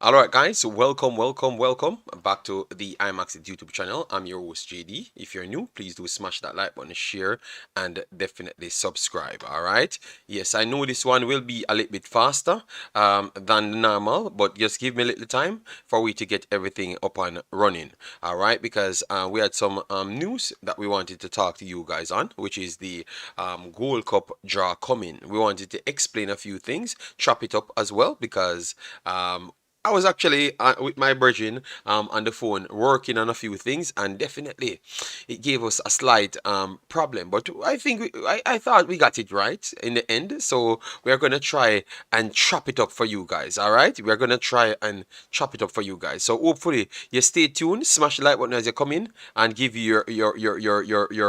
All right, guys, so welcome back to the Imaxit YouTube channel. I'm your host, JD. If you're new, please do smash that like button, share, and definitely subscribe. All right. Yes, I know this one will be a little bit faster than normal, but just give me a little time for we to get everything up and running. All right, because we had some news that we wanted to talk to you guys on, which is the Gold Cup draw coming. We wanted to explain a few things, chop it up as well, because I was actually with my virgin on the phone working on a few things, and definitely it gave us a slight problem. But I think I thought we got it right in the end. So we're gonna try and chop it up for you guys. All right, we're gonna try and chop it up for you guys. So hopefully you stay tuned, smash the like button as you come in, and give your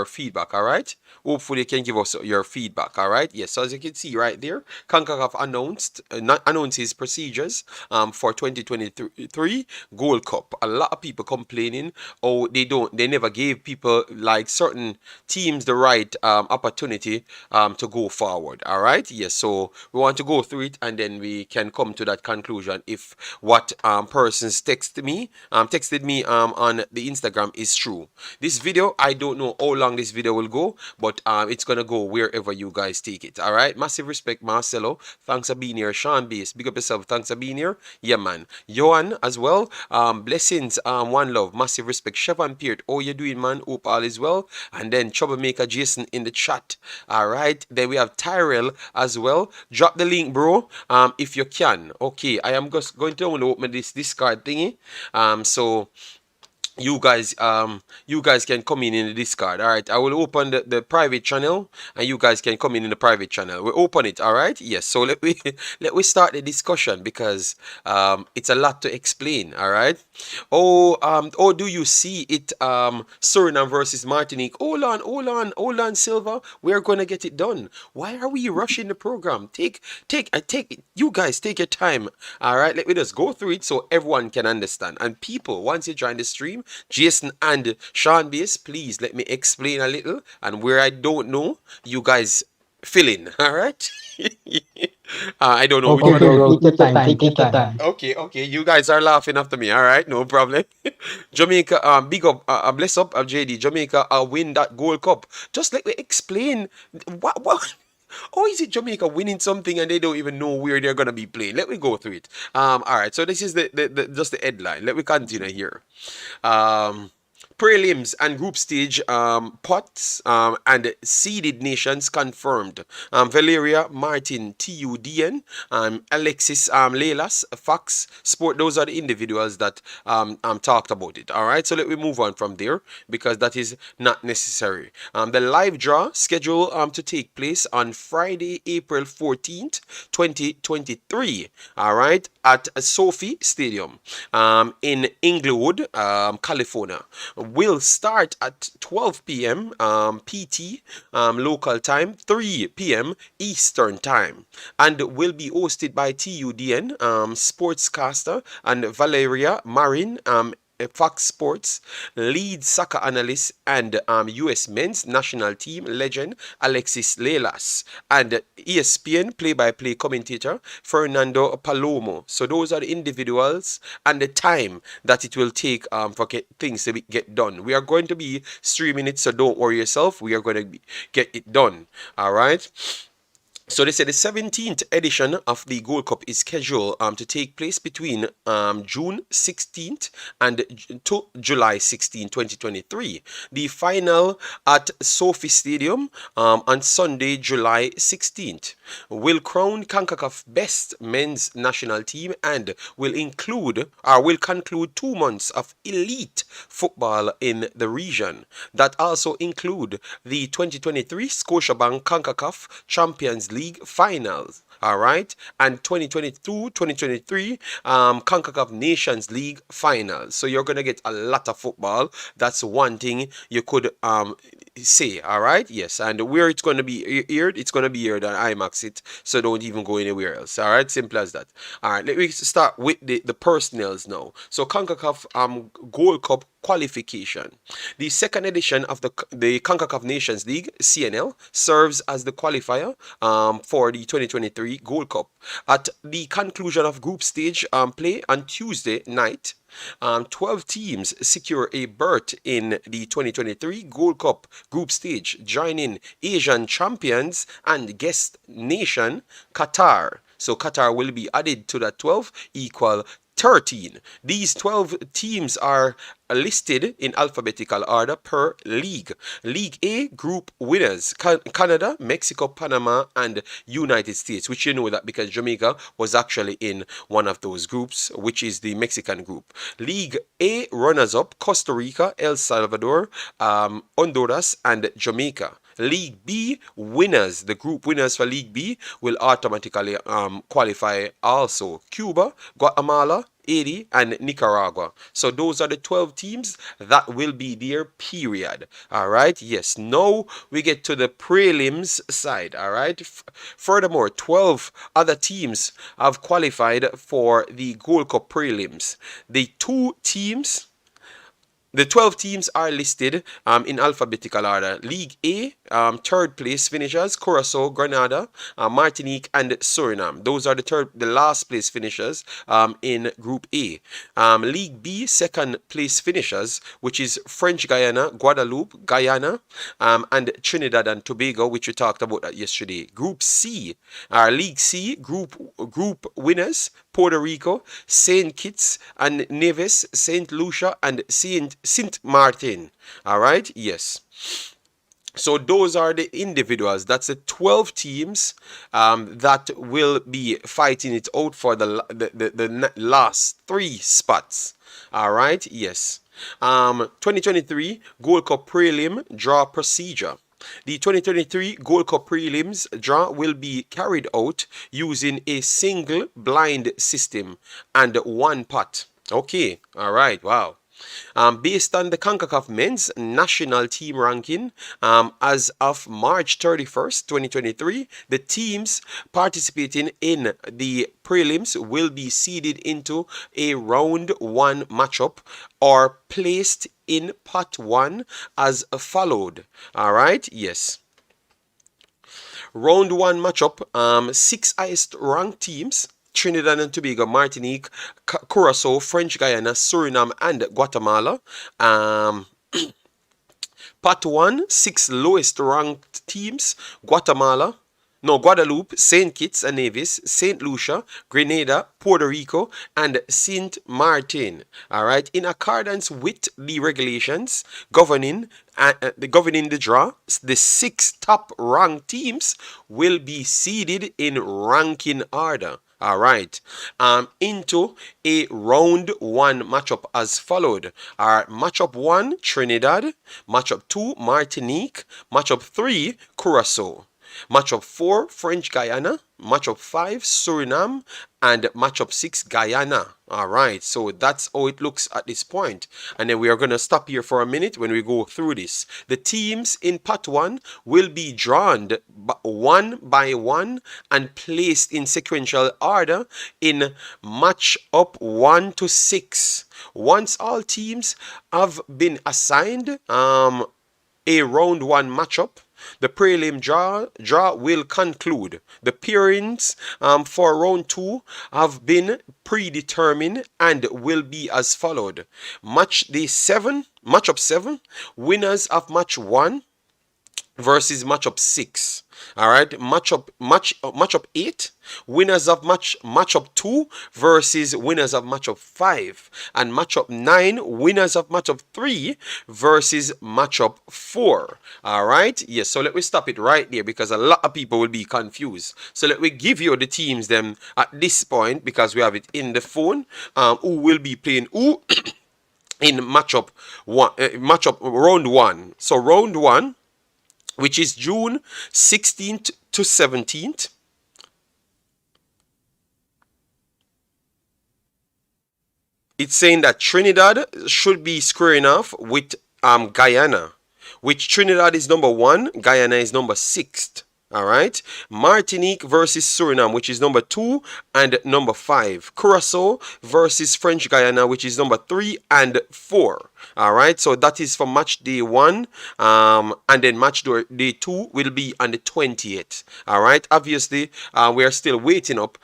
feedback. All right. Hopefully you can give us your feedback. All right. Yes. So as you can see right there, Concacaf announces procedures for 2023 Gold Cup. A lot of people complaining, oh, they never gave people like certain teams the right opportunity to go forward. All right, yes. So we want to go through it, and then we can come to that conclusion if what persons texted me on the Instagram is true. This video, I don't know how long this video will go, but it's gonna go wherever you guys take it. All right. Massive respect, Marcelo. Thanks for being here. Sean Base, big up yourself. Thanks for being here. Yeah, man. Johan as well. Blessings. One love. Massive respect. Chevron Peart. How you doing, man? Hope all is well. And then Troublemaker Jason in the chat. All right. Then we have Tyrell as well. Drop the link, bro. If you can. Okay. I am just going to open this discard thingy. So you guys can come in the Discord. All right, I will open the private channel, and you guys can come in the private channel. We open it. All right. Yes. So let we let we start the discussion, because it's a lot to explain. All right. Oh, do you see it? Suriname versus Martinique. Hold on, Silva. We are gonna get it done. Why are we rushing the program? Take you guys take your time. All right, let me just go through it so everyone can understand. And people, once you join the stream, Jason and Sean Base, please let me explain a little. And where I don't know, you guys fill in. All right. I don't know which Okay, one. bro. Take your time. Take your time. Okay. You guys are laughing after me. All right, no problem. Jamaica, big up, bless up, JD. Jamaica, win that Gold Cup. Just let me explain what. Or is it Jamaica winning something and they don't even know where they're gonna be playing? Let me go through it. All right. So this is the just the headline. Let me continue here. Um, Prelims and group stage pots and seeded nations confirmed. Valeria Martin TUDN, Alexis Leilas, Fox Sport. Those are the individuals that talked about it. All right, so let me move on from there, because that is not necessary. The live draw scheduled to take place on Friday, April 14th, 2023. All right, at Sophie Stadium in Inglewood, California. Will start at 12 p.m. PT local time, 3 p.m. Eastern time, and will be hosted by TUDN sportscaster and Valeria Marin, Fox Sports lead soccer analyst and U.S. men's national team legend Alexis Leilas, and ESPN play-by-play commentator Fernando Palomo. So those are the individuals and the time that it will take for things to get done. We are going to be streaming it, so don't worry yourself. We are going to get it done. All right. So they said the 17th edition of the Gold Cup is scheduled to take place between June 16th and to July 16, 2023. The final at Sophie Stadium on Sunday, July 16th will crown CONCACAF best men's national team, and will conclude 2 months of elite football in the region. That also include the 2023 Scotiabank CONCACAF Champions League finals. All right, and 2022-2023 CONCACAF Nations League finals. So you're gonna get a lot of football. That's one thing you could say, all right? Yes, and where it's going to be aired, it's going to be aired on Imaxit, so don't even go anywhere else, all right? Simple as that. All right, let me start with the personnels now. So CONCACAF Gold Cup qualification. The second edition of the CONCACAF Nations League, CNL, serves as the qualifier for the 2023 Gold Cup. At the conclusion of group stage play on Tuesday night, 12 teams secure a berth in the 2023 Gold Cup group stage, joining Asian champions and guest nation Qatar. So Qatar will be added to that 12, equal 13. These 12 teams are listed in alphabetical order per league. League A group winners: Canada, Mexico, Panama, and United States, which you know that because Jamaica was actually in one of those groups, which is the Mexican group. League A runners-up: Costa Rica, El Salvador, Honduras, and Jamaica. League B winners, the group winners for League B will automatically qualify also: Cuba, Guatemala, Haiti, and Nicaragua. So those are the 12 teams that will be there, period. All right, yes. Now we get to the prelims side. All right. Furthermore, 12 other teams have qualified for the Gold Cup prelims. The 12 teams are listed in alphabetical order. League A, third place finishers: Curacao, Grenada, Martinique, and Suriname. Those are the last place finishers in Group A. League B, second place finishers, which is French Guiana, Guadeloupe, Guyana, and Trinidad and Tobago, which we talked about yesterday. Group C, League C, group winners: Puerto Rico, St. Kitts and Nevis, St. Lucia, and Saint Martin. All right, yes. So those are the individuals. That's the 12 teams that will be fighting it out for the last 3 spots. All right, yes. 2023 Gold Cup prelim draw procedure. The 2023 Gold Cup prelims draw will be carried out using a single blind system and one pot. Okay, all right, wow. Based on the CONCACAF men's national team ranking as of March 31st, 2023, the teams participating in the prelims will be seeded into a round 1 matchup or placed in pot 1 as followed. All right, yes. Round 1 matchup, 6 highest ranked teams: Trinidad and Tobago, Martinique, Curacao, French Guiana, Suriname, and Guatemala. Part 1, 6 lowest ranked teams: Guadeloupe, St. Kitts and Nevis, St. Lucia, Grenada, Puerto Rico, and Saint Martin. All right, in accordance with the regulations governing the draw, the 6 top ranked teams will be seeded in ranking order. All right, into a round 1 matchup as followed. Matchup 1, Trinidad; matchup 2, Martinique; matchup 3, Curacao; matchup 4, French Guiana; matchup 5, Suriname; and matchup 6, Guyana. All right, so that's how it looks at this point. And then we are going to stop here for a minute when we go through this. The teams in pot 1 will be drawn one by one and placed in sequential order in match up 1 to 6. Once all teams have been assigned a round 1 matchup, the prelim draw will conclude. The pairings for round 2 have been predetermined and will be as followed. Matchup 7, winners of match 1 versus matchup 6. All right, matchup 8, winners of matchup 2 versus winners of matchup 5, and matchup 9, winners of matchup 3 versus matchup 4. All right, yes. So let me stop it right there because a lot of people will be confused. So let me give you the teams them at this point because we have it in the phone. Who will be playing who in matchup round 1. So round 1, which is June 16th to 17th. It's saying that Trinidad should be squaring off with Guyana. which Trinidad is number 1, Guyana is number 6. All right. Martinique versus Suriname, which is number 2 and number 5. Curacao versus French Guyana, which is number 3 and 4. All right. So that is for match day 1. And then match day 2 will be on the 20th. All right. Obviously, we are still waiting on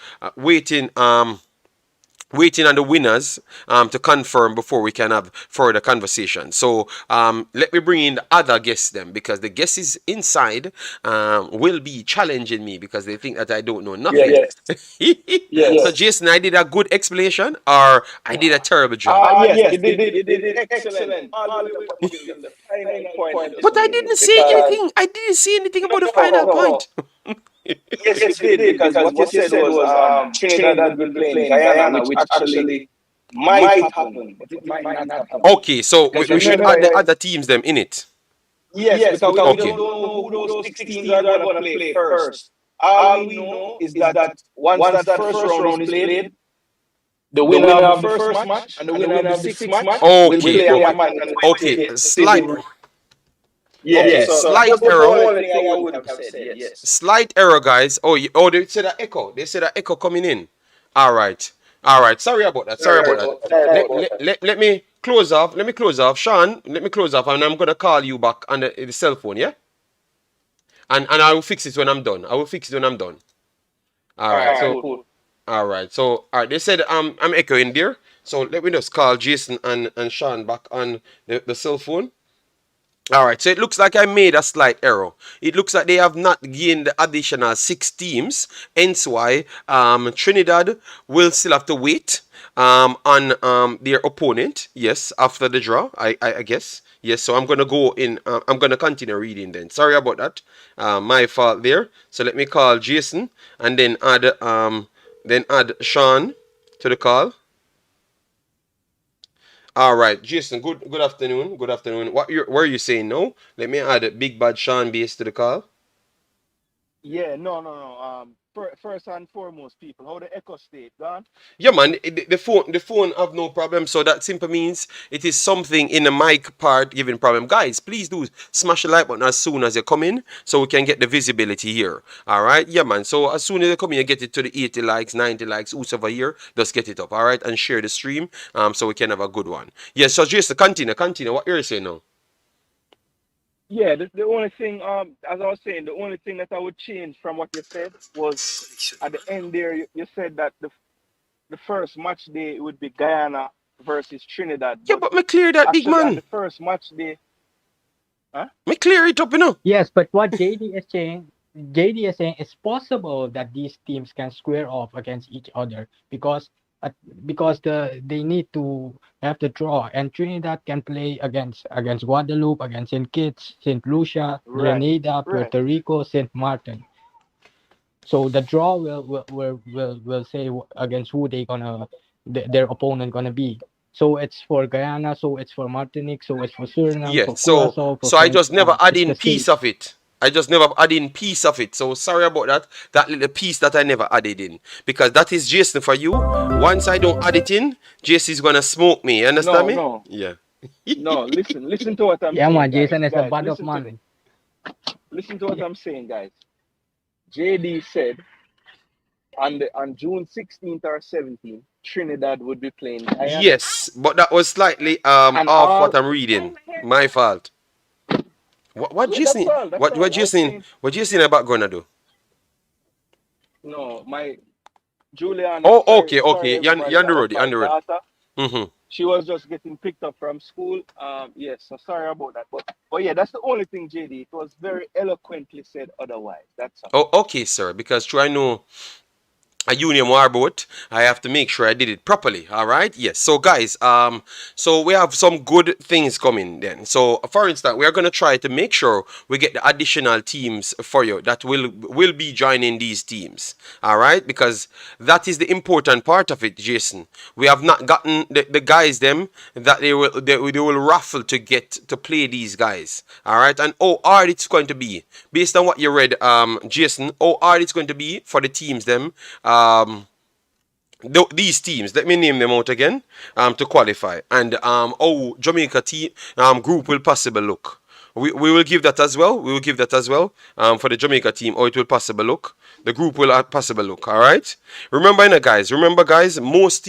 the winners to confirm before we can have further conversation. So let me bring in the other guests then, because the guests inside will be challenging me because they think that I don't know nothing. So Jason, I did a good explanation or I did a terrible job? Yes, you did excellent. All the way up until the final point. But I didn't say anything. I didn't say anything about the final point. Yes, you did, because what you said was Trinidad will be playing Guyana, which actually might happen, but it might not happen. Okay, so we should add the other teams them in it. Yes, because we don't know who those 6 teams are going to play first. All we know is that once that first round is played, the winner of the first match and the winner of the 6th match will play a match. Okay, slight slight error. Slight error, guys. They said an echo. They said an echo coming in. All right. Sorry about that. Let me close off. Sean, let me close off, and I'm gonna call you back on the cell phone, yeah? And I will fix it when I'm done. All right. Cool. All right. So they said I'm echoing there. So let me just call Jason and Sean back on the cell phone. All right, so it looks like I made a slight error. It looks like they have not gained the additional 6 teams, hence why Trinidad will still have to wait on their opponent. Yes, after the draw, I guess. Yes, so I'm gonna go in. I'm gonna continue reading then. Sorry about that. My fault there. So let me call Jason and then add Sean to the call. All right, Jason. Good afternoon. What are you saying now? Let me add Big Bad Sean Bass to the call. Yeah, no. First and foremost, people, how the echo state gone? Yeah, man. The phone have no problem. So that simply means it is something in the mic part giving problem. Guys, please do smash the like button as soon as you come in, so we can get the visibility here. All right, yeah, man. So as soon as you come in, you get it to the 80 likes, 90 likes, whoever here, just get it up. All right, and share the stream, so we can have a good one. Yeah. So just continue. What you're saying now? Yeah, the only thing, as I was saying, the only thing that I would change from what you said was at the end there, you said that the first match day would be Guyana versus Trinidad. Yeah, but me clear that, big man. The first match day, me clear it up, Yes, but what JD is saying, it's possible that these teams can square off against each other because they need to have the draw, and Trinidad can play against Guadeloupe, against St. Kitts, St. Lucia, Grenada, Puerto Rico, St. Martin. So the draw will say against who their opponent gonna be. So it's for Guyana, so it's for Martinique, so it's for Suriname. Yeah, for Curacao, so I just never add in the piece same. of it. So sorry about that. That little piece that I never added in. Because that is Jason for you. Once I don't add it in, Jason's gonna smoke me. You understand me? No. Yeah. No, listen to what I'm saying. Yeah, man, guys. Jason is a Guys, bad listen of to me. man. Listen to what I'm saying, guys. JD said on June 16th or 17th, Trinidad would be playing Guyana. Yes, but that was slightly off what I'm reading. My fault. What Jason? What Jason? What Jason about gonna do? No, my Julian. Oh, okay. You're on the road. Mm-hmm. She was just getting picked up from school. Yes, so sorry about that. But yeah, that's the only thing, JD. It was very eloquently said otherwise. That's all. Oh, okay, sir. Because try know a union warboat, I have to make sure I did it properly. All right. Yes. So guys, so we have some good things coming then. So for instance, we are going to try to make sure we get the additional teams for you that will be joining these teams. All right, because that is the important part of it, Jason. We have not gotten the guys them that they will raffle to get to play these guys. All right, and how hard it's going to be based on what you read, Jason. How hard it's going to be for the teams them. These teams, let me name them out again, to qualify, and how Jamaica team group will possibly look. We will give that as well. We will give that as well. For the Jamaica team, or it will possible look. The group will possible look. All right. Remember, guys. Remember, guys. Most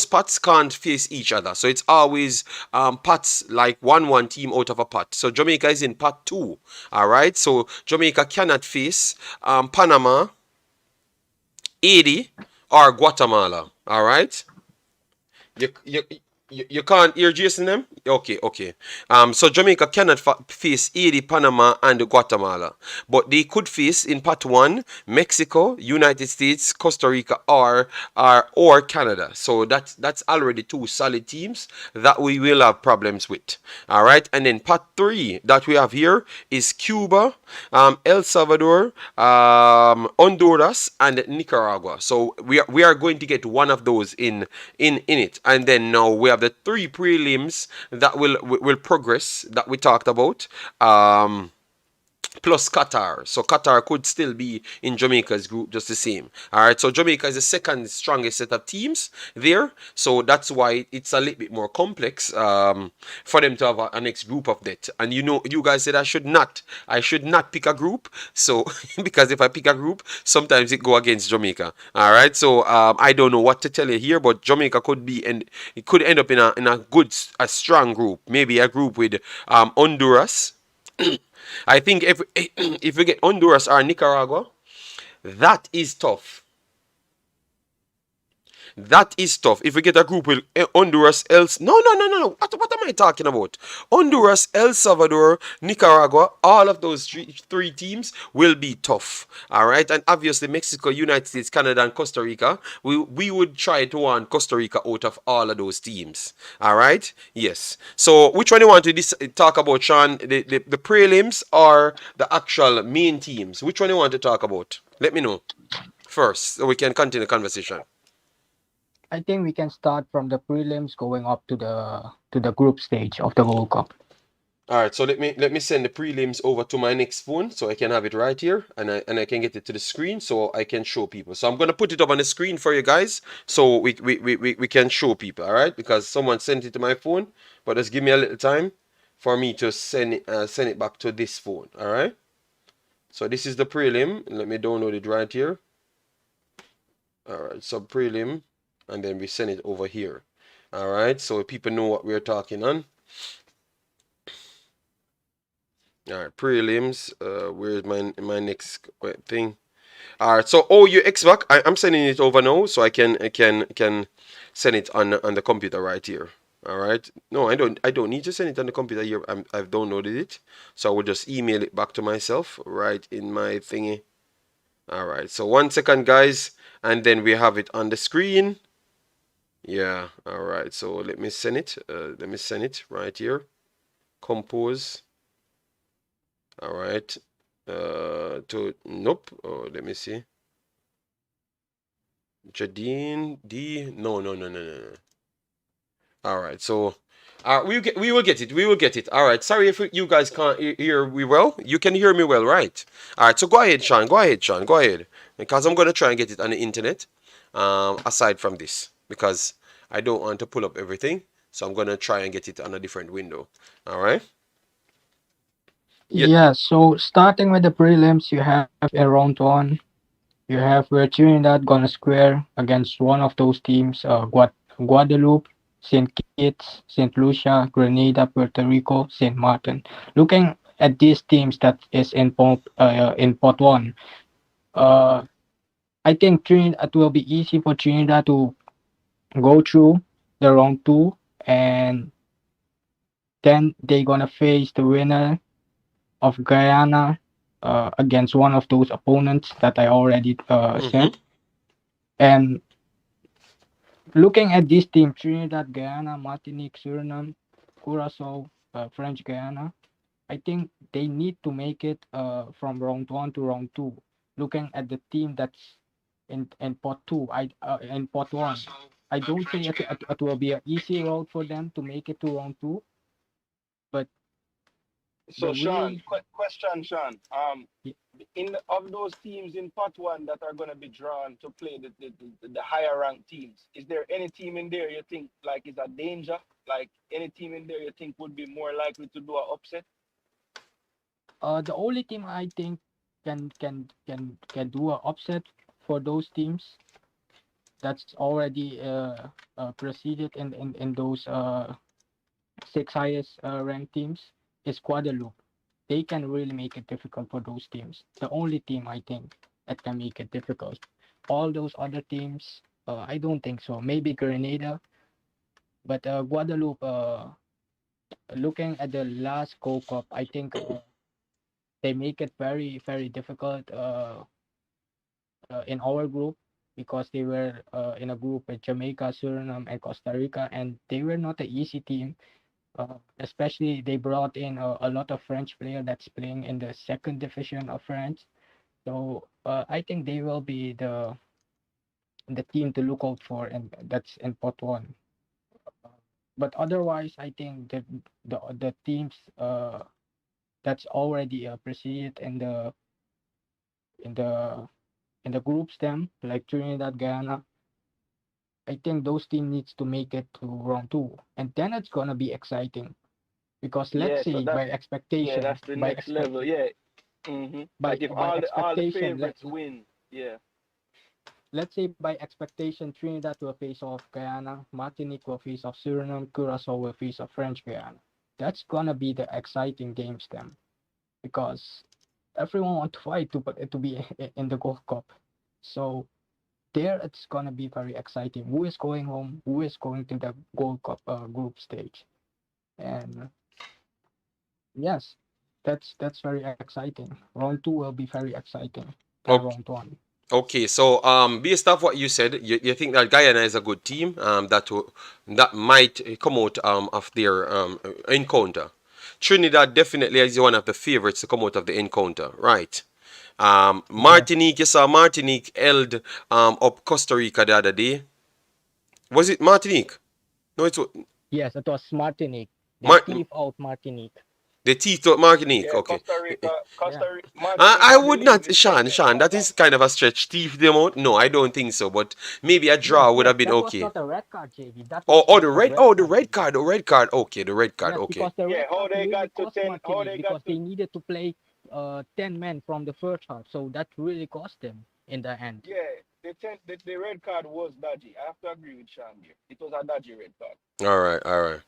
pots can't face each other, so it's always pots like one team out of a pot. So Jamaica is in pot two. All right. So Jamaica cannot face Panama, Haiti, or Guatemala. All right. You can't hear Jason them? Okay, okay. So Jamaica cannot face Haiti, Panama, and Guatemala, but they could face in Part One Mexico, United States, Costa Rica, or Canada. So that's already two solid teams that we will have problems with. All right, and then Part Three that we have here is Cuba, El Salvador, Honduras, and Nicaragua. So we are going to get one of those in it, and then now we have the three prelims that will progress that we talked about. Plus Qatar. So Qatar could still be in Jamaica's group just the same. All right. So Jamaica is the second strongest set of teams there. So that's why it's a little bit more complex for them to have a next group of that. And you guys said I should not pick a group. So because if I pick a group, sometimes it go against Jamaica. All right. So I don't know what to tell you here, but Jamaica could be, and it could end up in a strong group. Maybe a group with Honduras. I think if we get Honduras or Nicaragua, that is tough. That is tough. If we get a group with Honduras, no. What am I talking about? Honduras, El Salvador, Nicaragua, all of those three teams will be tough. All right, and obviously Mexico, United States, Canada, and Costa Rica. We would try to want Costa Rica out of all of those teams. All right, yes. So which one you want to talk about, Sean? The prelims or the actual main teams? Which one you want to talk about? Let me know first, so we can continue the conversation. I think we can start from the prelims going up to the group stage of the World Cup. All right, so let me send the prelims over to my next phone so I can have it right here, and I can get it to the screen so I can show people. So I'm gonna put it up on the screen for you guys so we can show people. All right, because someone sent it to my phone, but just give me a little time for me to send it back to this phone. All right. So this is the prelim. Let me download it right here. All right, so prelim, and then we send it over here. All right, so people know what we're talking on. All right, prelims. Where's my next thing? All right, so you XBAC. I'm sending it over now, so I can send it on the computer right here. All right. No, I don't need to send it on the computer here. I've downloaded it, so I will just email it back to myself right in my thingy. All right. So 1 second, guys, and then we have it on the screen. Yeah. All right. So let me send it. Let me send it right here. Compose. All right. Nope. Oh, let me see. Jadine D. No. All right. So, we will get it. We will get it. All right. Sorry if you guys can't hear me well. You can hear me well, right? All right. So go ahead, Sean. Go ahead, Sean. Go ahead. Because I'm gonna try and get it on the internet. Aside from this, because I don't want to pull up everything, so I'm gonna try and get it on a different window. All right. Yeah. Yeah, so starting with the prelims, you have a round one. You have where Trinidad gonna square against one of those teams, Guadeloupe, St. Kitts, St. Lucia, Grenada, Puerto Rico, St. Martin. Looking at these teams that is in pot one, uh, I think Trinidad, it will be easy for Trinidad to go through the round two, and then they're gonna face the winner of Guyana against one of those opponents that I already Mm-hmm. said. And looking at this team, Trinidad, Guyana, Martinique, Suriname, Curacao, French Guyana, I think they need to make it from round one to round two. Looking at the team that's in pot two, in pot one, I don't think it will be an easy road for them to make it to round two, but the So Sean, way. question, Sean. Of those teams in Part One that are going to be drawn to play the higher ranked teams, is there any team in there you think like is a danger? Like any team in there you think would be more likely to do an upset? The only team I think can do a upset for those teams that's already proceeded in those six highest ranked teams is Guadeloupe. They can really make it difficult for those teams. The only team I think that can make it difficult. All those other teams, I don't think so. Maybe Grenada, but Guadeloupe. Looking at the last Gold Cup, I think they make it very difficult in our group because they were in a group with Jamaica, Suriname, and Costa Rica, and they were not an easy team. Especially they brought in a lot of French player that's playing in the second division of France. So I think they will be the team to look out for, and that's in pot one. But otherwise, I think the teams that's already proceeded in the in the group stem, like Trinidad, Guyana, I think those team needs to make it to round two, and then it's gonna be exciting because let's Yeah, so say by expectation, that's the next level. Yeah. Like if by all the expectation, favorites win, yeah. let's say by expectation, Trinidad will face off Guyana, Martinique will face off Suriname, Curacao will face off French Guyana. That's gonna be the exciting games then, because everyone want to fight to be in the Gold Cup. So there it's gonna be very exciting. Who is going home? Who is going to the Gold Cup group stage? And yes, that's very exciting. Round two will be very exciting than Okay. round one. Okay, so based off what you said, you think that Guyana is a good team that might come out of their encounter. Trinidad definitely is one of the favorites to come out of the encounter, right? Yes, Martinique, you saw Martinique held up Costa Rica the other day. Was it Martinique? No, it's yes, it was Martinique. They Mar- thief out Martinique. the teeth of Martinique. Yeah, Okay. Yeah, Martinique, I I would believe, not, is second Sean, right that now. is kind of a stretch. Thief them out? No, I don't think so. But maybe a yes, draw would yes. have been That was okay. not a red card, JV. Oh, That the was red, red oh, card, JV. the red card. Okay, the red card. Yes, Okay. because the Yeah, red how card they really got to cost 10, how Martinique they because got they to, needed to play 10 men from the first half. So that really cost them in the end. yeah, the red card was dodgy. I have to agree with Sean here. It was a dodgy red card. All right, all right.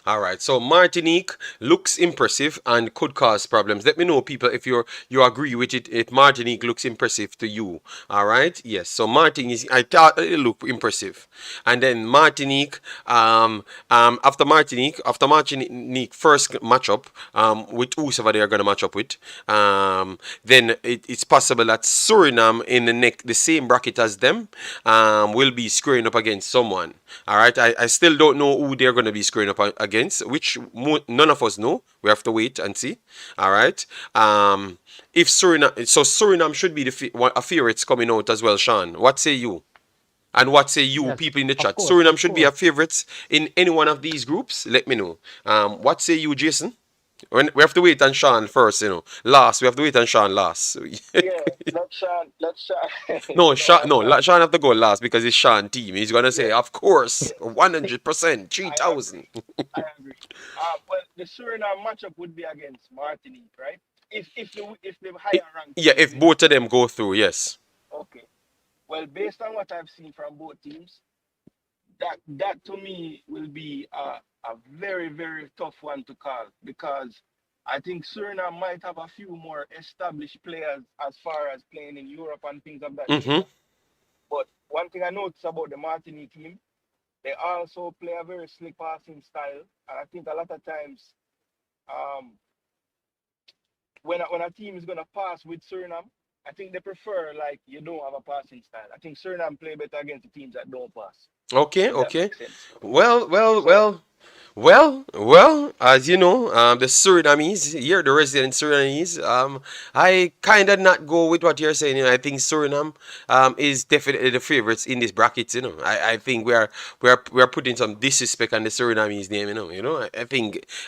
All right, so Martinique looks impressive and could cause problems. Let me know, people, if you agree with it. If Martinique looks impressive to you, all right? Yes. So Martinique, I thought it looked impressive, and then Martinique, after Martinique first matchup, with whoever they are gonna match up with, then it's possible that Suriname in the same bracket as them, will be squaring up against someone. All right, I still don't know who they're going to be squaring up against, which none of us know. We have to wait and see. All right. If Suriname should be a favorites coming out as well, Sean. What say you? And what say you, Yes, people in the of chat? course, Suriname of should be a course. favorites in any one of these groups. Let me know. What say you, Jason? We have to wait on Sean first, Last, we have to wait on Sean last. Yeah, let Sean. No, No, Sean, I no, got. Sean have to go last because it's Sean team. He's gonna say, Yeah, of course, 100%, I 3,000. agree. I agree. Well, the Suriname matchup would be against Martinique, right? If the higher ranked Yeah, team if wins, both of them go through, yes. okay. Well, based on what I've seen from both teams, that to me will be a very tough one to call because I think Suriname might have a few more established players as far as playing in Europe and things of that Mm-hmm. nature. But one thing I noticed about the Martinique team, they also play a very slick passing style, and I think a lot of times, um, when a team is gonna pass with Suriname, I think they prefer like you don't have a passing style. I think Suriname play better against the teams that don't pass, Okay, if that okay. makes sense. Well, well, So well, well, as you know, the Surinamese, here, the resident Surinamese, I kind of not go with what you're saying. I think Suriname, is definitely the favorites in this bracket. I think we are putting some disrespect on the Surinamese name.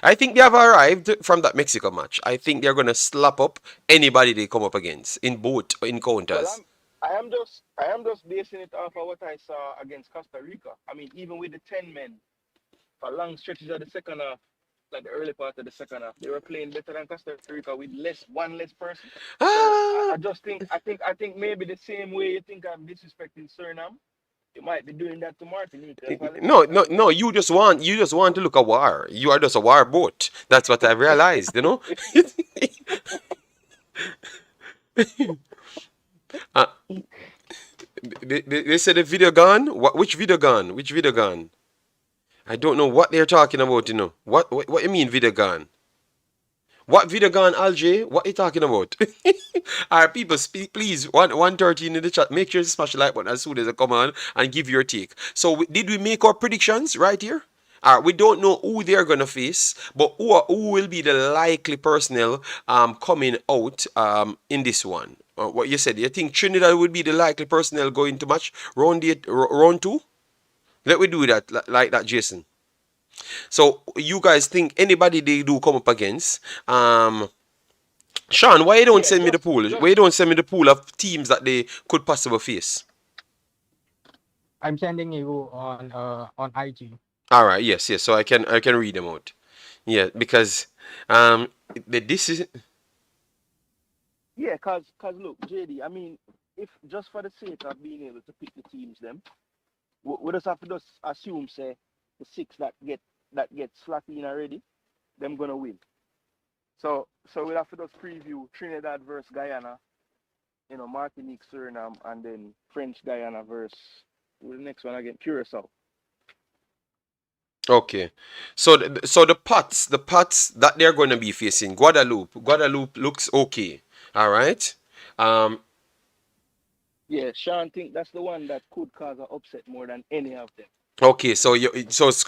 I think they have arrived from that Mexico match. I think they're gonna slap up anybody they come up against in both well, encounters. I am just basing it off of what I saw against Costa Rica. I mean, even with the 10 men for long stretches of the second half, like the early part of the second half. They were playing better than Costa Rica with one less person. So I Ah, just think maybe the same way you think I'm disrespecting Suriname, you might be doing that to Martinique as well. no, I no, don't know. no. You just want to look a war. You are just a war boat. That's what I realized. uh, they said the video gone. Which video gone? Which video gone? I don't know what they're talking about. What you mean video gone? What video gone, Alj? What are you talking about? Alright, people, speak, please. 113 in the chat. Make sure you smash the like button as soon as I come on and give your take. So, did we make our predictions right here? Alright, we don't know who they're gonna face, but who will be the likely personnel coming out in this one? What you said? You think Trinidad would be the likely personnel going to match round two? Let we do that like that, Jason. So you guys think anybody they do come up against? Sean, why you don't Yeah, send me the pool? Why you don't send me the pool of teams that they could possibly face? I'm sending you on IG. All right, yes, yes. So I can read them out. Yeah, because this is yeah, cause look, JD. I mean, if just for the sake of being able to pick the teams, them we just have to just assume say the six that get slot in already, them gonna win. So we'll have to just preview Trinidad versus Guyana, Martinique, Suriname, and then French Guyana versus the next one again, Curacao. okay. So the pots that they're going to be facing Guadeloupe looks okay. All right. Um, Yeah, Sean think that's the one that could cause an upset more than any of them. Okay, so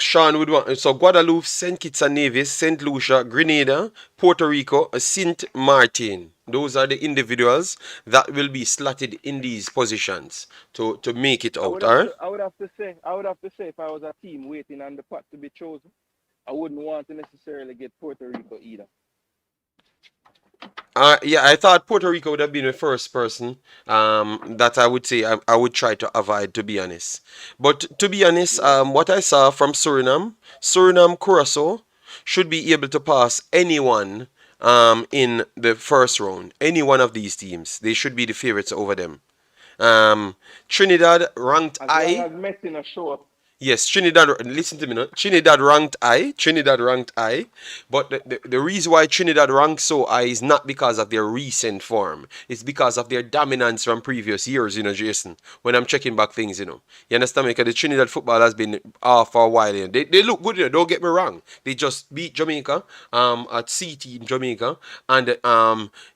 Sean would want so Guadeloupe, Saint Kitts and Nevis, Saint Lucia, Grenada, Puerto Rico, Saint Martin. Those are the individuals that will be slotted in these positions to make it I out. would All have right. to I would have to say I would have to say if I was a team waiting on the pot to be chosen, I wouldn't want to necessarily get Puerto Rico either. Yeah, I thought Puerto Rico would have been the first person that I would say I would try to avoid, to be honest. But to be honest, Yeah. what I saw from Suriname, Curacao should be able to pass anyone in the first round. Any one of these teams, they should be the favorites over them. Um, Trinidad ranked As long I. as Messi not show up. Yes, Trinidad. Listen to me now. Trinidad ranked high. Trinidad ranked high. But the reason why Trinidad ranks so high is not because of their recent form. It's because of their dominance from previous years, Jason. When I'm checking back things, You understand me? Because the Trinidad football has been off for a while. They look good, don't get me wrong. They just beat Jamaica at CT in Jamaica. And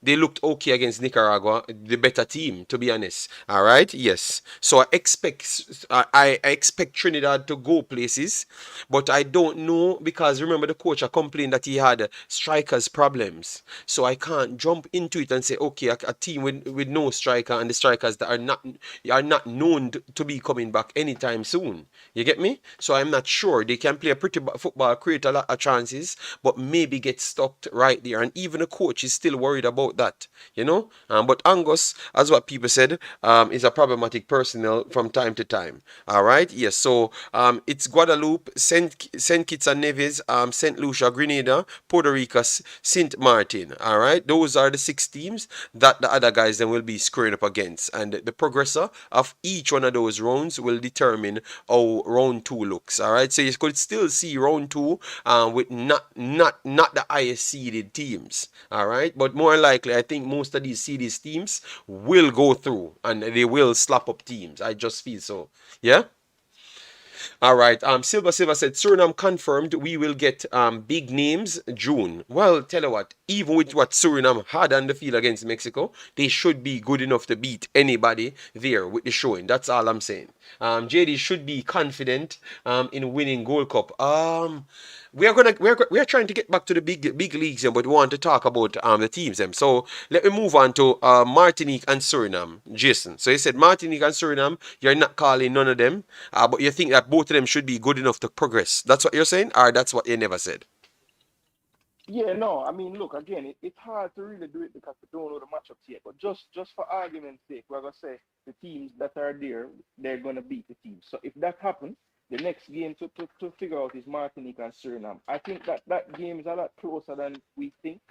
they looked okay against Nicaragua, the better team, to be honest. All right? Yes. So I expect Trinidad to go places, but I don't know because remember the coach complained that he had strikers problems. So I can't jump into it and say okay, a team with no striker and the strikers that are not known to be coming back anytime soon. You get me? So I'm not sure. They can play a pretty football, create a lot of chances, but maybe get stuck right there. And even the coach is still worried about that. But Angus, as what people said, is a problematic personnel from time to time. All right. Yes. So it's Guadeloupe, Saint Kitts and Nevis, Saint Lucia, Grenada, Puerto Rico, Saint Martin. All right. Those are the six teams that the other guys then will be squaring up against, and the progressor of each one of those rounds will determine how round two looks. All right. So you could still see round two with not the highest seeded teams. All right. But more likely, I think most of these seeded teams will go through and they will slap up teams. I just feel so. Yeah. All right. Silva said Suriname confirmed we will get big names June. Well, tell you what, even with what Suriname had on the field against Mexico, they should be good enough to beat anybody there with the showing. That's all I'm saying. JD should be confident in winning Gold Cup. We are trying to get back to the big leagues, but we want to talk about the teams. So let me move on to Martinique and Suriname. Jason. So you said Martinique and Suriname. You're not calling none of them, but you think that both of them should be good enough to progress. That's what you're saying, or that's what you never said. Yeah, no, I mean, look, again, it's hard to really do it because we don't know the matchups yet. But just for argument's sake, we're gonna say the teams that are there, they're gonna beat the teams. So if that happens, the next game to figure out is Martinique and Suriname. I think that that game is a lot closer than we think.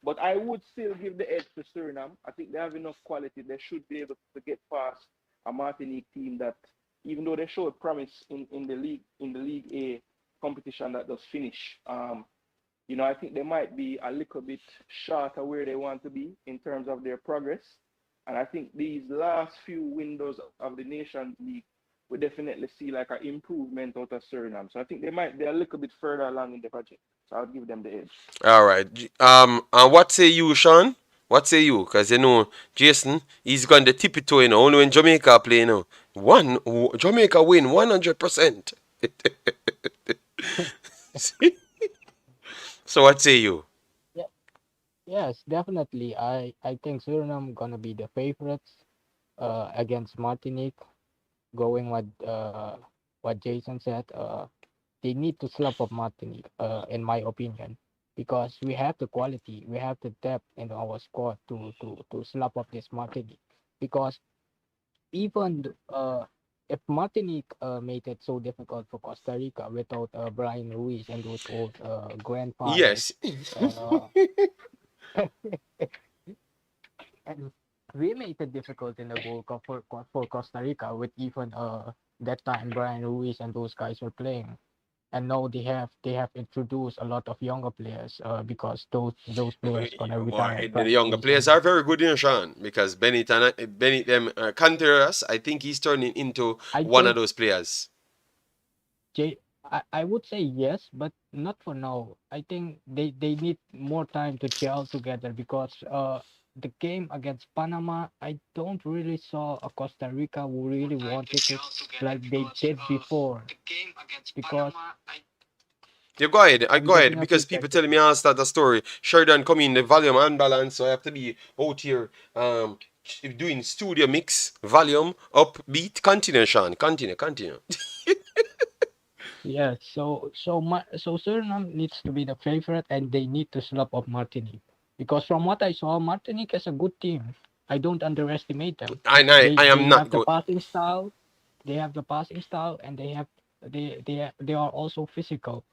But I would still give the edge to Suriname. I think they have enough quality. They should be able to get past a Martinique team that, even though they showed promise in the League A competition that does finish, I think they might be a little bit short of where they want to be in terms of their progress. And I think these last few windows of the Nations League we definitely see like an improvement out of Suriname. So I think they might be a little bit further along in the project. So I'll give them the edge. All right. And what say you, Sean? What say you? Because you know, Jason, he's going to tip it to you know, only when Jamaica play now. Jamaica win 100%. So what say you? Yeah, yes, definitely. I think Suriname gonna be the favorites against Martinique. Going what Jason said, they need to slap up Martinique, in my opinion, because we have the quality, we have the depth in our squad to slap up this Martinique. Because even if Martinique made it so difficult for Costa Rica without Brian Ruiz and those old grandfathers, Yes. uh, and we made it difficult in the Gold Cup for Costa Rica with even that time Brian Ruiz and those guys were playing. And now they have introduced a lot of younger players because those players gonna retire Boy, the younger practically players soon. are very good in Sean because Bennett them Canteras, I think he's turning into I one of think those players. I would say yes, but not for now. I think they need more time to gel together because the game against Panama, I don't really saw a Costa Rica who really wanted it like they did before. Because You go ahead, I I'm go ahead definitely because people telling me I'll start a story. Sheridan come in the volume unbalance, so I have to be out here doing studio mix, volume, upbeat. Continue, Sean. Continue. yeah. So Suriname needs to be the favorite, and they need to slap up Martinique because from what I saw, Martinique is a good team. I don't underestimate them. And I, They I they am not have the good. passing style. They have the passing style, and they are also physical.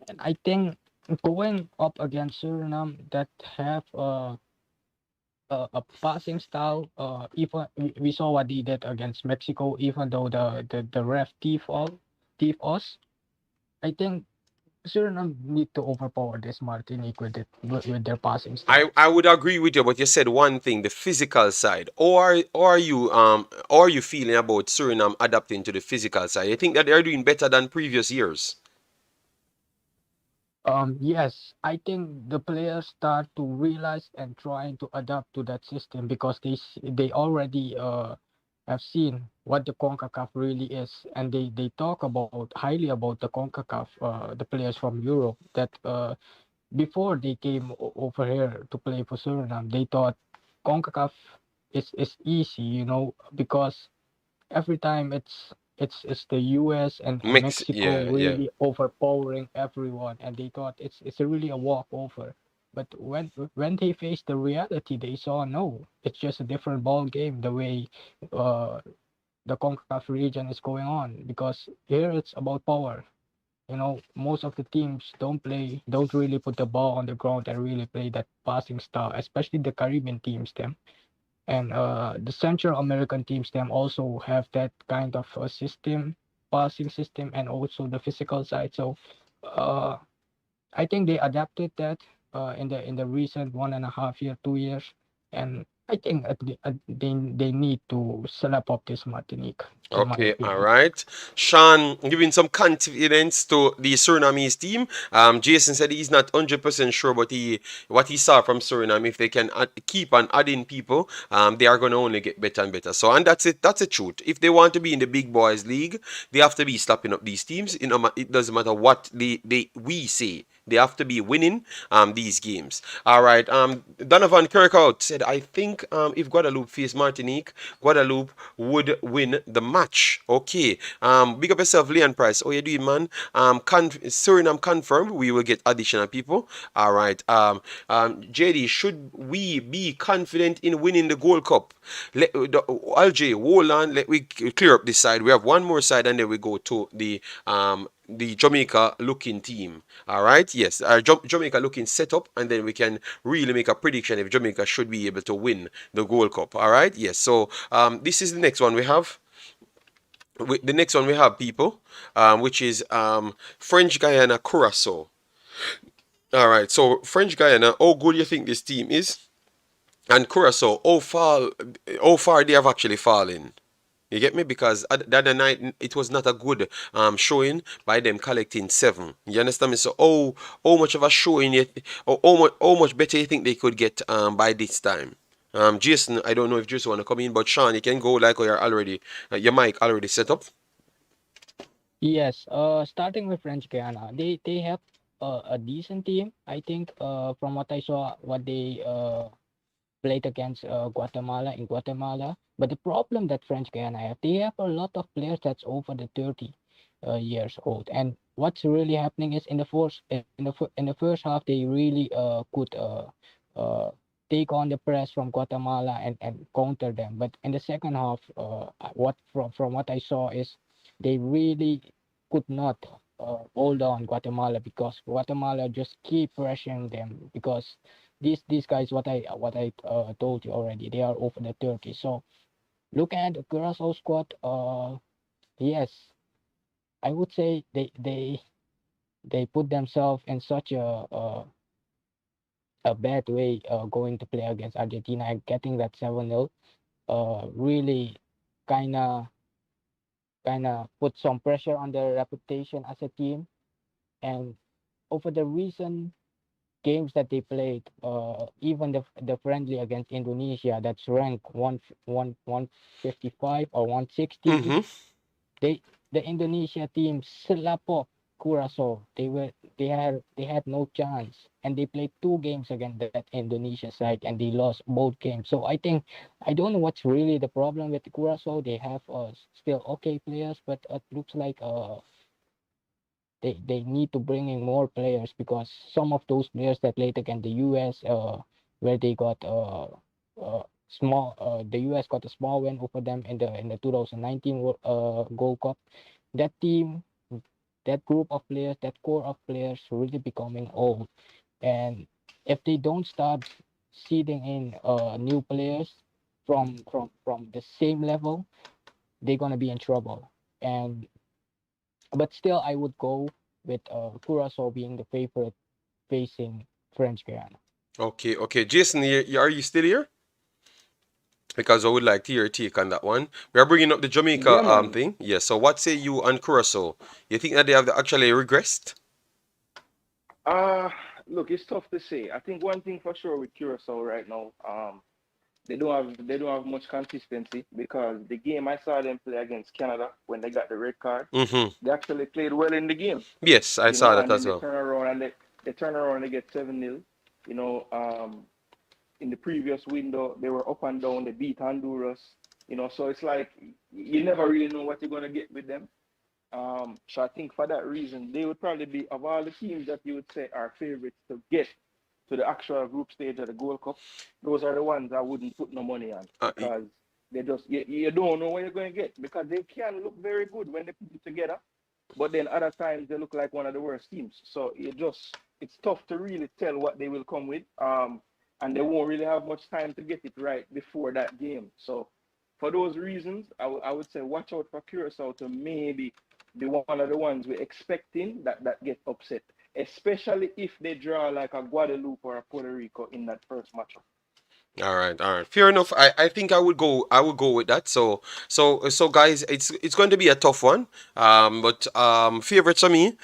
And I think going up against Suriname that have a passing style, even we saw what they did against Mexico, even though the ref thief us. I think Suriname need to overpower this Martinique with their passing I, style. I would agree with you, but you said one thing, the physical side. Or are you feeling about Suriname adapting to the physical side? You think that they're doing better than previous years? Yes, I think the players start to realize and trying to adapt to that system because they already have seen what the Concacaf really is, and they talk about highly about the Concacaf, the players from Europe that before they came over here to play for Suriname, they thought Concacaf is easy, because every time it's the US and Mexico Yeah. really overpowering everyone, and they thought it's really a walkover. But when they faced the reality, they saw no, it's just a different ball game the way uh the CONCACAF region is going on, because here it's about power. Most of the teams don't really put the ball on the ground and really play that passing style, especially the Caribbean teams them. And the Central American teams them also have that kind of passing system, and also the physical side. So uh, I think they adapted that in the recent 1.5 year, 2 years, and I think they need to slap up this Martinique, in my Okay, all opinion. right. Sean giving some confidence to the Surinamese team. Jason said he's not 100% sure, but what he saw from Suriname, if they can keep on adding people, they are going to only get better and better. So, and that's it. That's the truth. If they want to be in the big boys league, they have to be slapping up these teams. It doesn't matter what we say. They have to be winning these games. All right. Donovan Curacao said, I think if Guadeloupe face Martinique, Guadeloupe would win the match. Okay. Big up yourself, Leon Price. Oh, you doing, man? Suriname confirmed. We will get additional people. All right. JD, should we be confident in winning the Gold Cup? LJ, hold on. Let we clear up this side. We have one more side, and then we go to the Jamaica looking team. All right. Yes. Jamaica looking setup, and then we can really make a prediction if Jamaica should be able to win the Gold Cup. All right. Yes. So this is the next one we have. The next one we have, people, which is French Guiana Curacao. All right. So French Guiana, how good you think this team is? And Curacao, how far they have actually fallen. You get me? Because the other night it was not a good showing by them collecting 7. You understand me? So how much of a showing how much better you think they could get by this time? Jason, I don't know if Jason wanna come in, but Sean, you can go like you're already your mic already set up. Yes, starting with French Guiana, they have a decent team. I think from what I saw, what they played against Guatemala in Guatemala. But the problem that French Guiana have, they have a lot of players that's over the 30 years old. And what's really happening is in the first half they really could uh, take on the press from Guatemala and counter them. But in the second half, what from what I saw is they really could not hold on Guatemala because Guatemala just keep pressuring them because these guys what I told you already, they are over the 30. So look at the Curacao squad. Yes, I would say they put themselves in such a bad way going to play against Argentina and getting that 7-0 really kind of put some pressure on their reputation as a team. And over the recent games that they played, even the friendly against Indonesia, that's ranked 155 or 160. Mm-hmm. They the Indonesia team slap up Curacao. They had no chance, and they played 2 games against that Indonesia side, and they lost both games. So I don't know what's really the problem with Curacao. They have still okay players, but it looks like they need to bring in more players because some of those players that played against the US, where they got small, the US got a small win over them in the 2019 Gold Cup. That team, that group of players, that core of players, really becoming old. And if they don't start seeding in new players from the same level, they're gonna be in trouble. And but still, I would go with Curacao being the favorite facing French Guiana. Okay, okay. Jason, are you still here? Because I would like to hear your take on that one. We are bringing up the Yeah, Jamaica man. thing. Yeah. So what say you on Curacao? You think that they have actually regressed? Uh Look, it's tough to say. I think one thing for sure with Curacao right now, they don't have much consistency because the game I saw them play against Canada when they got the red card, Mm-hmm. they actually played well in the game, Yes, I saw that and then as they well. turn around and they turn around and they get 7-0. You know, in the previous window they were up and down, they beat Honduras, so it's like you never really know what you're gonna get with them. So I think for that reason, they would probably be of all the teams that you would say are favorites to get to the actual group stage of the Gold Cup. Those are the ones I wouldn't put no money on Uh, y- because they just you don't know what you're going to get because they can look very good when they put it together, but then other times they look like one of the worst teams. So it's tough to really tell what they will come with. And they won't really have much time to get it right before that game. So for those reasons, I would say watch out for Curacao to maybe be one of the ones we're expecting that get upset, especially if they draw like a Guadeloupe or a Puerto Rico in that first matchup. All right, all right. Fair enough. I think I would go with that. So guys, it's going to be a tough one. But favorites for me,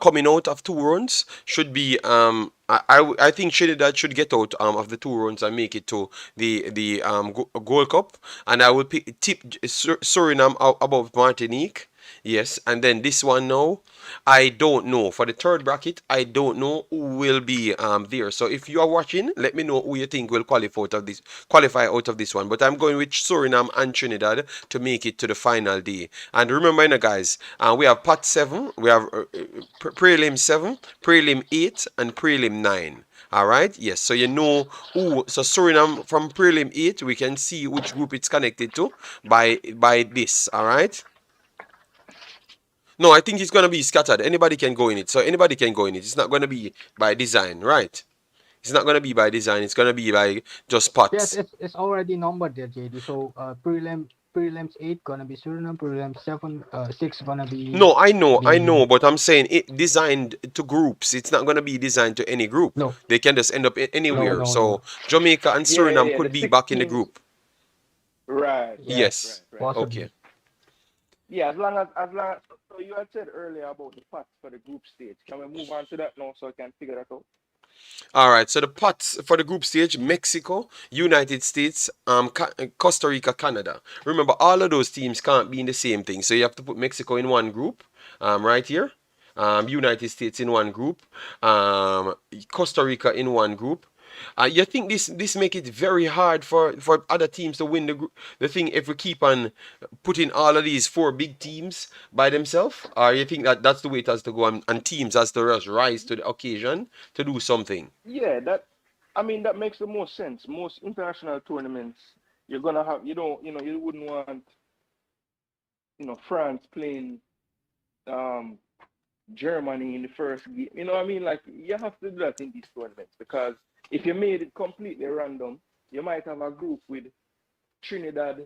coming out of 2 rounds should be I think Trinidad should get out of the 2 rounds and make it to the Gold Cup, and I will pick tip Suriname above Martinique. Yes, and then this one now, I don't know. For the third bracket, I don't know who will be there. So if you are watching, let me know who you think will qualify out of this one. But I'm going with Suriname and Trinidad to make it to the final day. And remember, you know, guys, we have pot 7, we have prelim 7, prelim 8, and prelim 9. All right, yes. So you know who. So Suriname from prelim 8, we can see which group it's connected to by this. All right. No, I think it's gonna be scattered. Anybody can go in it. So anybody can go in it. It's not gonna be by design, right? It's not gonna be by design. It's gonna be by just Yes, pots. it's already numbered there, JD. So prelims 8 gonna be Suriname, prelims 6 gonna be No, I the know, but I'm saying it designed to groups. It's not gonna be designed to any group. no They can just end up no anywhere. no no. So Jamaica and Yeah, yeah, Suriname yeah. The could be six back in the teams. group. Right, right, Yes, right, Yes. right. Okay. possibly. Yeah, as long as so you had said earlier about the pots for the group stage. Can we move on to that now so I can figure that out? All right, so the pots for the group stage: Mexico, United States, Costa Rica, Canada. Remember, all of those teams can't be in the same thing, so you have to put Mexico in one group, right here. United States in one group, Costa Rica in one group. You think this make it very hard for other teams to win the thing if we keep on putting all of these four big teams by themselves, or you think that that's the way it has to go, and teams has to just rise to the occasion to do something? Yeah, I mean that makes the most sense. Most international tournaments, you're gonna have you wouldn't want France playing um Germany in the first game. You know what I mean? Like you have to do that in these tournaments because if you made it completely random, you might have a group with Trinidad,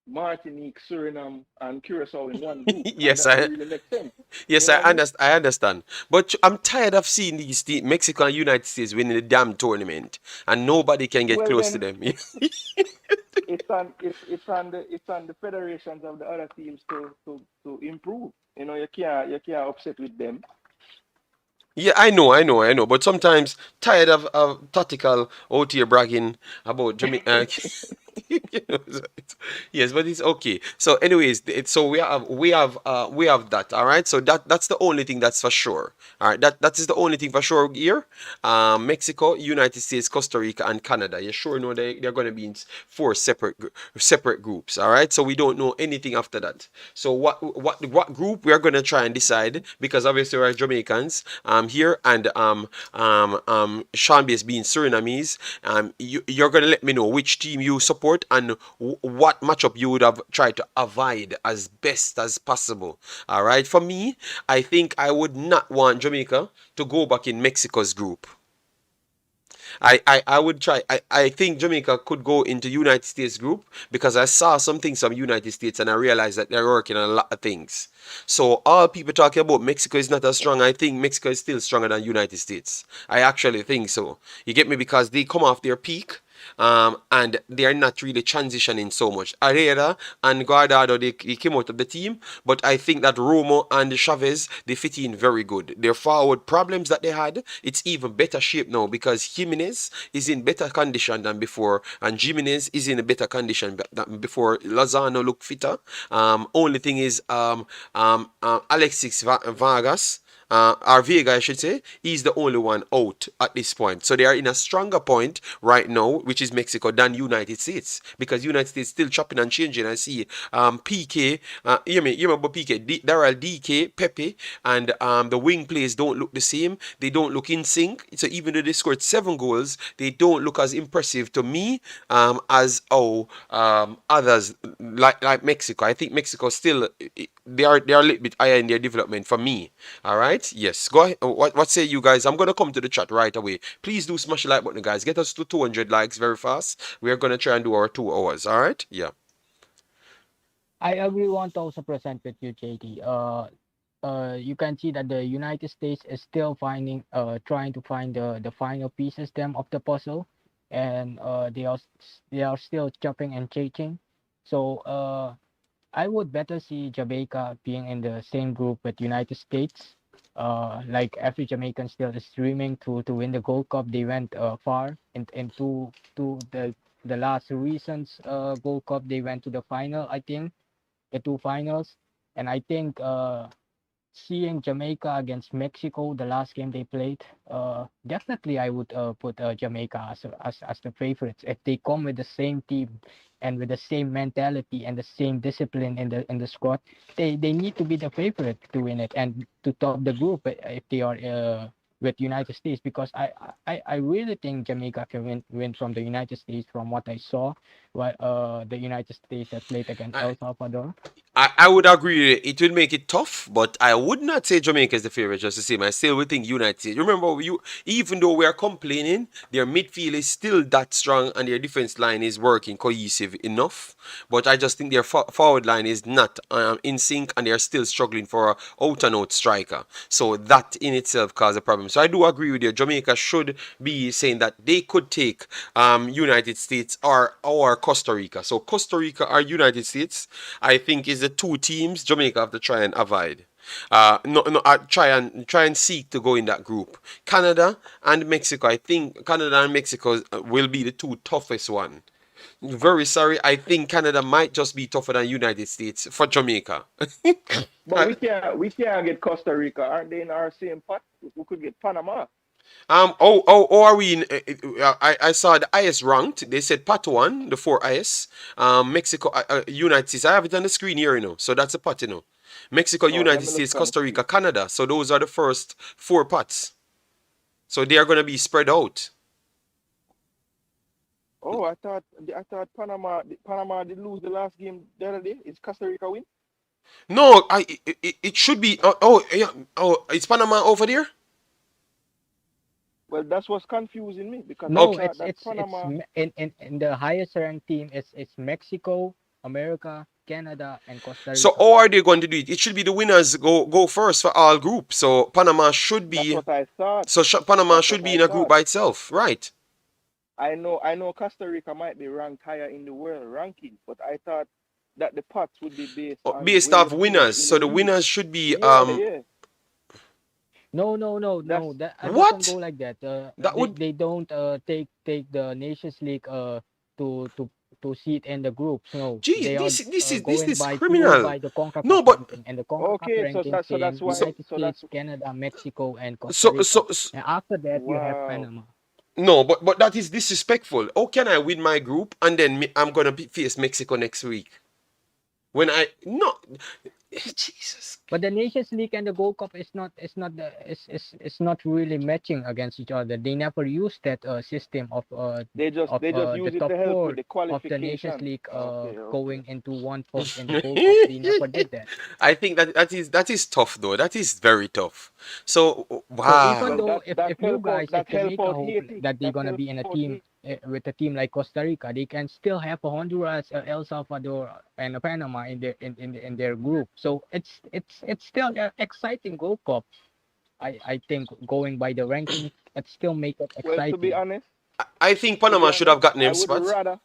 Martinique, Suriname, and Curacao in one group, and Yes, that don't really make sense. You yes, know what I mean? I understand. But I'm tired of seeing these Mexico and United States winning the damn tournament, and nobody can get Well, close to then them. it's on the federations of the other teams to improve. You can't upset with them. Yeah, I know. But sometimes tired of tactical out here bragging about Jamaica. You know, yes, but it's okay. So, anyways, so we have that. All right. So that's the only thing that's for sure. All right. That is the only thing for sure here. Mexico, United States, Costa Rica, and Canada. You sure know they're going to be in four separate groups. All right. So we don't know anything after that. So what group we are going to try and decide, because obviously we're Jamaicans here, and Sean Base being Surinamese. You're going to let me know which team you support and what matchup you would have tried to avoid as best as possible. All right. For me, I think I would not want Jamaica to go back in Mexico's group. I would try. I think Jamaica could go into United States group because I saw some things from United States and I realized that they're working on a lot of things. So all people talking about Mexico is not as strong. I think Mexico is still stronger than United States. I actually think so. You get me? Because they come off their peak. And they are not really transitioning so much. Herrera and Guardado, they came out of the team, but I think that Romo and Chavez, they fit in very good. Their forward problems that they had, it's even better shape now because Jimenez is in better condition than before, and Jimenez is in a better condition than before. Lozano look fitter. Only thing is, Alexis Vargas, Vega, I should say, he's the only one out at this point. So they are in a stronger point right now, which is Mexico, than United States, because United States still chopping and changing. I see PK, you remember PK, Daryl DK, Pepe, and the wing plays don't look the same. They don't look in sync. So even though they scored 7 goals, they don't look as impressive to me as others like Mexico. I think Mexico still they are a little bit higher in their development for me. All right. Yes. Go ahead. What say you guys? I'm gonna come to the chat right away. Please do smash the like button, guys. Get us to 200 likes very fast. We are gonna try and do our 2 hours. All right. Yeah. I agree 1000% with you, JD. You can see that the United States is still trying to find the final pieces them of the puzzle, and they are still chopping and changing. So I would better see Jamaica being in the same group with United States. Like every Jamaican still is dreaming to win the Gold Cup. They went far into the last recent Gold Cup. They went to the final, I think, the two finals, And I think seeing Jamaica against Mexico, the last game they played, definitely I would put Jamaica as the favorites. If they come with the same team and with the same mentality and the same discipline in the squad, they need to be the favorite to win it and to top the group if they are with United States, because I really think Jamaica can win from the United States from what I saw. What the United States that played against I, El Salvador. I would agree. It will make it tough, but I would not say Jamaica is the favorite. Just the same, I still would think United States. Remember, even though we are complaining, their midfield is still that strong and their defense line is working cohesive enough. But I just think their forward line is not in sync, and they are still struggling for a out and out striker. So that in itself causes a problem. So I do agree with you. Jamaica should be saying that they could take United States or Costa Rica. So Costa Rica or United States, I think, is the two teams Jamaica have to try and avoid. No, no, try and seek to go in that group. Canada and Mexico. I think Canada and Mexico will be the two toughest one. Very sorry. I think Canada might just be tougher than United States for Jamaica. But we can't get Costa Rica. Aren't they in our same pot? We could get Panama. Are we in? I saw the IS ranked. They said part one, the four IS. Mexico, United States. I have it on the screen here, So that's a pot, Mexico, Oh, let United me look States, on the Costa screen. Rica, Canada. So those are the first four pots. So they are going to be spread out. Oh, I thought Panama did lose the last game the other day. Is Costa Rica win? No, it should be. Oh, yeah. Oh, it's Panama over there. Well, that's what's confusing me because I No, Okay. thought that Panama. in the highest ranked team, it's Mexico, America, Canada, and Costa So Rica. how are they going to do it? It should be the winners go first for all groups. So Panama should That's be. what I thought. So Panama That's should what be I in a group thought. by itself, right? I know Costa Rica might be ranked higher in the world ranking, but I thought that the pots would be based on Based where you off finish winners. in the So the league. winners should be Yeah, yeah. No, no, no, That's no. That doesn't go what? like that. That would They don't take the Nations League to to to seat in the groups. No, gee, they are this going is by purely criminal. by the Concacaf No, but ranking, and the Concacaf okay. So ranking saying that's why. so United So that's States, Canada, Mexico, and Costa so Rica, so, so and after that you have wow. Panama. no, but that is disrespectful. How can I win my group and then I'm gonna face Mexico next week? When I no, Jesus. But the Nations League and the Gold Cup is not really matching against each other. They never use that system of They just the use it top to help with four the of the Nations qualification. League Okay, okay. going into one pot in the Gold Cup. They never did that. I think that is tough though. That is very tough. So So even Well, wow. though that if you help out. guys, if That help Jamaica out hope Haiti. that they're That gonna help be in a out team Haiti. with a team like Costa Rica, they can still have a Honduras, El Salvador, and a Panama in their group. So it's still an exciting Gold Cup. I think going by the ranking, it still make it Well, exciting. I think to be Panama should have honest, gotten I them would spots. rather.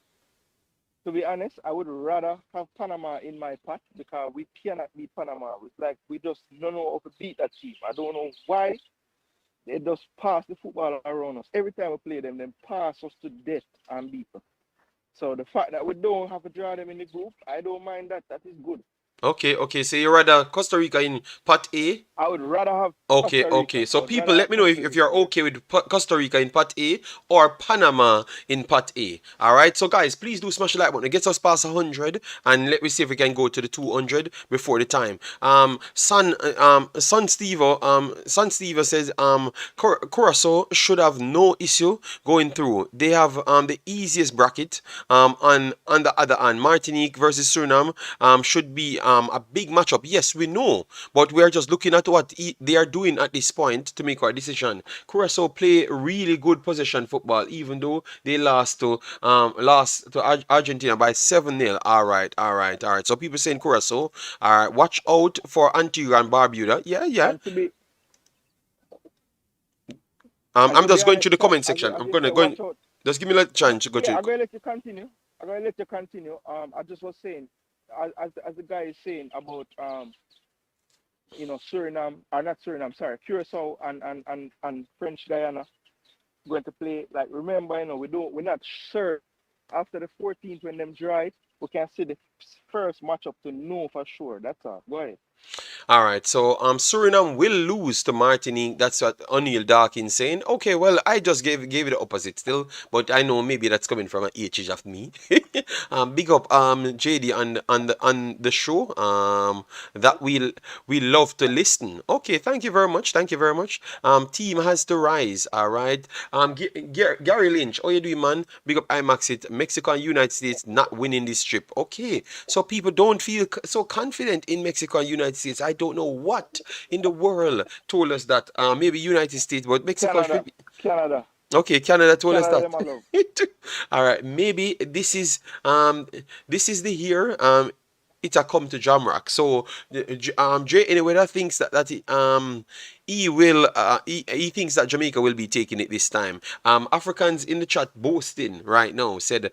To be honest, I would rather have Panama in my pot because we cannot beat Panama. It's like we just don't know how to beat that team. I don't know why they just pass the football around us. Every time we play them, pass us to death and beat us. So the fact that we don't have to draw them in the group, I don't mind that. That is good. Okay. So you rather Costa Rica in pot A. I would rather have Okay, Costa Rica. okay. I So would rather people, have let me know Costa if Rica, you're yeah. okay with Costa Rica in Part A or Panama in Part A. All right. So guys, please do smash the like button. It gets us past 100, and let me see if we can go to the 200 before the time. Son Steve says Curacao should have no issue going through. They have the easiest bracket. On the other hand, Martinique versus Suriname should be a big matchup. Yes, we know, but we are just looking at what they are doing at this point to make our decision. Curacao play really good possession football, even though they lost to Argentina by 7-0. All right. So people saying Curacao. All right, watch out for Antigua and Barbuda. Yeah. And to be and I'm to be just going to honest, the Pat, comment as you, section. as I'm you gonna say, go. watch out. Just give me a No, chance to go yeah, to. I'm gonna let you continue. I'm gonna let you continue. I just was saying, as the guy is saying about Suriname, or not Suriname, sorry, Curacao and French Guyana going to play. Like remember, we're not sure after the 14th when them draw it. we can see the first matchup to know for sure. That's all. Go ahead. All right, so Suriname will lose to Martinique. That's what O'Neil Dawkins saying. Okay, well, I just gave it the opposite still, but I know maybe that's coming from an age of me. Big up JD on the show. That we love to listen. Okay, thank you very much. Thank you very much. Team has to rise. All right. Gary Lynch, how you doing, man? Big up Imaxit. Mexico and United States not winning this trip. Okay, so people don't feel so confident in Mexico and United States. I don't know what in the world told us that. Maybe United States, but Mexico should Canada, be. Canada, Okay, Canada told us Canada. that. Them I love. All right, maybe this is the year it a come to Jamrock. So Jay anyway thinks he thinks that Jamaica will be taking it this time. Africans in the chat boasting right now said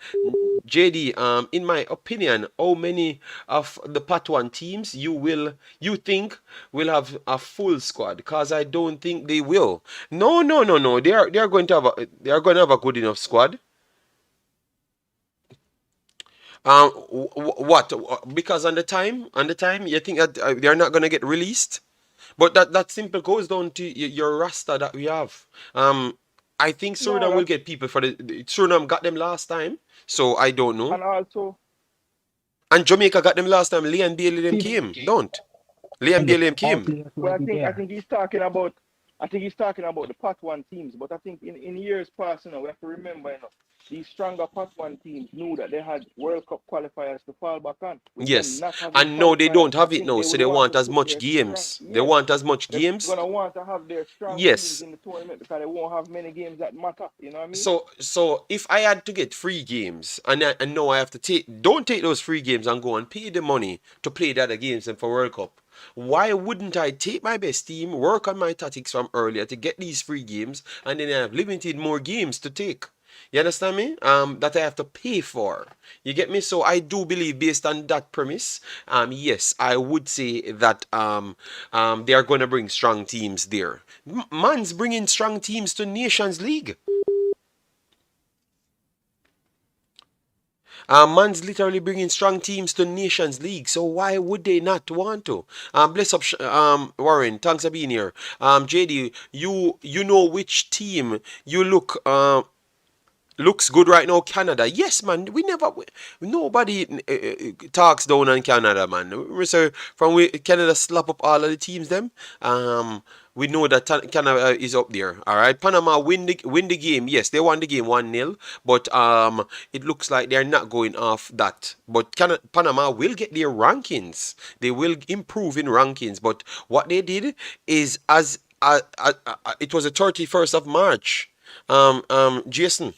JD, in my opinion, how many of the Part 1 teams you think will have a full squad? Because I don't think they will. No, no, no, no. They are going to have a good enough squad. What? Because on the time, you think that they're not gonna get released? But that simple goes down to your roster that we have. I think No, Suriname will that's get people for the Suriname got them last time, so I don't know. and also And Jamaica got them last time. Leon Bailey them Team came, don't? Leon and Bailey them all came. players will well, be I there. think he's talking about the Part 1 teams. But I think in years past, we have to remember, these stronger Part 1 teams knew that they had World Cup qualifiers to fall back on. With them Yes. not having And no, they qualifiers, don't I have it think now, they so would they want want to as put much their strong. games. They Yes, want as much they're games. gonna want to have their strong teams Yes. in the tournament because they won't have many games that matter. You know what I mean? So if I had to get free games and know I have to don't take those free games and go and pay the money to play the other games and for World Cup. Why wouldn't I take my best team, work on my tactics from earlier to get these free games, and then I have limited more games to take? You understand me? That I have to pay for. You get me? So I do believe, based on that premise, yes, I would say that they are going to bring strong teams there. Man's bringing strong teams to Nations League. Man's literally bringing strong teams to Nations League, so why would they not want to? Bless up, Warren. Thanks for being here. JD, you know which team you looks good right now. Canada, yes, man. Nobody talks down on Canada, man. So from we Canada slap up all of the teams, them. We know that Canada is up there. All right, Panama win the game. Yes, they won the game 1-0, but it looks like they're not going off that. But Panama will get their rankings. They will improve in rankings. But what they did is it was the 31st of March. Jason.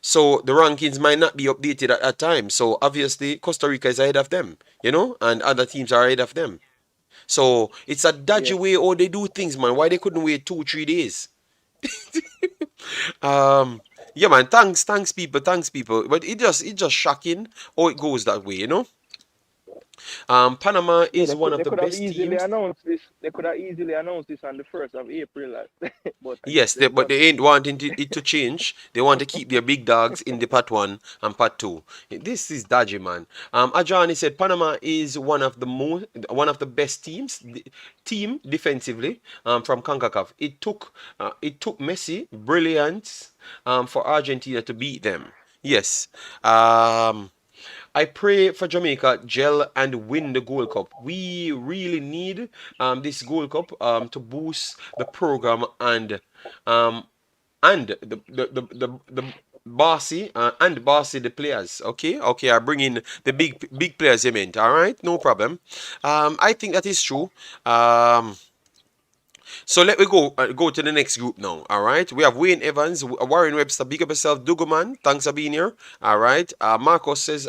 So the rankings might not be updated at that time. So obviously Costa Rica is ahead of them, and other teams are ahead of them. So it's a dodgy Yeah. way how they do things, man. Why they couldn't wait 2 3 days? Um, yeah, man. Thanks, people. But it just shocking how it goes that way. Panama Yeah, is one of they the could have best easily teams. announced this. They could have easily announced this on the 1st of April, but I guess Yes, them but got they ain't wanting it to change. They want to keep their big dogs in the part one and part two. This is dodgy, man. Ajani said Panama is one of the best team defensively from Concacaf. It took Messi brilliance for Argentina to beat them. Yes. I pray for Jamaica gel and win the Gold Cup. We really need this Gold Cup to boost the program um, and the bossy the players. Okay, I bring in the big players. You meant, all right, no problem. I think that is true. So let me go to the next group now. All right, we have Wayne Evans, Warren Webster. Big up yourself, Duguman. Thanks for being here. All right, Marcos says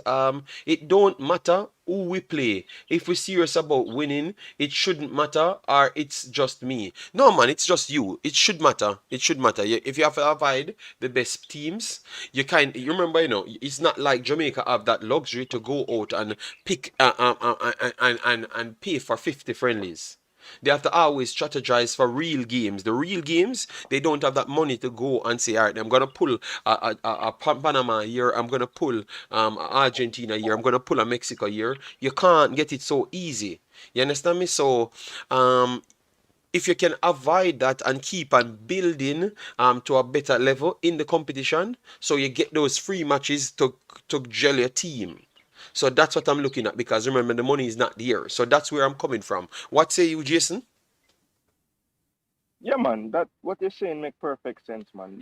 it don't matter who we play. If we're serious about winning, it shouldn't matter, or it's just me. No, man, it's just you. It should matter. It should matter. If you have to avoid the best teams, you remember, it's not like Jamaica have that luxury to go out and pick and pay for 50 friendlies. They have to always strategize for real games. The real games, they don't have that money to go and say, all right, I'm gonna pull a Panama here. I'm gonna pull Argentina here. I'm gonna pull a Mexico here. You can't get it so easy. You understand me? So um, if you can avoid that and keep on building to a better level in the competition, so you get those free matches to gel your team. So that's what I'm looking at because remember the money is not there. So that's where I'm coming from. What say you, Jason? Yeah, man. That what you're saying make perfect sense, man.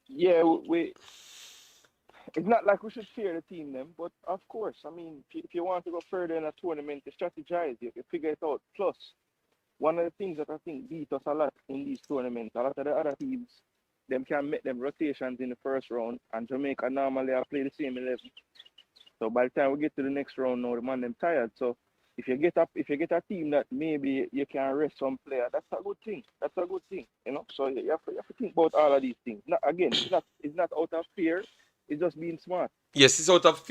Yeah. We. It's not like we should fear the team, them. But of course, I mean, if you want to go further in a tournament, you strategize. You figure it out. Plus, one of the things that I think beat us a lot in these tournaments, a lot of the other teams, them can make them rotations in the first round, and Jamaica normally I play the same 11. So by the time we get to the next round, now the man them tired. So if you get a team that maybe you can rest some player, that's a good thing. That's a good thing, you know. So you have to think about all of these things. Not again, it's not out of fear. It's just being smart. Yes, it's out of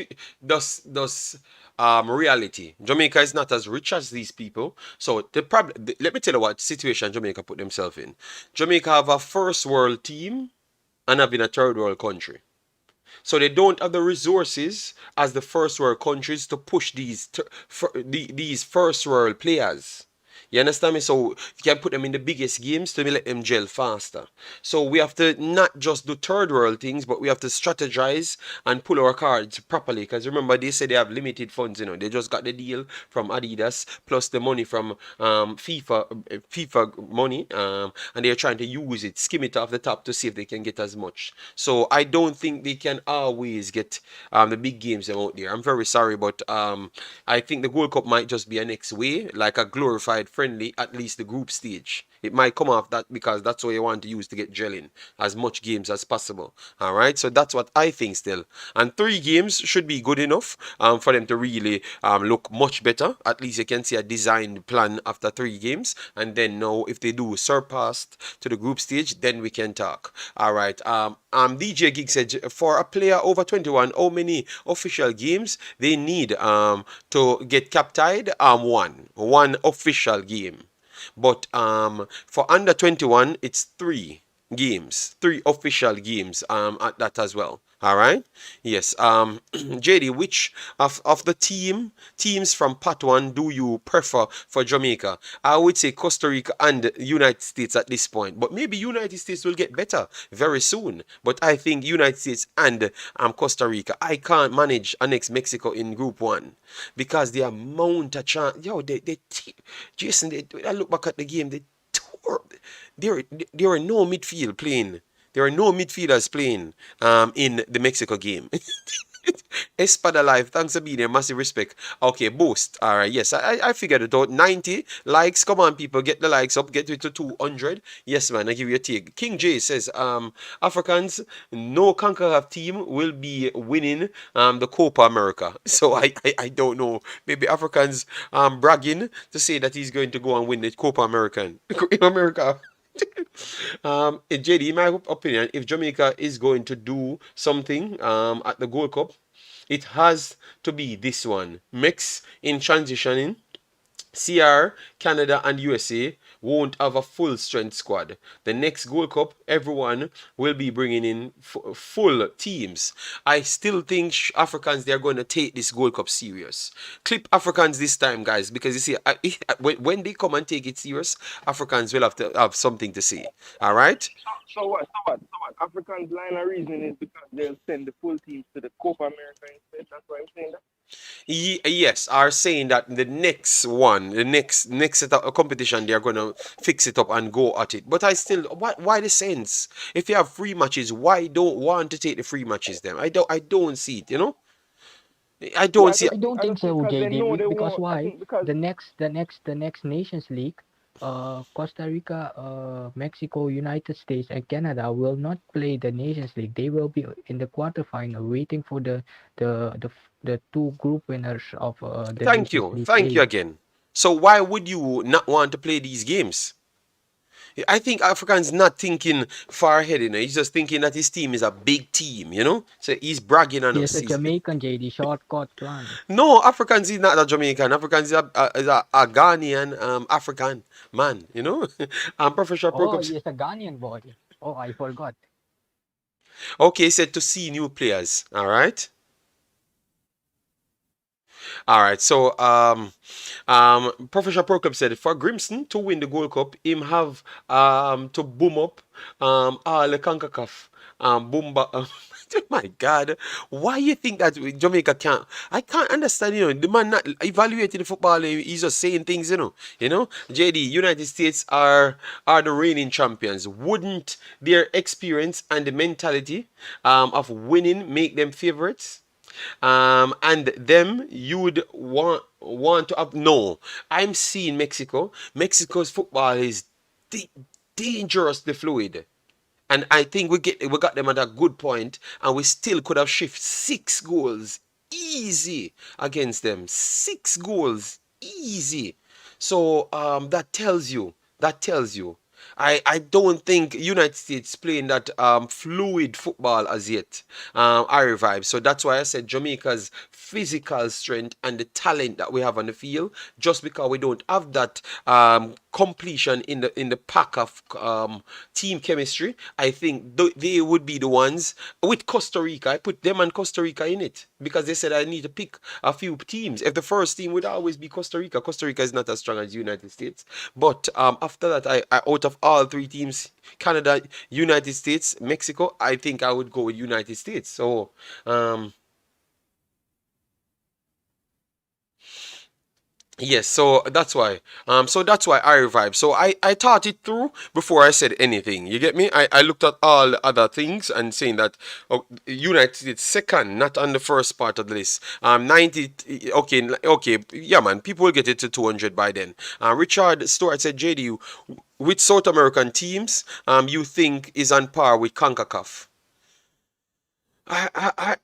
reality. Jamaica is not as rich as these people. So the problem, let me tell you what situation Jamaica put themselves in. Jamaica have a first world team and have been a third world country. So they don't have the resources as the first world countries to push these first world players. You understand me? So you can put them in the biggest games to let them gel faster. So we have to not just do third world things, but we have to strategize and pull our cards properly. Because remember, they say they have limited funds. They just got the deal from Adidas plus the money from FIFA money, and they're trying to use it, skim it off the top to see if they can get as much. So I don't think they can always get the big games out there. I'm very sorry, but I think the Gold Cup might just be a next way, like a glorified friendly, at least the group stage. It might come off that because that's what you want to use to get gelling as much games as possible. All right, so that's what I think still. And 3 games should be good enough for them to really look much better. At least you can see a designed plan after 3 games, and then now if they do surpassed to the group stage, then we can talk. All right. DJ Gig said for a player over 21, how many official games they need to get captied? One official game. But for under 21, it's 3 games, 3 official games at that as well. All right. Yes. JD, which of the teams from Part One do you prefer for Jamaica? I would say Costa Rica and United States at this point, but maybe United States will get better very soon. But I think United States and Costa Rica. I can't manage annex Mexico in Group One because the amount of chance. Yo, Jason, I look back at the game. They tore. There were no midfield playing. There are no midfielders playing in the Mexico game. Espada Live, thanks for being here. Massive respect. Okay, boost. All right, yes, I figured it out. 90 likes. Come on, people, get the likes up. Get it to 200. Yes, man, I give you a take. King J says, Africans, no Concacaf team will be winning the Copa America. So I don't know. Maybe Africans bragging to say that he's going to go and win the Copa American. America. JD, in my opinion, if Jamaica is going to do something at the Gold Cup, it has to be this one. Mix in transitioning. CR, Canada, and USA won't have a full strength squad. The next Gold Cup, everyone will be bringing in full teams. I still think Africans, they're going to take this Gold Cup serious. Clip Africans this time, guys, because you see, when they come and take it serious, Africans will have to have something to say. All right? So what? Africans' line of reasoning is because they'll send the full teams to the Copa America instead. That's why I'm saying that. Yes, are saying that the next one, the next set of competition, they're gonna fix it up and go at it. But I still, why the sense? If you have free matches, why don't want to take the free matches? Then I don't see it. I Yeah, don't see. I don't I think don't think so, because they JD. know they Because won't. I why? think because The next Nations League, Costa Rica, Mexico, United States, and Canada will not play the Nations League. They will be in the quarterfinal, waiting for the 2 group winners of the Thank Nations you, League thank you A. again. So why would you not want to play these games? I think African's not thinking far ahead, He's just thinking that his team is a big team. So he's bragging on He is us. a Jamaican JD shortcut plan. No, Africans is not a Jamaican. Africans is a Ghanaian African man. Professor Oh, Perkups. he is a Ghanaian boy. Oh, I forgot. Okay, he said to see new players. All right. All right. So Professor Perkup said for Grimson to win the Gold Cup, him have to boom up all the Concacaf boom my God, why you think that Jamaica can't? I can't understand. The man not evaluating the football. He's just saying things. JD, United States are the reigning champions. Wouldn't their experience and the mentality of winning make them favorites? And them you would want to have. No, I'm seeing Mexico. Mexico's football is dangerously fluid. And I think we got them at a good point, and we still could have shifted 6 goals easy against them. 6 goals easy. So that tells you. I don't think United States playing that fluid football as yet. I revive. So that's why I said Jamaica's physical strength and the talent that we have on the field, just because we don't have that completion in the pack of team chemistry, I think they would be the ones with Costa Rica. I put them and Costa Rica in it because they said I need to pick a few teams. If the first team would always be Costa Rica, Costa Rica is not as strong as United States. But after that, I out of all 3 teams, Canada, United States, Mexico, I think I would go with United States. So yes, so that's why. So that's why I revived. So I thought it through before I said anything. You get me? I looked at all the other things and saying that United States second, not on the first part of the list. 90. Okay, okay, yeah, man. People will get it to 200 by then. Richard Stewart said, JD, with South American teams, you think is on par with Concacaf? I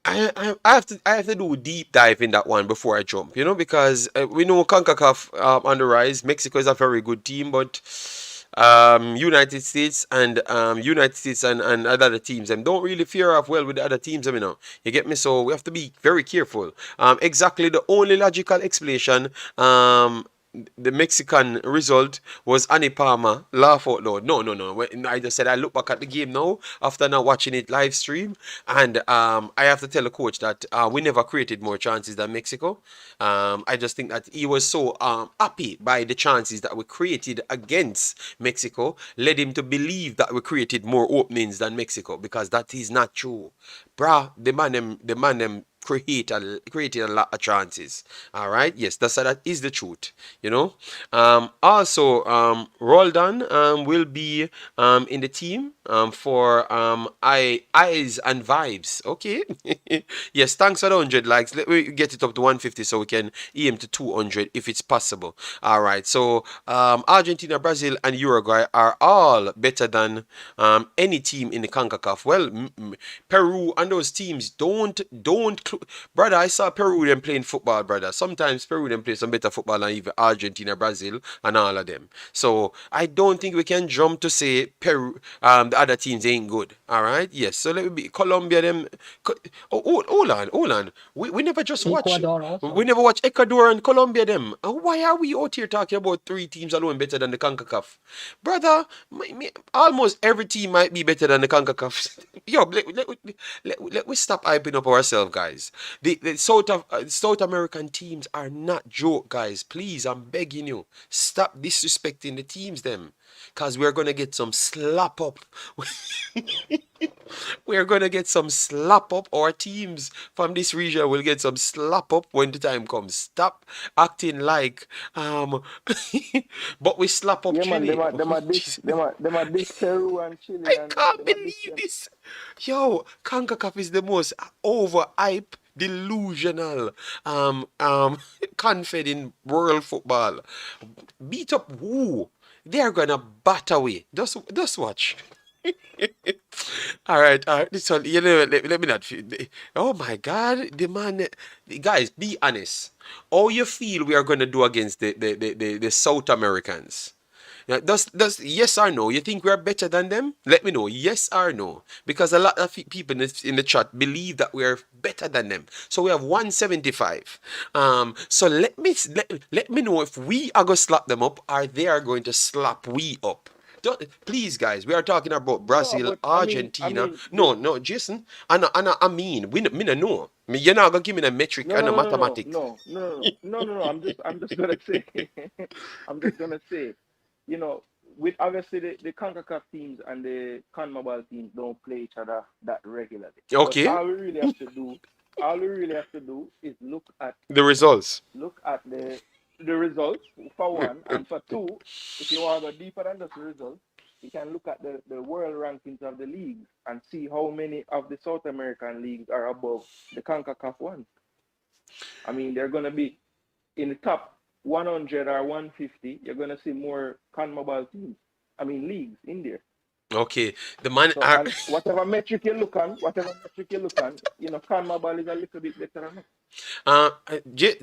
have to do a deep dive in that one before I jump, because we know CONCACAF on the rise. Mexico is a very good team, but United States and other teams don't really fare off well with the other teams, You get me? So we have to be very careful. Exactly the only logical explanation the Mexican result was Anipama laugh out loud. No, no, no. I just said I look back at the game now after not watching it live stream, and I have to tell the coach that we never created more chances than Mexico. I just think that he was so happy by the chances that we created against Mexico, led him to believe that we created more openings than Mexico, because that is not true, bruh. The man them created a lot of chances. All right, yes, that is the truth. Also, Roldan will be in the team for eyes and vibes. Okay, yes, thanks for the 100 likes. Let me get it up to 150 so we can aim to 200 if it's possible. All right, so Argentina, Brazil, and Uruguay are all better than any team in the CONCACAF. Well, Peru and those teams don't brother. I saw Peru them playing football, brother. Sometimes Peru them play some better football than even Argentina, Brazil, and all of them. So I don't think we can jump to say Peru, the other teams ain't good. All right, yes. So let me be Colombia them. Hold on. We never just watch. Ecuador We also. never watch Ecuador and Colombia them. Why are we out here talking about 3 teams alone better than the CONCACAF, brother? Almost every team might be better than the CONCACAF. Yo, let we stop hyping up ourselves, guys. The South American teams are not joke, guys. Please, I'm begging you, stop disrespecting the teams, them, cause we're gonna get some slap up. We're gonna get some slap up. Our teams from this region will get some slap up when the time comes. Stop acting like but we slap up Yeah, man. Chile. Them a dish Peru and Chile, I and can't them a dish believe them. this. Yo, CONCACAF is the most overhyped, delusional, confident world football. Beat up who? They're gonna bat away. Just watch. All right. This one, let me not feel. Oh my God, the man, guys, be honest. How you feel we are gonna do against the South Americans? Yeah, does yes or no? You think we are better than them? Let me know, yes or no. Because a lot of people in the chat believe that we are better than them. So we have 175. So let me know if we are going to slap them up or they are going to slap we up. Don't, please, guys, we are talking about No, Brazil, but I Argentina. mean, No, no, Jason. I mean, me no know. You're not going to give me the metric no, and no, the no, no, no, mathematics. no, no, no, no, no, no. I'm just gonna say, I'm just gonna say, you know, with obviously the Concacaf teams and the CONMEBOL teams don't play each other that regularly. But Okay, all we really have to do is the results. look at the results for one, and for two, if you want to go deeper than just the results, you can look at the world rankings of the leagues and see how many of the South American leagues are above the CONCACAF ones. I mean, they're going to be in the top 100 or 150. You're going to see more CONMEBOL teams. I mean, leagues in there. Okay, the man So, are. and whatever metric you look on, you know, CONMEBOL is a little bit better than us.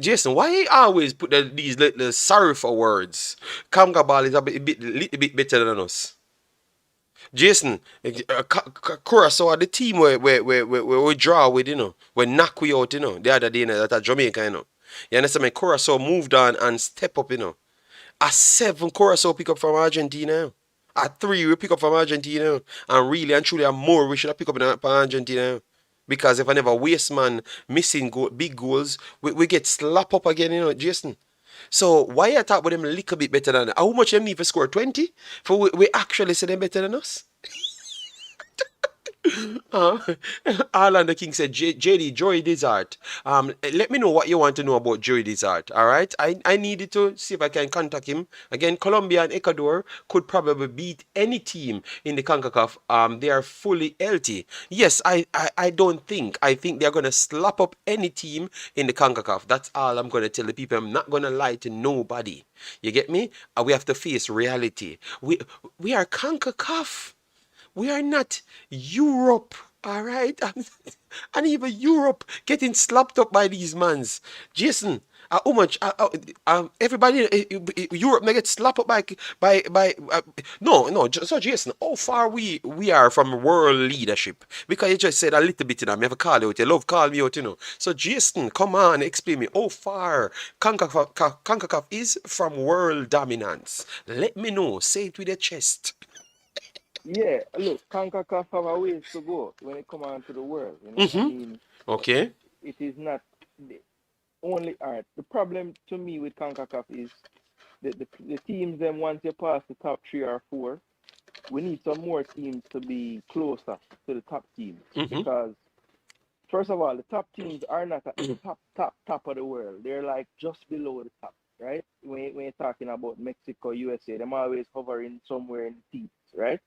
Jason, why you always put these little sorry for words? Kanga ball is little bit better than us. Jason, Curacao are the team where we draw with, we knock we out, the other day, that at Jamaica, You understand me? Curacao moved on and step up, A 7 Curacao pick up from Argentina. A 3 we pick up from Argentina. And really and truly, a more we should have pick up from Argentina. Because if I never waste man missing big goals, we get slap up again, Jason. So why I talk about them a little bit better than how much them need to score 20? For we actually say them better than us? Uh, Arlando King said, JD, Joy Desert. Let me know what you want to know about Joy Desert. All right. I needed to see if I can contact him. Again, Colombia and Ecuador could probably beat any team in the CONCACAF. They are fully healthy. Yes, I don't think. I think they're going to slap up any team in the CONCACAF. That's all I'm going to tell the people. I'm not going to lie to nobody. You get me? We have to face reality. We are CONCACAF. We are not Europe, all right? And even Europe getting slapped up by these mans. Jason, how much? Everybody, Europe may get slapped up by. No, no. So Jason, how far we are from world leadership? Because you just said a little bit, Me have a call out. You love call me out, So Jason, come on, explain me how far CONCACAF is from world dominance. Let me know. Say it with your chest. Yeah, look, CONCACAF have a ways to go when it comes on to the world. You know, I Mm-hmm. mean, Okay. it is not the only art. The problem to me with CONCACAF is the teams. Then once you pass the top 3 or 4, we need some more teams to be closer to the top teams Mm-hmm. because first of all, the top teams are not at the top of the world. They're like just below the top, right? When you're talking about Mexico, USA, them always hovering somewhere in the teens, right?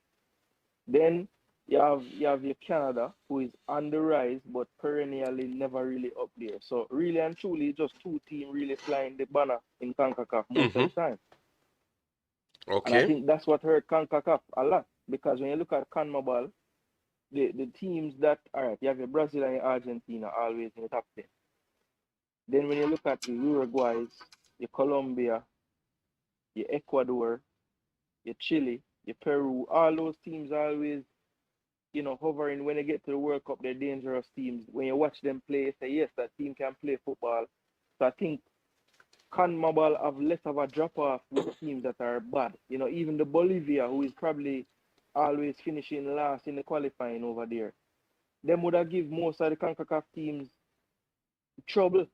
Then you have your Canada who is on the rise but perennially never really up there. So really and truly, just two teams really flying the banner in CONCACAF most of Mm-hmm. the time. And I Okay. think that's what hurt CONCACAF a lot because when you look at CONMEBOL, the teams that all right, you have your Brazil and your Argentina always in the top 10. Then when you look at your Uruguays, your Colombia, your Ecuador, your Chile, your Peru, all those teams are always, hovering when they get to the World Cup, they're dangerous teams. When you watch them play, you say, yes, that team can play football. So I think CONMEBOL have less of a drop off with teams that are bad. Even the Bolivia, who is probably always finishing last in the qualifying over there, them would have give most of the CONCACAF teams trouble.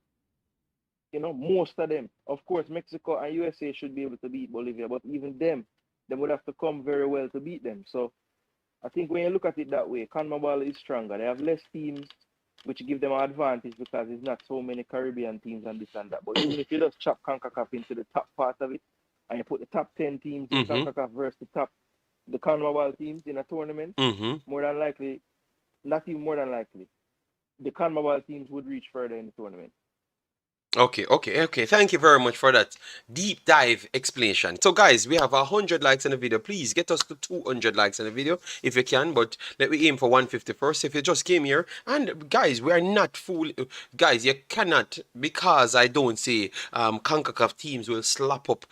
Most of them. Of course, Mexico and USA should be able to beat Bolivia, but even them would have to come very well to beat them. So I think when you look at it that way, CONMEBOL is stronger. They have less teams, which give them an advantage because there's not so many Caribbean teams and this and that. But even if you just chop CONCACAF into the top part of it, and you put the top 10 teams in Mm-hmm. CONCACAF versus the CONMEBOL teams in a tournament, Mm-hmm. more than likely, not even more than likely, the CONMEBOL teams would reach further in the tournament. Okay. Thank you very much for that deep dive explanation. So, guys, we have 100 likes on the video. Please get us to 200 likes on the video if you can. But let me aim for 150 first. If you just came here, and guys, we are not fool. Guys, you cannot, because I don't say Concacaf teams will slap up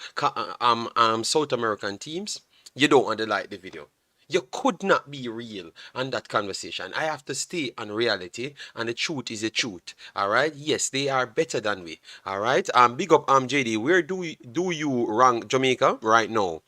South American teams. You don't want to like the video. You could not be real on that conversation. I have to stay on reality, and the truth is the truth. All right. Yes, they are better than we. All right. Big up JD. Where do you rank Jamaica right now?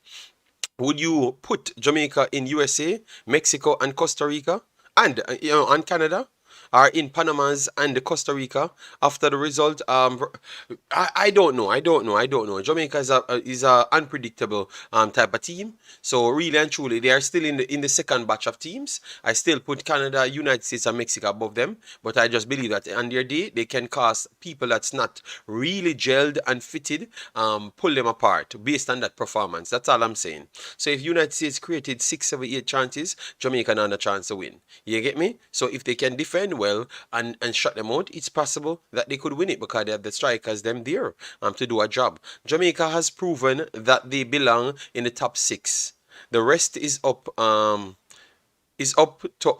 Would you put Jamaica in USA, Mexico, and Costa Rica, and and Canada? Are in Panama's and the Costa Rica after the result. I don't know. I don't know. Jamaica is a unpredictable type of team. So really and truly, they are still in the second batch of teams. I still put Canada, United States, and Mexico above them. But I just believe that on their day they can cause people that's not really gelled and fitted, pull them apart based on that performance. That's all I'm saying. So if United States created 6, 7, 8 chances, Jamaica not a chance to win. You get me? So if they can defend well and shut them out, it's possible that they could win it because they have the strikers them there to do a job. Jamaica has proven that they belong in the top 6. The rest is up to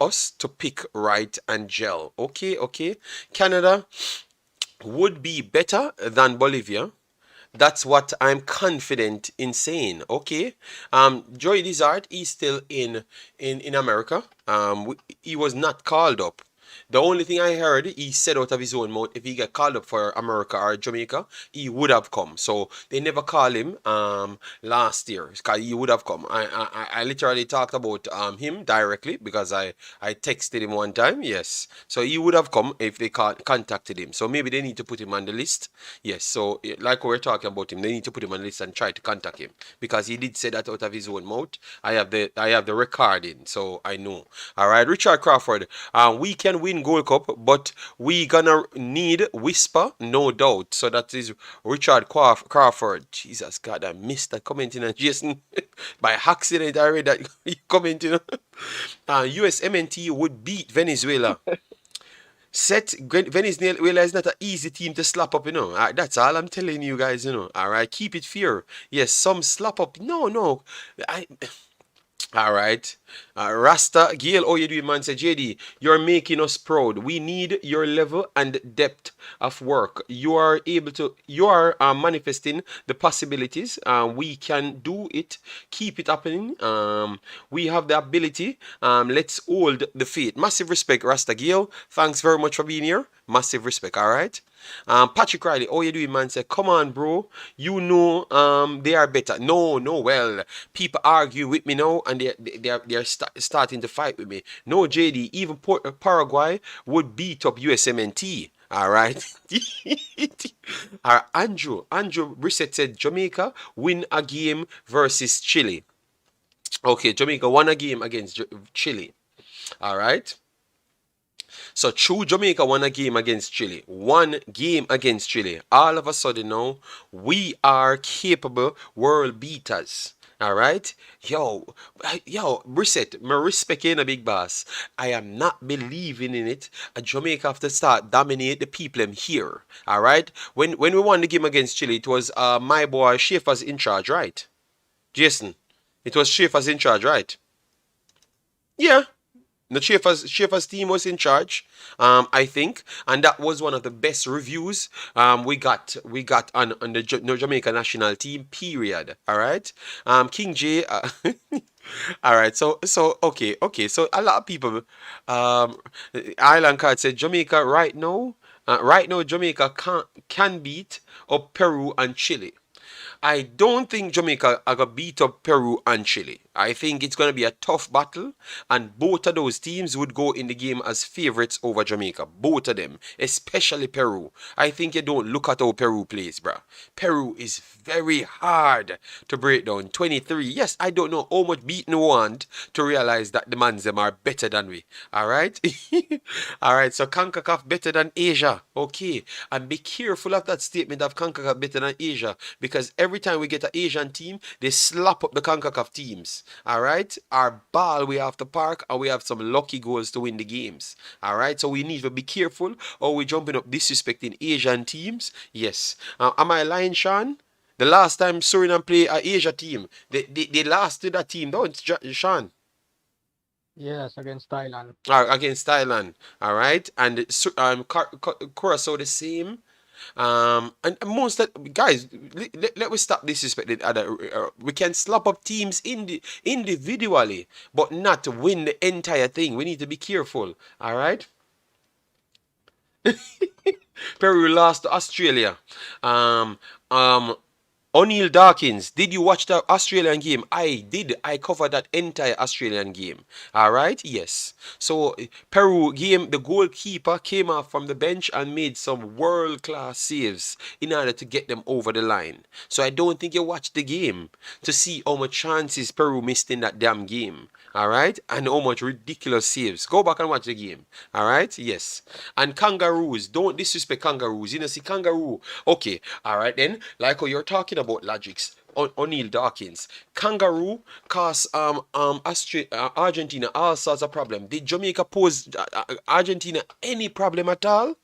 us to pick right and gel. Okay. Canada would be better than Bolivia. That's what I'm confident in saying. Okay. Joy Dizard is still in America. He was not called up. The only thing I heard, he said out of his own mouth, if he get called up for America or Jamaica, he would have come. So they never called him last year because he would have come. I literally talked about him directly because I texted him one time. Yes, so he would have come if they contacted him. So maybe they need to put him on the list. Yes, so like we're talking about him, they need to put him on the list and try to contact him because he did say that out of his own mouth. I have the recording, so I know. All right, Richard Crawford. We can win Gold Cup, but we gonna need Whisper, no doubt. So that is Richard Crawford. Jesus God, I missed that commenting on Jason by accident. I read that commenting. USMNT would beat Venezuela. Venezuela is not an easy team to slap up, That's all I'm telling you guys. All right, keep it fair. Yes, some slap up. No. I all right. Rasta, Gail, you doing, man? Say, JD, you're making us proud. We need your level and depth of work. You are manifesting the possibilities. We can do it. Keep it happening. We have the ability. Let's hold the faith. Massive respect, Rasta Gail. Thanks very much for being here. Massive respect, all right? Patrick Riley, you doing, man? Say, come on, bro. They are better. No, well, people argue with me now, and they're starting to fight with me. No, JD, even Paraguay would beat up USMNT. All right. Andrew Brissett said Jamaica win a game versus Chile. Okay, Jamaica won a game against Chile. All right. So true, Jamaica won a game against Chile. One game against Chile. All of a sudden now, we are capable world beaters. All right, Brissett, my respect in a big boss. I am not believing in it. Jamaica have to start dominate the people here. All right, when we won the game against Chile, it was my boy Schaefer's in charge, right? Jason, it was Schaefer's in charge, right? Yeah, the Schaefer's team was in charge, I think, and that was one of the best reviews we got on the Jamaica national team. Period. All right, King J. All right, so okay. So a lot of people, Island Card said Jamaica right now. Right now, Jamaica can beat up Peru and Chile. I don't think Jamaica are gonna beat up Peru and Chile. I think it's gonna be a tough battle, and both of those teams would go in the game as favorites over Jamaica. Both of them, especially Peru. I think you don't look at how Peru plays, bruh. Peru is very hard to break down. 23. Yes, I don't know how much beating we want to realize that the mans them are better than we. All right, all right. So Concacaf better than Asia. Okay, and be careful of that statement of Concacaf better than Asia because every time we get an Asian team, they slap up the Concacaf teams. games. All right, our ball we have to park, and we have some lucky goals to win the games. All right, so we need to be careful, or we jumping up disrespecting Asian teams. Yes, am I lying, Sean? The last time Suriname played a Asia team, they lost to that team, don't Sean? Yes, against Thailand. Against Thailand, all right, and Curacao the same. And most that guys, let we stop disrespecting other. We can slap up teams individually, but not to win the entire thing. We need to be careful. All right. Peru lost to Australia. Um, um, O'Neal Dawkins, did you watch the Australian game? I did. I covered that entire Australian game. All right, yes. So Peru game, the goalkeeper came off from the bench and made some world-class saves in order to get them over the line. So I don't think you watched the game to see how much chances Peru missed in that damn game. All right, and how much ridiculous saves. Go back and watch the game. All right, yes. And kangaroos, don't disrespect kangaroos. You know, see kangaroo. Okay, all right then. Like how you're talking about logics. O'Neal Dawkins, kangaroo cause Argentina all sorts of problem. Did Jamaica pose Argentina any problem at all?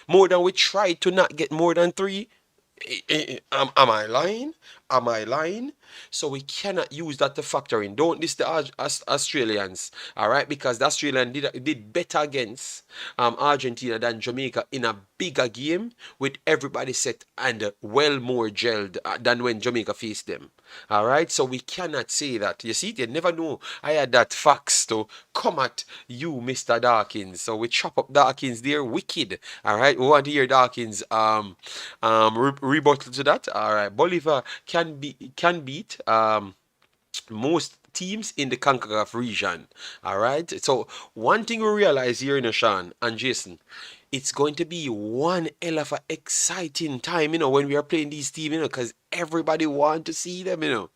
More than we tried to not get more than three. Am I lying? Am I lying? So we cannot use that to factor in. Don't diss the Australians, all right? Because the Australian did better against Argentina than Jamaica in a bigger game with everybody set and well more gelled than when Jamaica faced them. All right, so we cannot say that. You see, they never know. I had that facts to come at you, Mr. Dawkins. So we chop up Dawkins there, wicked. All right, we want to hear Dawkins rebuttal to that. All right, Bolivar can beat most teams in the Concacaf region. All right. So one thing we realize here in Sean and Jason, it's going to be one hell of a exciting time, when we are playing these teams, because everybody want to see them.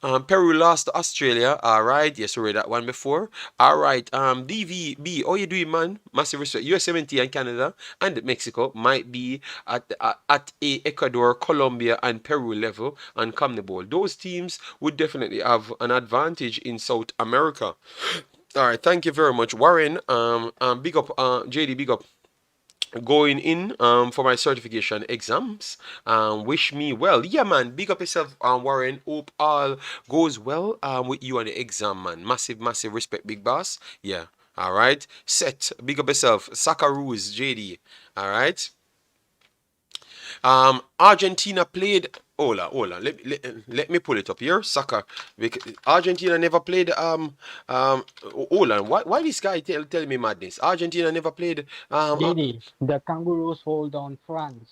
Peru lost to Australia. All right. Yes, we read that one before. All right. DVB. How you doing, man? Massive respect. US and Canada and Mexico might be at a Ecuador, Colombia, and Peru level and CONMEBOL. Those teams would definitely have an advantage in South America. All right. Thank you very much, Warren. Big up, JD. Big up going in for my certification exams. Wish me well. Yeah, man. Big up yourself, Warren. Hope all goes well with you on the exam, man. Massive, massive respect, big boss. Yeah. All right. Set. Big up yourself. Sakaroos, JD. All right. Argentina played. Hold on. Let me pull it up here. Soccer. Argentina never played. Hold on. Why this guy tell me madness? Argentina never played. JD, the Kangaroos hold on France.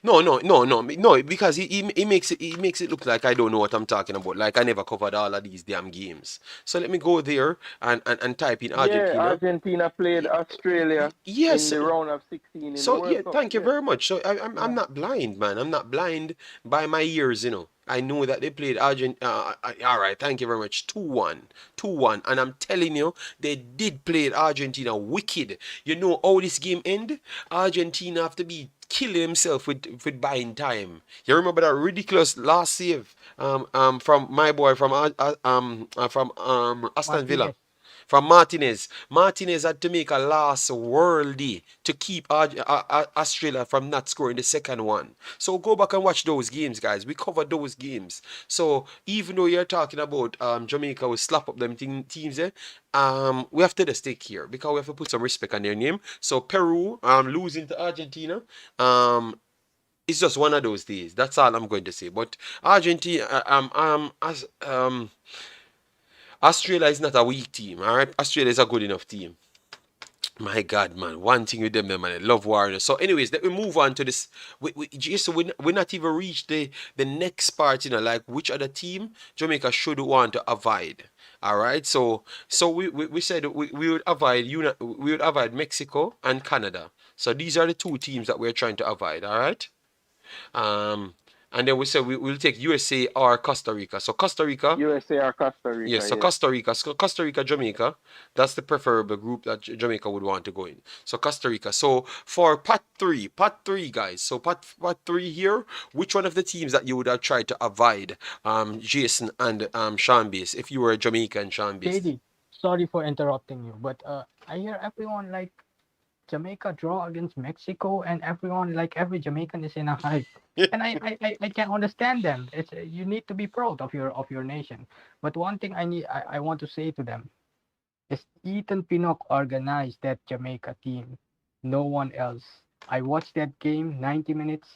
No, because he makes it look like I don't know what I'm talking about. Like I never covered all of these damn games. So let me go there and type in Yeah, Argentina. Argentina played Australia in Yes. the round of 16 in the So yeah, World Cup. thank you Yeah. very much. So I'm Yeah. not blind, man. I'm not blind by my ears. I know that they played Argent. All right, thank you very much. 2-1, 2-1, and I'm telling you, they did play Argentina wicked. You know how this game end? Argentina have to be killing himself with buying time. You remember that ridiculous last save from my boy from Aston Villa. Martinez. From Martinez. Martinez had to make a last worldie to keep Australia from not scoring the second one. So go back and watch those games, guys. We covered those games. So even though you're talking about Jamaica will slap up them teams there, we have to just stick here because we have to put some respect on their name. So Peru losing to Argentina. It's just one of those days. That's all I'm going to say. But Argentina, Australia is not a weak team, all right? Australia is a good enough team. My God, man. One thing with them, man. I love Warriors. So, anyways, let me move on to this. We not even reached the next part, like which other team Jamaica should want to avoid. All right. So we said we would avoid we would avoid Mexico and Canada. So these are the two teams that we're trying to avoid. All right. Um, And then we said we'll take USA or Costa Rica. So Costa Rica, USA or Costa yes, Rica, so yes. Costa Rica, Jamaica, that's the preferable group that Jamaica would want to go in. So Costa Rica. So for pot three, guys. So pot three here. Which one of the teams that you would have tried to avoid, Jason and Sean Base, if you were Jamaica and Sean Base? JD, sorry for interrupting you, but I hear everyone like Jamaica draw against Mexico, and everyone like every Jamaican is in a hype. And I can understand them. It's you need to be proud of your nation. But one thing I want to say to them is Ethan Pinnock organized that Jamaica team. No one else. I watched that game, 90 minutes.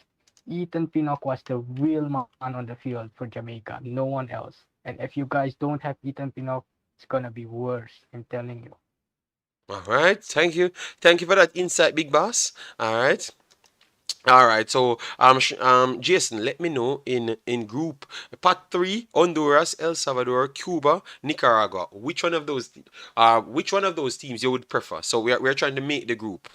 Ethan Pinnock was the real man on the field for Jamaica. No one else. And if you guys don't have Ethan Pinnock, it's gonna be worse. I'm telling you. All right, thank you for that insight, Big Boss. All right. All right, so Jason, let me know in group part three: Honduras, El Salvador, Cuba, Nicaragua. Which one of those teams you would prefer? So we're trying to make the group.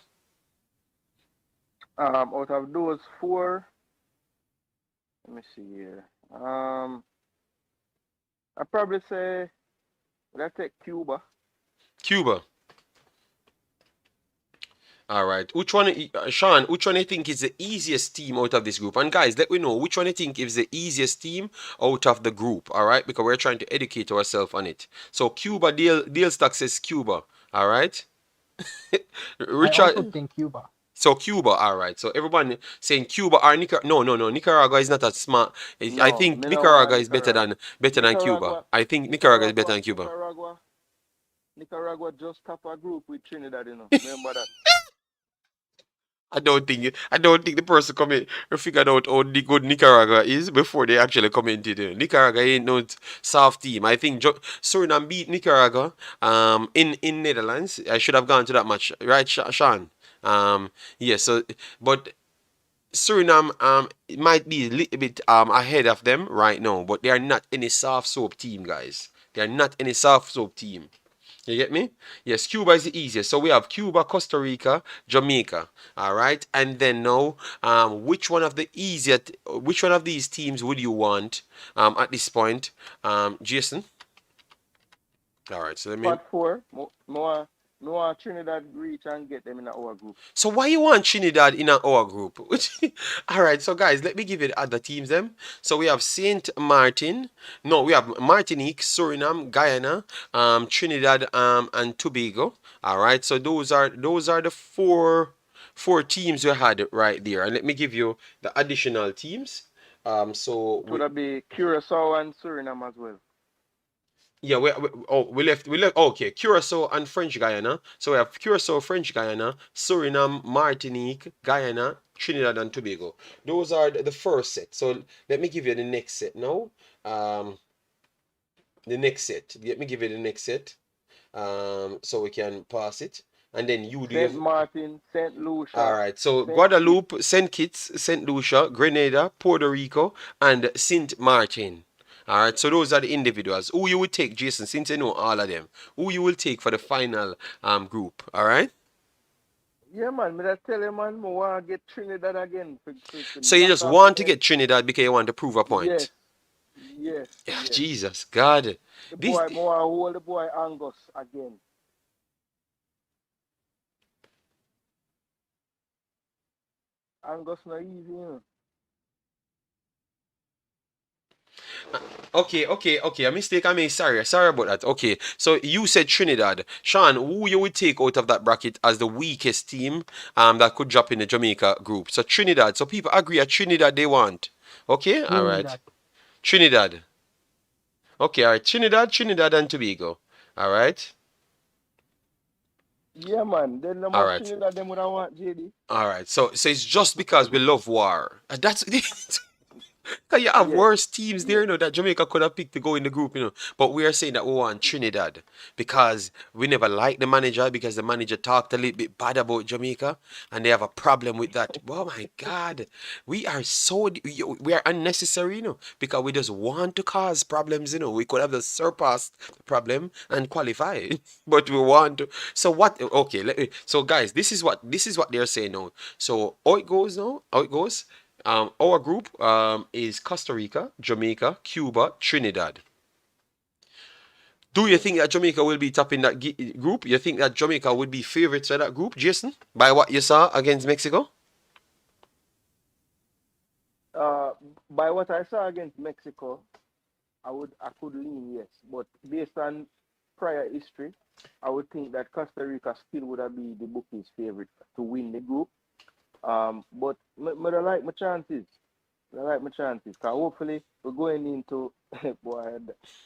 Out of those four, let me see here. I'd probably say let's take Cuba. Cuba. All right. Which one, Sean? Which one you think is the easiest team out of this group? And guys, let me know which one you think is the easiest team out of the group. All right, because we're trying to educate ourselves on it. So Cuba, Deal Stock says Cuba. All right. I also Richard. think Cuba. So Cuba, all right. So everyone saying Cuba or Nicaragua. No. Nicaragua is not as smart. I No, think me no want Nicaragua is Nicaragua. better than Cuba. Nicaragua, I think Nicaragua is better Nicaragua, than Cuba. Nicaragua, Nicaragua just top a group with Trinidad, you know. Remember that? I don't think the person comment figured out how good Nicaragua is before they actually commented. Nicaragua ain't no soft team. I think Suriname beat Nicaragua in Netherlands. I should have gone to that match, right, Sean? Yeah. So, but Suriname it might be a little bit ahead of them right now, but they are not any soft soap team, guys. They are not any soft soap team. You get me? Yes, Cuba is the easiest. So we have Cuba, Costa Rica, Jamaica. All right, and then now, which one of these teams would you want at this point, Jason? All right, so let me. Part four, more Trinidad reach and get them in our group. So why you want Trinidad in our group? All right, so guys, let me give you the other teams then. So we have Saint Martin. No, we have Martinique, Suriname, Guyana, Trinidad, and Tobago. All right, so those are the four teams we had right there. And let me give you the additional teams. So It would be Curacao and Suriname as well. yeah, we left. Okay, Curacao and French Guyana. So we have Curacao, French Guyana, Suriname, Martinique, Guyana, Trinidad and Tobago. Those are the first set. So let me give you the next set now. The next set. Let me give you the next set. So we can pass it, and then you do Saint your. Martin, Saint All Lucia, right. So Saint Kitts. Guadeloupe, Saint Kitts, Saint Lucia, Grenada, Puerto Rico, and Saint Martin. All right. So those are the individuals. Who you would take, Jason? Since you know all of them, who you will take for the final group? All right. Yeah, man, me that tell you, man, I want to get Trinidad again for So you knock just off the want to head. get Trinidad because you want to prove a Yes, point. yes, Yeah, yes. Jesus, God. The This. boy, I want to hold the boy Angus again. Angus not easy, you know. Okay. A mistake I made. Sorry about that. Okay, so you said Trinidad. Sean, who you would take out of that bracket as the weakest team that could drop in the Jamaica group? So Trinidad. So people agree at Trinidad they want. Okay, all right. Trinidad. Trinidad. Okay, all right. Trinidad and Tobago. All right. Yeah, man. Then the All much right. Trinidad them would have want JD. All right. So it's just because we love war. That's. 'Cause you have Yes, worse teams there, yes. that Jamaica could have picked to go in the group. But we are saying that we want Trinidad because we never liked the manager because the manager talked a little bit bad about Jamaica and they have a problem with that. Oh my God, we are unnecessary, because we just want to cause problems. We could have just surpassed the problem and qualify, but we want to. So what? Okay, so guys, this is what they're saying now. So how it goes now? How it goes? Our group is Costa Rica, Jamaica, Cuba, Trinidad. Do you think that Jamaica will be top in that group? You think that Jamaica would be favorites for that group, Jason, by what you saw against Mexico? Uh, by what I saw against Mexico, I could lean yes, but based on prior history, I would think that Costa Rica still would have been the bookies' favorite to win the group. But I like my chances. I like my chances. Cause hopefully we're going into boy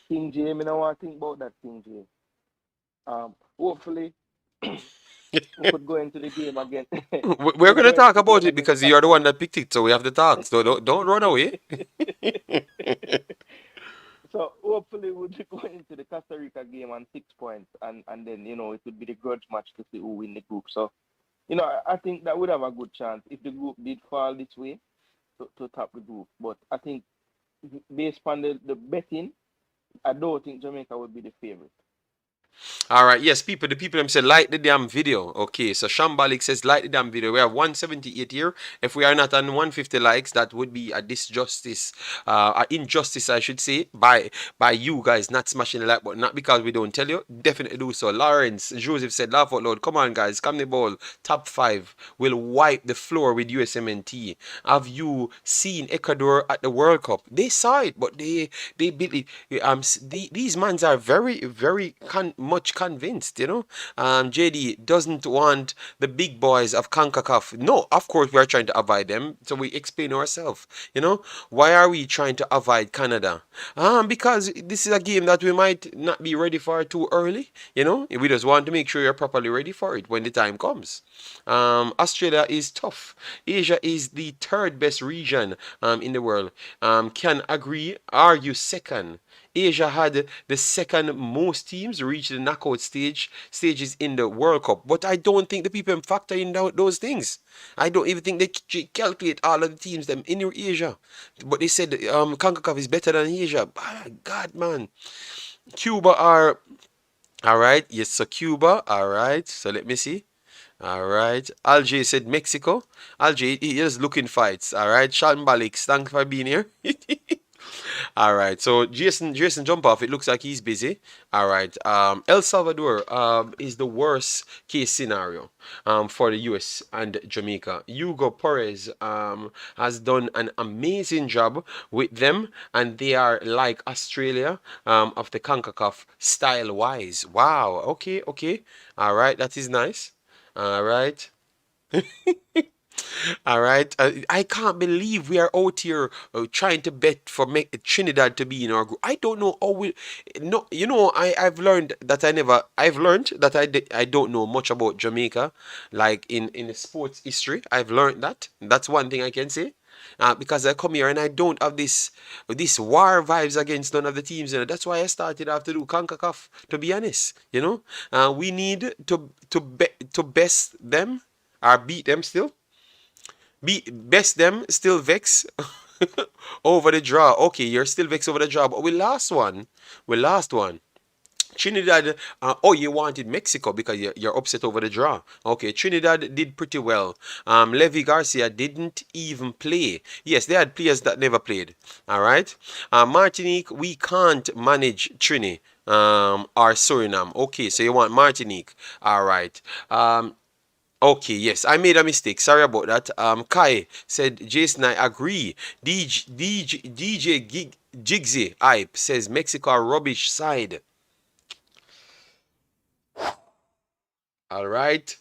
King J. I don't want to think about that King J. Hopefully we could go into the game again. We We're could going to go into talk the about game it against because you're the Panama. one that picked it, so we have to talk. So don't run away. So hopefully we'll be going into the Costa Rica game on 6 points, and then it would be the grudge match to see who win the group. So I think that would have a good chance if the group did fall this way to top the group. But I think based on the betting, I don't think Jamaica would be the favorite. All right, yes, the people them say like the damn video. Okay, so Shambalik says like the damn video. We have 178 here. If we are not on 150 likes, that would be a disjustice, a injustice, I should say, by you guys not smashing the like button. Not because we don't tell you, definitely do so. Lawrence Joseph said, laugh out loud. Come on, guys, come the ball. Top five will wipe the floor with USMNT. Have you seen Ecuador at the World Cup? They saw it, but they believe. These mans are very very much convinced, JD doesn't want the big boys of CONCACAF. No, of course we are trying to avoid them. So we explain ourselves. Why are we trying to avoid Canada? Because this is a game that we might not be ready for too early. We just want to make sure you're properly ready for it when the time comes. Australia is tough. Asia is the third best region in the world. Can agree. Are you second? Asia had the second most teams reach the knockout stages in the World Cup. But I don't think the people factor in those things. I don't even think they calculate all of the teams them in Asia. But they said CONCACAF is better than Asia. Ah, God, man. Cuba are all right. Yes, so Cuba. All right. So let me see. All right. Alj said Mexico. Alj, he is looking fights. All right. Sean Balix, thanks for being here. All right. So Jason, jump off. It looks like he's busy. All right. El Salvador is the worst case scenario for the US and Jamaica. Hugo Perez has done an amazing job with them, and they are like Australia of the CONCACAF style wise. Wow. Okay. Okay. All right. That is nice. All right. All right. I can't believe we are out here trying to bet for Trinidad to be in our group. I don't know how we. No, I've learned that I don't know much about Jamaica, like in the sports history. I've learned that. That's one thing I can say. Because I come here and I don't have this war vibes against none of the teams. That's why I started off to do CONCACAF. To be honest, we need to best them or beat them still. Best them still vex over the draw. Okay, you're still vex over the draw, but we lost one. We lost one. Trinidad, you wanted Mexico because you're upset over the draw. Okay, Trinidad did pretty well. Levy Garcia didn't even play. Yes, they had players that never played. All right. Martinique, we can't manage Trini or Suriname. Okay, so you want Martinique. All right. Okay, yes, I made a mistake. Sorry about that. Kai said, Jason, I agree. DJ Jigsy Ipe says Mexico rubbish side. All right.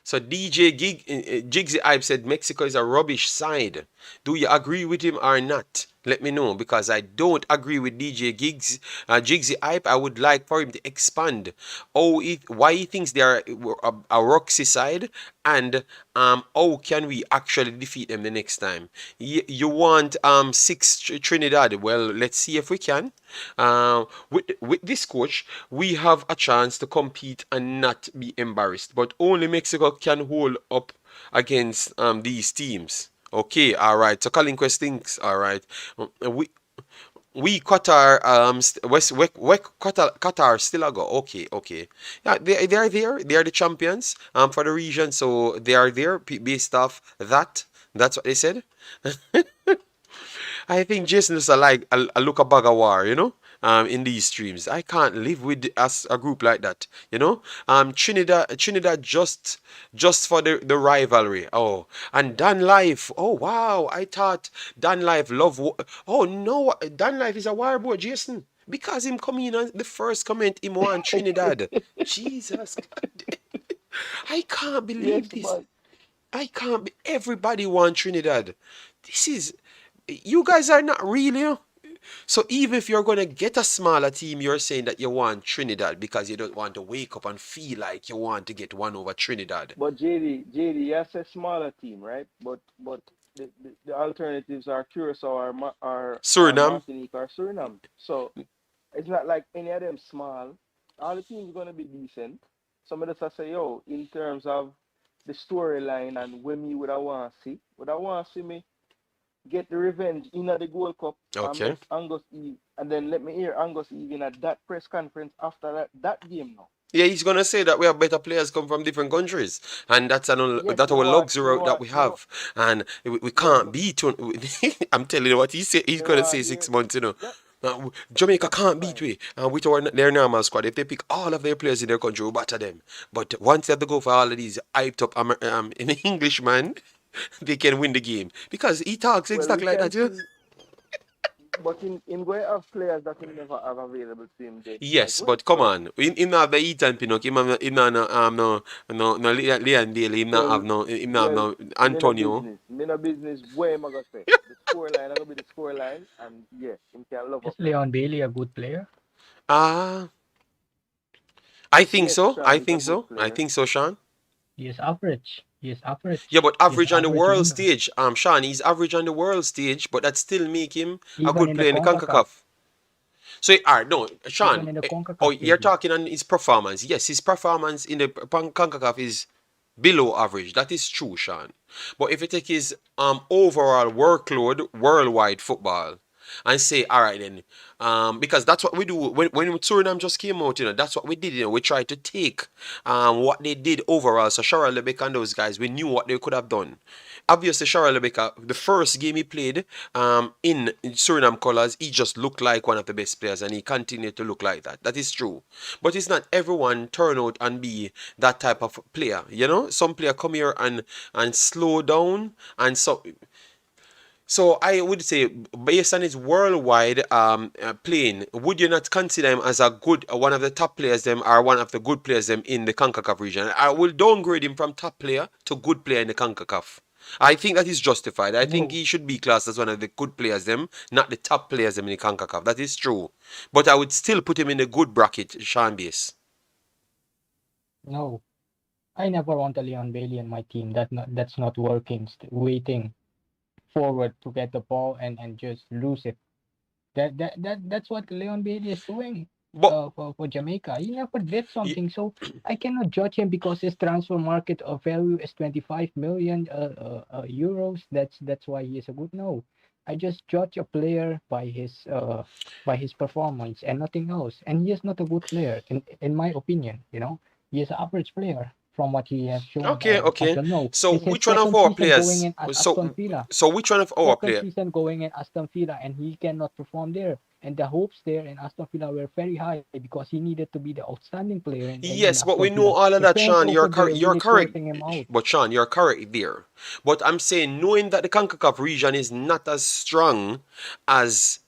So Jigsy Ibe said Mexico is a rubbish side. Do you agree with him or not? Let me know, because I don't agree with Jigsy Ibe. I would like for him to expand why he thinks they are a Roxy side, and how can we actually defeat them the next time. You want 6 Trinidad? Well, let's see if we can. With this coach, we have a chance to compete and not be embarrassed, but only Mexico can hold up against these teams. Okay, all right. So Colin Quest thinks, all right. We Qatar Qatar still a go. Okay, okay. Yeah, they are there. They are the champions for the region, so they are there based off that. That's what they said. I think Jason is like a look a bag of war, in these streams. I can't live with us a group like that, Trinidad just for the rivalry. Oh, and Dan Life. Oh wow, I thought Dan Life oh no, Dan Life is a war boy, Jason. Because him come in on the first comment him want Trinidad. Jesus God. I can't Yes, believe this. man. I can't be. Everybody want Trinidad. This is. You guys are not really. So even if you're gonna get a smaller team, you're saying that you want Trinidad because you don't want to wake up and feel like you want to get one over Trinidad. But JD, yes, a smaller team, right? But the alternatives are Curacao or Suriname. Martinique or Suriname. So it's not like any of them small. All the teams gonna be decent. Some of us say, yo, in terms of the storyline and when me would I want to see me get the revenge in the Gold Cup and Okay. mess Angus Eve, and then let me hear Angus Eve in at that press conference after that game now. Yeah, he's gonna say that we have better players come from different countries, and Yes, that you know our what? You know luxury that what? we have, and we Yeah, can't beat. I'm telling you what he say. He's you know gonna what? say Here, 6 months. that Jamaica can't beat fine. we, and with their normal squad, if they pick all of their players in their country, we batter them. But once they have to go for all of these hyped up in English man, they can win the game because he talks Well, we exactly like can that. Yeah. see, but in going have players that he never have available to him then as Yes, well. but come So, on. Him not have the Ethan Pinnock. Him not no Leon Daly. well, Him not have well, no me no Antonio. business. Me no business. Where am I gonna say? The score line, I gonna be the score line, and yeah, him can love Is up there. Leon Bailey a good player? Ah, I think Yes, so. I Sean is a think good so. I player. think so, Sean. He is average. He is Yeah, average. but He is average on the average world winger. stage. Sean, he's average on the world stage, but that still make him a Even good in the player in the Concacaf. Concacaf. So, no, Even Sean. in the Oh, Concacaf you're JD. talking on his performance. Yes, his performance in the Concacaf is below average. That is true, Sean. But if you take his overall workload, worldwide football, and say, all right then, because that's what we do when Suriname just came out. That's what we did. We tried to take what they did overall. So Shara Lebek and those guys, we knew what they could have done. Obviously, Shara Lebeka, the first game he played in Suriname colours, he just looked like one of the best players, and he continued to look like that. That is true. But it's not everyone turn out and be that type of player. Some player come here and slow down, and so I would say, based on his worldwide playing, would you not consider him as a good one of the top players them or one of the good players them in the Concacaf region? I will downgrade him from top player to good player in the Concacaf. I think that is justified. I think No, he should be classed as one of the good players them, not the top players them in the Concacaf. That is true. But I would still put him in the good bracket, Sean Base. no. I never want a Leon Bailey in my team. That's not working. Waiting forward to get the ball and just lose it. That's what Leon Bailey is doing But for Jamaica. He never did y- something, so I cannot judge him because his transfer market of value is 25 million euros. That's why he is a good no. I just judge a player by his performance and nothing else. And he is not a good player in my opinion. He is an average player from what he has shown okay, okay. until now. So It's his which one of second our season going players? in at Aston So Villa. so which one of our Second player? season going in Aston Villa, and he cannot perform there. And the hopes there in Aston Villa were very high because he needed to be the outstanding player in Yes, but we Aston know Villa. all of The that, fans Sean. over there You're really correct. swerving him out. But Sean, you're correct there. But I'm saying, knowing that the Concacaf region is not as strong as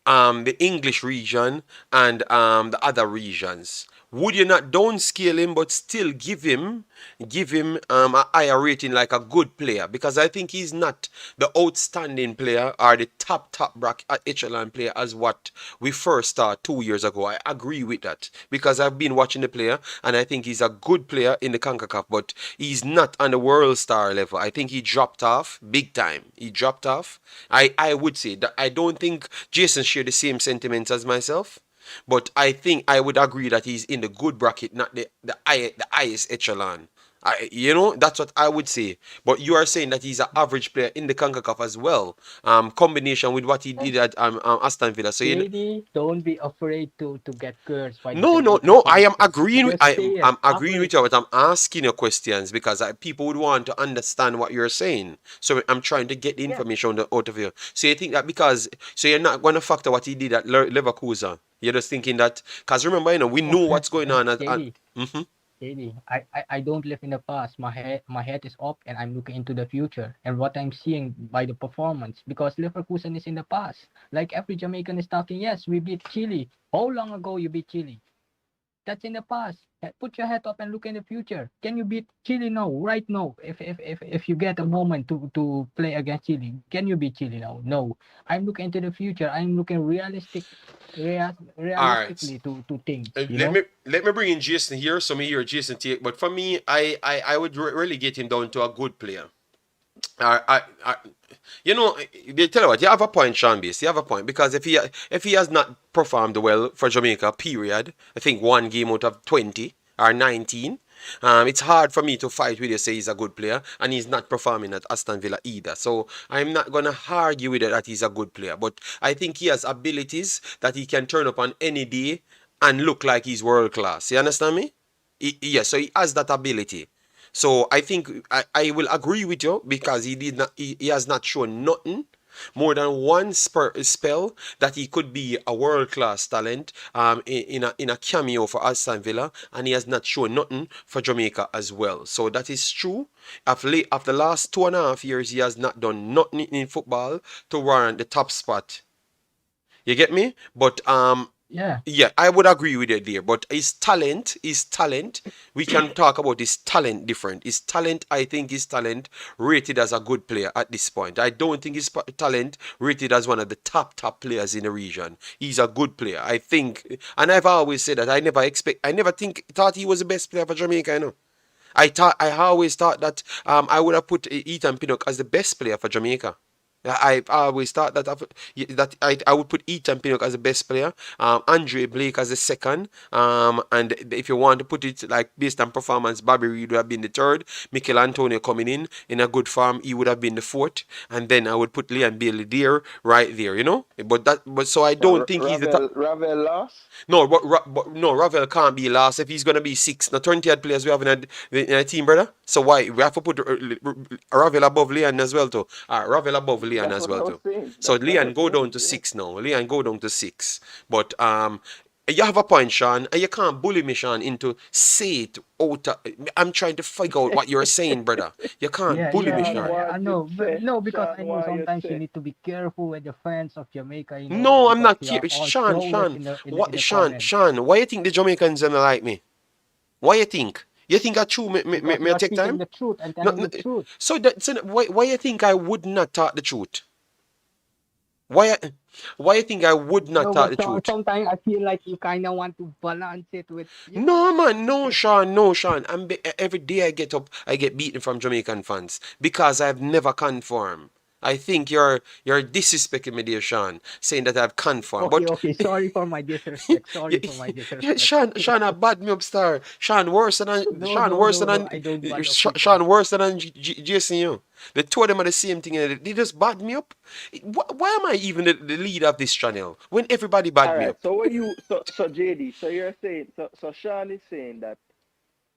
the English region and the other regions. Would you not downscale him but still give him a higher rating like a good player? Because I think he's not the outstanding player or the top bracket echelon player as what we first saw 2 years ago. I agree with that because I've been watching the player and I think he's a good player in the CONCACAF, but he's not on the world star level. I think he dropped off big time. He dropped off. I would say that I don't think Jason shared the same sentiments as myself. But I think I would agree that he's in the good bracket, not the highest echelon. That's what I would say. But you are saying that he's an average player in the Concacaf as well. Combination with what he did at Aston Villa. So JD, don't be afraid to get cursed by the no, no, Jamaican no. I am selector. agreeing with Just say it. I'm agreeing with Average. you, but I'm asking you questions because people would want to understand what you're saying. So I'm trying to get the Yes, information out of you. So you think that so you're not going to factor what he did at Leverkusen. You're just thinking that because remember, we know what's going on at JD, mhm. JD, I don't live in the past. My head is up and I'm looking into the future and what I'm seeing by the performance because Leverkusen is in the past. Like every Jamaican is talking, yes, we beat Chile. How long ago you beat Chile? That's in the past. Put your head up and look in the future. Can you beat Chile now, right now? If you get a moment to play against Chile, can you beat Chile now? No. I'm looking into the future. I'm looking All right. realistically to things. Let me bring in Jason here. So me hear Jason take. But for me, I would relegate him down to a good player. I they tell you what, you have a point, Sean Beast. You have a point because if he has not performed well for Jamaica, period, I think 1 game out of 20 or 19. It's hard for me to fight with you say he's a good player and he's not performing at Aston Villa either. So I'm not gonna argue with it that he's a good player, but I think he has abilities that he can turn up on any day and look like he's world class. You understand me? Yeah, so he has that ability. So I think I will agree with you because he has not shown nothing more than one spell that he could be a world class talent in a cameo for Aston Villa, and he has not shown nothing for Jamaica as well. So that is true. After the last 2.5 years, he has not done nothing in football to warrant the top spot. You get me? But Yeah. yeah, I would agree with you there. But his talent, we can talk about his talent different. His talent, I think his talent rated as a good player at this point. I don't think his talent rated as one of the top players in the region. He's a good player. I think, and I've always said that I never thought he was the best player for Jamaica, I always thought that I would have put Ethan Pinnock as the best player for Jamaica. I always thought that I would put Ethan Pinnock as the best player, Andre Blake as the second, and if you want to put it like based on performance, Bobby Reed would have been the third, Mikel Antonio coming in a good form, he would have been the fourth, and then I would put Liam Bailey there, right there. But so I don't think he's the top. Ravel last. No, but no, Ravel can't be last if he's gonna be six. Now 20 players we have in a team, brother. So why we have to put Ravel above Leon as well too? Ravel above Leon That's as what I well was too. saying. So That's Leon the go down point. to Yeah. six now. Leon go down to six. But you have a point, Sean, and you can't bully me, Sean, into say it out. I'm trying to figure out what you're saying, brother. You can't Yeah, bully yeah, me, Sean, yeah, Sean. yeah. what I you know, but say? no, because I Sean, know what you sometimes you say? need to be careful with the fans of Jamaica, No, I'm because not they are all Sean, trollers Sean. in What, the Sean, comments. Sean? Why you think the Jamaicans don't like me? Why you think? You think I true Because me you I are take speaking time? the truth and No, telling no, the truth. so why you think I would not talk the truth? Why why you think I would not No, talk but the truth? sometimes I feel like you kind of want to balance it with, No man, no Sean, no Sean. Every day I get up, I get beaten from Jamaican fans because I've never conformed. I think you're disrespecting me, dear Sean, saying that I've conformed. Okay, But okay. Sorry for my disrespect. yeah, Sorry for my yeah, disrespect. Sean, a bad me up star. No, no, no, no. I don't bad up people. Sean worse than Jason. You. The two of them are the same thing. And they just bad me up. Why am I even the leader of this channel when everybody bad All me right. up? So what you so JD, so you're saying so Sean is saying that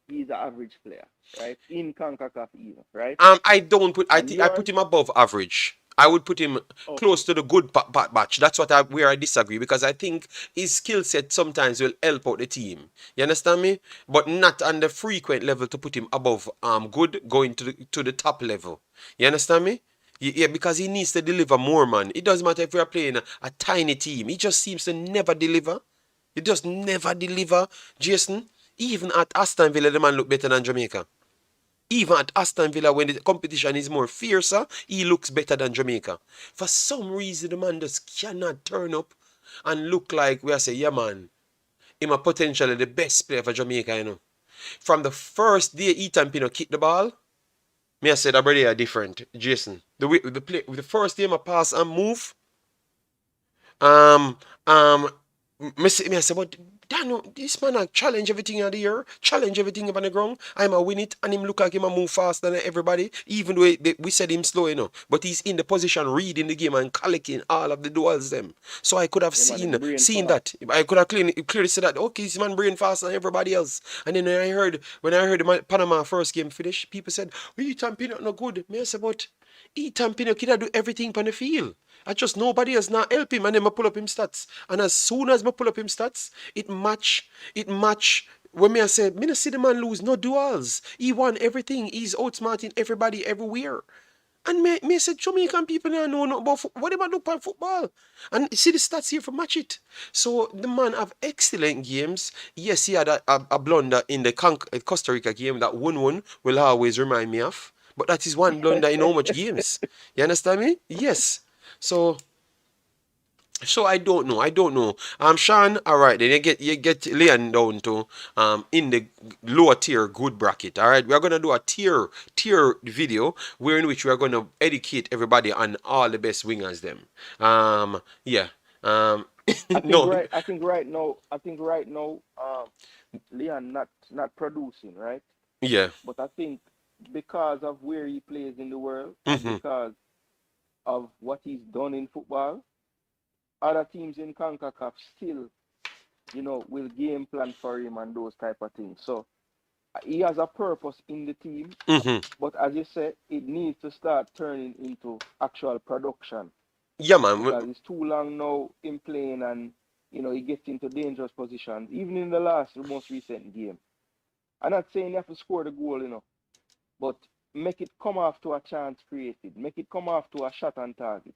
he's an average player, right? In CONCACAF even, right? I don't put. And I you're put him above average. I would put him close okay. to the good batch. That's where I disagree because I think his skill set sometimes will help out the team. You understand me? But not on the frequent level to put him above good going to the top level. You understand me? Yeah, because he needs to deliver more, man. It doesn't matter if we are playing a tiny team. He just seems to never deliver. He just never deliver, Jason. Even at Aston Villa, the man look better than Jamaica. Even at Aston Villa, when the competition is more fiercer, he looks better than Jamaica. For some reason, the man just cannot turn up and look like we are saying, yeah, man, him a potentially the best player for Jamaica. From the first day Ethan Pino kicked the ball, me I said, that brother are different, Jason. The first day I pass and move, um, um, me say, but Damn, this man a challenge everything in the air, challenge everything up on the ground. I'm a win it, and him look like him a move faster than everybody. Even though we said him slow, but he's in the position, reading the game and collecting all of the duels them. So I could have Yeah, man, him brain seen fast. that. I could have clearly said that. Okay, this man brain faster than everybody else. And then when I heard the Panama first game finish, people said, "Oh, Ethan Pinnock no good." Me I said, but Ethan Pinnock can do everything on the field. I just nobody else not help him, and then I pull up him stats. And as soon as I pull up him stats, it match. When me I say, me no see the man lose no duels. He won everything. He's outsmarting everybody everywhere. And me say Jamaican people now know nothing about what about do on football. And see the stats here for match it. So the man have excellent games. Yes, he had a blunder in the Costa Rica game that 1-1 will always remind me of. But that is one blunder in how much games. You understand me? Yes. So I don't know. I don't know. Sean, all right. Then you get Leon down to in the lower tier good bracket. All right. We are gonna do a tier video where in which we are gonna educate everybody on all the best wingers them. Yeah. No. I think right now, Leon not producing, right? Yeah. But I think because of where he plays in the world and Mm-hmm. because of what he's done in football, other teams in CONCACAF still, will game plan for him and those type of things. So he has a purpose in the team, Mm-hmm. but as you said, it needs to start turning into actual production Yeah, man. because it's too long now in playing and he gets into dangerous positions. Even in the most recent game, I'm not saying you have to score the goal, but make it come off to a chance created, make it come off to a shot on target.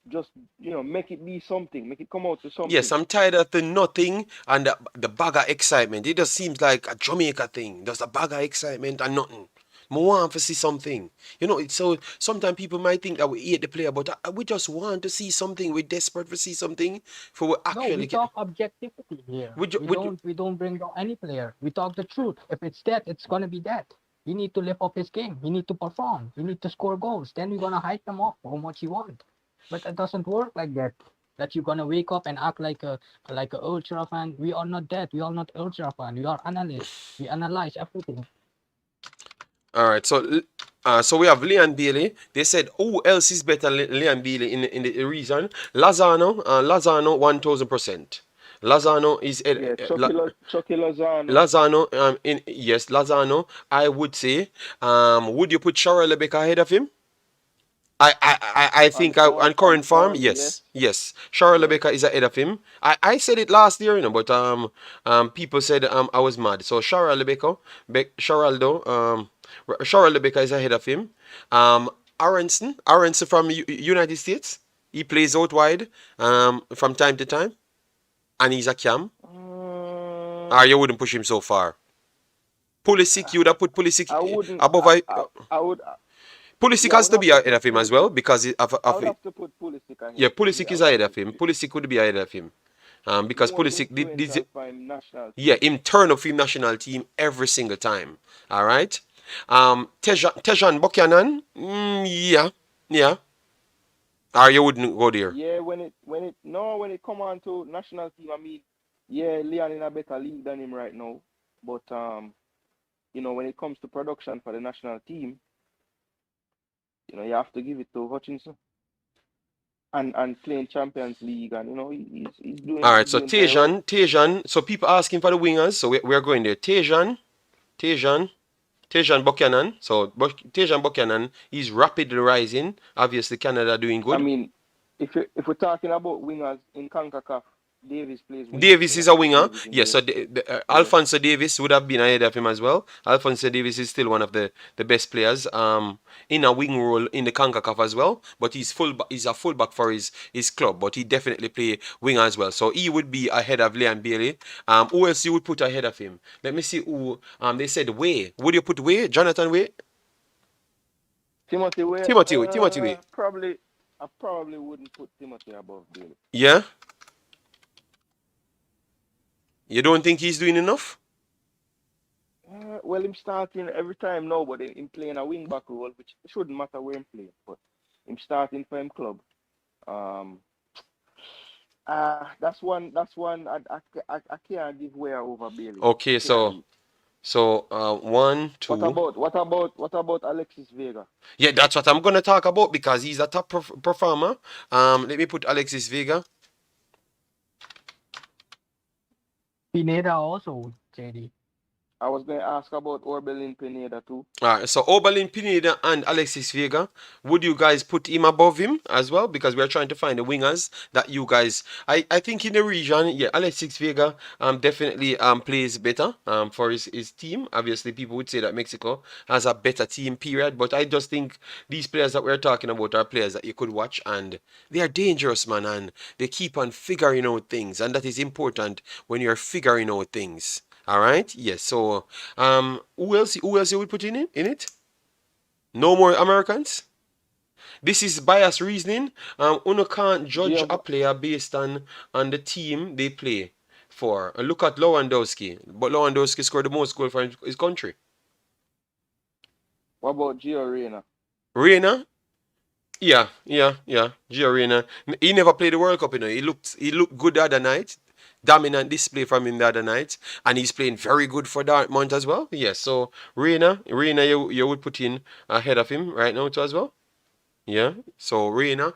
Just make it be something, make it come out to Yes, something. I'm tired of the nothing and the bag of excitement. It just seems like a Jamaica thing. There's a bag of excitement and nothing. I want to see something. It's so sometimes people might think that we hate the player, but we just want to see something. We're desperate to see something for we No, we actually can. talk objectivity here. We, ju- we, We don't bring down any player. We talk the truth. If it's that, it's gonna be that. He need to lift up his game. He need to perform. He need to score goals. Then we're gonna hype him up how much he want. But it doesn't work like that. That you're gonna wake up and act like a ultra fan. We are not that. We are not ultra fan. We are analysts. We analyze everything. all right, so we have Leon Bailey. They said, who else is better than Leon Bailey in the region? Lozano 1000%. Lozano is Yeah, Chucky Lozano. Lozano. Yes, Lozano. I would say. Would you put Shara Lebeka ahead of him? I think on current form, Yes. yes. Charles Yeah. Lebeka is ahead of him. I said it last year, but people said I was mad. So Charles Lebeka, Charaldo, Charles Lebeka is ahead of him. Aronson from United States. He plays out wide from time to time, and he's a cam. Or you wouldn't push him so far. Pulisic, you would have put Pulisic I wouldn't. above. I would. Pulisic Yeah, I has would to have be to ahead put of him as well Pulisic. because I would have to put Pulisic yeah, ahead. Pulisic Yeah, I is would have ahead to. of him. Pulisic could be ahead of him. Because More Pulisic did influential for him national yeah, team. him turn up him national team every single time. All right. Tejan Buchanan, yeah, yeah. Or you wouldn't go there. Yeah, when it come on to national team, I mean, yeah, Leon in a better league than him right now. But when it comes to production for the national team, you have to give it to Hutchinson and playing Champions League, and he's All doing right. he's So doing quite well. Tejan. So people asking for the wingers. So we're going there. Tejan, Tejan Buchanan. So Tejan Buchanan is rapidly rising. Obviously, Canada doing I good. mean, if we're talking about wingers in CONCACAF, Davis plays wing. Davis So is a winger. Davis in Yes, so there. Yeah. Alfonso Davis would have been ahead of him as well. Alfonso Davis is still one of the best players in a wing role in the CONCACAF as well. But he's a fullback for his club. But he definitely play winger as well. So he would be ahead of Leon Bailey. Who else you would put ahead of him? Let me see who. They said Way. Would you put Way? Jonathan Way? Timothy Way, Timothy Way. Timothy Way. I probably wouldn't put Timothy above Bailey. Yeah. You don't think he's doing enough? Well, him starting every time now, but him playing a wing back role, which shouldn't matter where him playing, but him starting for him club. Um, That's one. That's one. I can't give Weah over Bailey. I Okay, can't. so one, What two. about what about what about Alexis Vega? Yeah, that's what I'm gonna talk about because he's a top performer. Let me put Alexis Vega. Pineda also, JD. I was going to ask about Orbelin Pineda too. So Oberlin Pineda and Alexis Vega, would you guys put him above him as well? Because we're trying to find the wingers that you guys. I think in the region, yeah, Alexis Vega definitely plays better for his team. Obviously, people would say that Mexico has a better team, period. But I just think these players that we're talking about are players that you could watch and they are dangerous, man, and they keep on figuring out things, and that is important when you're figuring out things. All right. Yes. So, who else? Who else you would put in it? No more Americans. This is bias reasoning. Uno can't judge a Giov- player based on the team they play for. Look at Lewandowski, but Lewandowski scored the most goal for his country. what about Gio Reyna? Reina, yeah. Gio Reyna. He never played the World Cup, you know. He looked good the other night. Dominant display from him the other night. And he's playing very good for Dortmund as well. Yes, so Reina you would put in ahead of him right now too as well. Yeah. So Reina.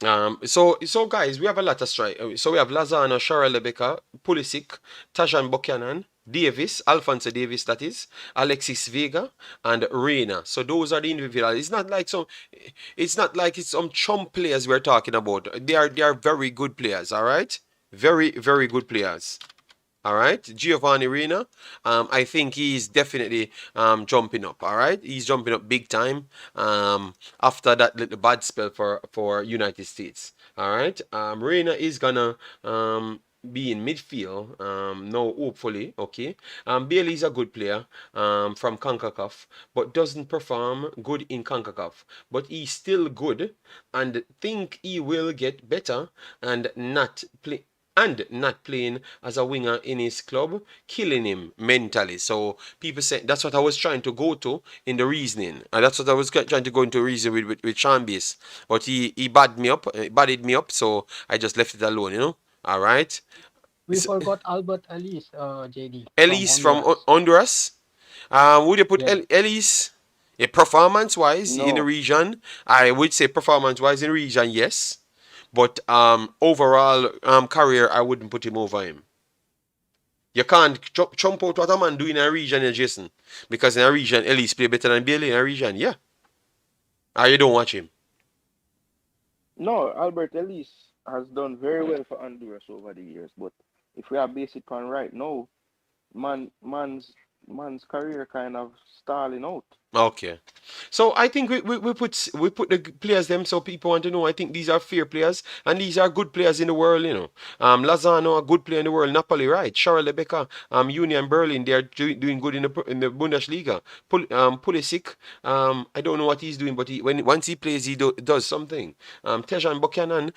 So guys, we have a lot of strike. So we have Lozano, Shara Lebeka, Pulisic, Tajan Buchanan, Davis, Alfonso Davis, that is, Alexis Vega, and Reina. So those are the individuals. It's not like it's some chump players we're talking about. They are very good players, all right? Very, very good players. All right, Giovanni Reina. I think he's definitely jumping up. All right, he's jumping up big time. After that little bad spell for United States. All right, Reina is gonna be in midfield. No, hopefully, okay. Bailey is a good player from Concacaf, but doesn't perform good in Concacaf. But he's still good, and think he will get better and not playing as a winger in his club, killing him mentally. So people say that's what I was trying to go to in the reasoning. And that's what I was trying to go into reason with Sean Base. But he badded me up, so I just left it alone, you know. All right. We forgot Albert Ellis, JD, from Elise from Honduras. Honduras. Would you put Yes. Elise? Yeah, performance-wise in the No, region, I would say performance-wise in the region, yes. But overall career, I wouldn't put him over him. You can't jump out what a man do in a region, Jason. Because in a region, Ellis play better than Bailey in a region, yeah. Or you don't watch him. no. Albert Ellis has done very well for Honduras over the years, but if we are basic on right now, man's career kind of stalling out. Okay. So I think we put the players them so people want to know. I think these are fair players and these are good players in the world, you know. Lozano, a good player in the world. Napoli, right? Charles Lebecca, Union Berlin, they're doing good in the Bundesliga. Pulisic, I don't know what he's doing, but once he plays, he does something. Tejan Buchanan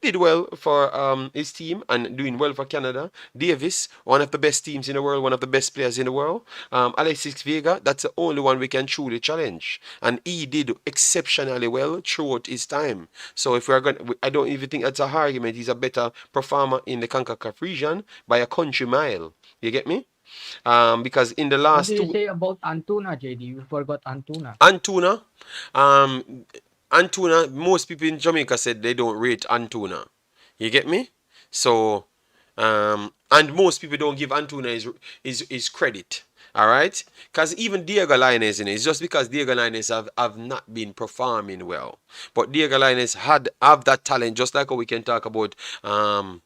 did well for his team and doing well for Canada. Davis, one of the best teams in the world, one of the best players in the world. Alexis Vega, that's the only one we can truly challenge. And he did exceptionally well throughout his time. So if we're going I don't even think that's a argument. He's a better performer in the CONCACAF region by a country mile. You get me? Because in the What do last you two say about Antuna, JD? We forgot Antuna. Antuna, um, Antuna, most people in Jamaica said they don't rate Antuna. You get me? So, and most people don't give Antuna his credit. All right, because even Diego Lainez in it, it's just because Diego Lainez have not been performing well, but Diego Lainez have that talent, just like how we can talk about Bailey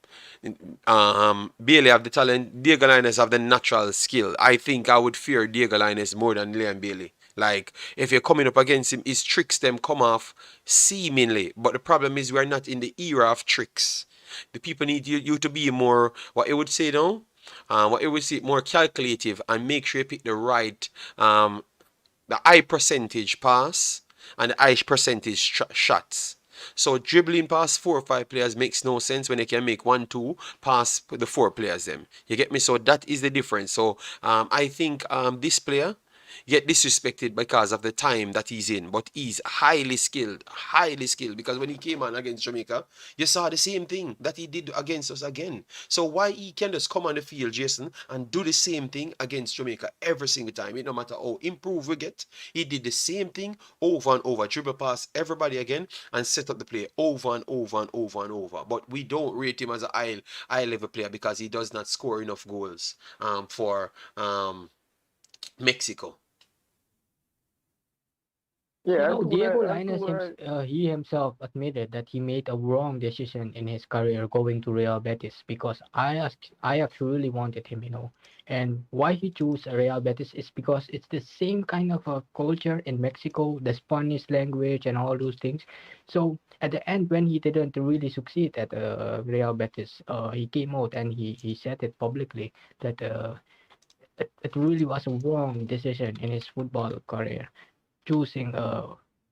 have the talent, Diego Lainez have the natural skill. I think I would fear Diego Lainez more than Leon Bailey. Like, if you're coming up against him, his tricks them come off seemingly. But the problem is we're not in the era of tricks. The people need you to be more, what you would say now, what you would say, more calculative and make sure you pick the high percentage pass and the high percentage shots. So dribbling past 4 or 5 players makes no sense when you can make 1, 2 pass the 4 players them. You get me? So that is the difference. So I think this player get disrespected because of the time that he's in. But he's highly skilled, highly skilled. Because when he came on against Jamaica, you saw the same thing that he did against us again. So why he can just come on the field, Jason, and do the same thing against Jamaica every single time? It no matter how improved we get, he did the same thing over and over, dribble past everybody again and set up the play over and over and over and over. But we don't rate him as a high level player because he does not score enough goals for Mexico. Yeah, Diego Lainez, Antuna, he himself admitted that he made a wrong decision in his career going to Real Betis because Ajax really wanted him, And why he chose Real Betis is because it's the same kind of a culture in Mexico, the Spanish language and all those things. So at the end, when he didn't really succeed at Real Betis, he came out and he said it publicly that it really was a wrong decision in his football career choosing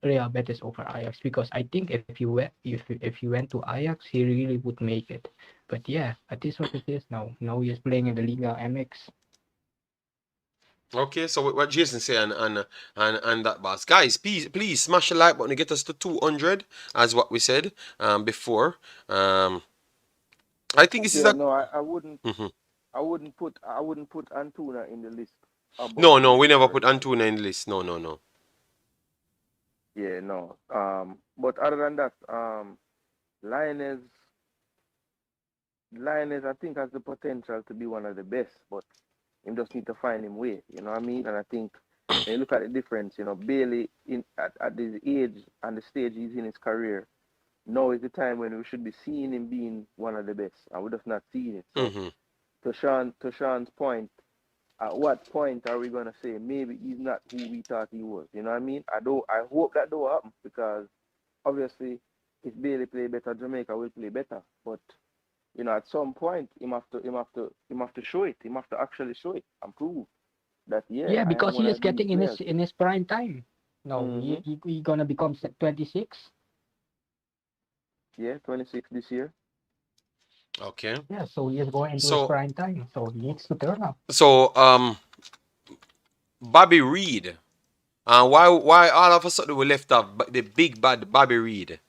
Real Betis over Ajax because I think if you went to Ajax, he really would make it. But yeah, it is what it is now. Now he's playing in the Liga MX. Okay, so what Jason say and that boss. Guys, please smash the like button to get us to 200 as what we said before. I think this is yeah, a no, I wouldn't. Mhm. I wouldn't put Antuna in the list above No, we Jason never put personally. Antuna in the list. No. Yeah, no. But other than that, Lioness, I think has the potential to be one of the best, but him just need to find him way. You know what I mean? And I think when you look at the difference, Bailey at this age and the stage he's in his career, now is the time when we should be seeing him being one of the best, and we're just not seeing it. So Mm-hmm. to Sean's point, at what point are we gonna say maybe he's not who we thought he was? You know what I mean? I hope that don't happen because obviously if Bailey play better, Jamaica will play better. But at some point him have to show it. Him have to actually show it and prove that yeah, Yeah, I am because one he is of these getting players. in his prime time. No, Mm-hmm. he gonna become 26. Yeah, 26 this year. Okay. Yeah, so he is going into his So prime time. So he needs to turn up. so Bobby Reed. Why all of a sudden we left off the big bad Bobby Reed?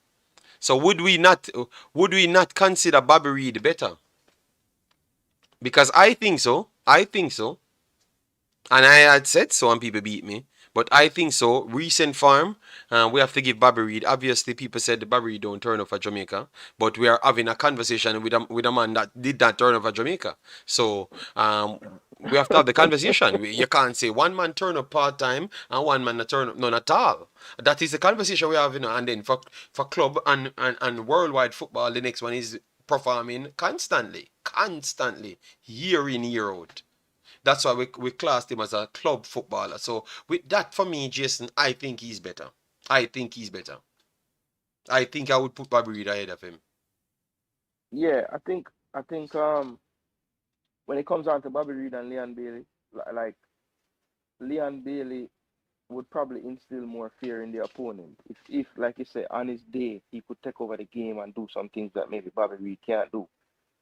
So would we not consider Bobby Reed better? Because I think so. I think so. And I had said so and people beat me. But I think so. Recent farm, we have to give Bobby Reed. Obviously, people said the Bobby Reed don't turn up for Jamaica. But we are having a conversation with a man that did not turn up for Jamaica. So we have to have the conversation. You can't say one man turn up part time and one man not turn up none at all. That is the conversation we have, And then for club and worldwide football, the next one is performing constantly, year in, year out. That's why we classed him as a club footballer. So with that, for me, Jason, I think he's better. I think he's better. I think I would put Bobby Reed ahead of him. Yeah, I think when it comes down to Bobby Reed and Leon Bailey, like Leon Bailey would probably instill more fear in the opponent. If like you say, on his day he could take over the game and do some things that maybe Bobby Reed can't do.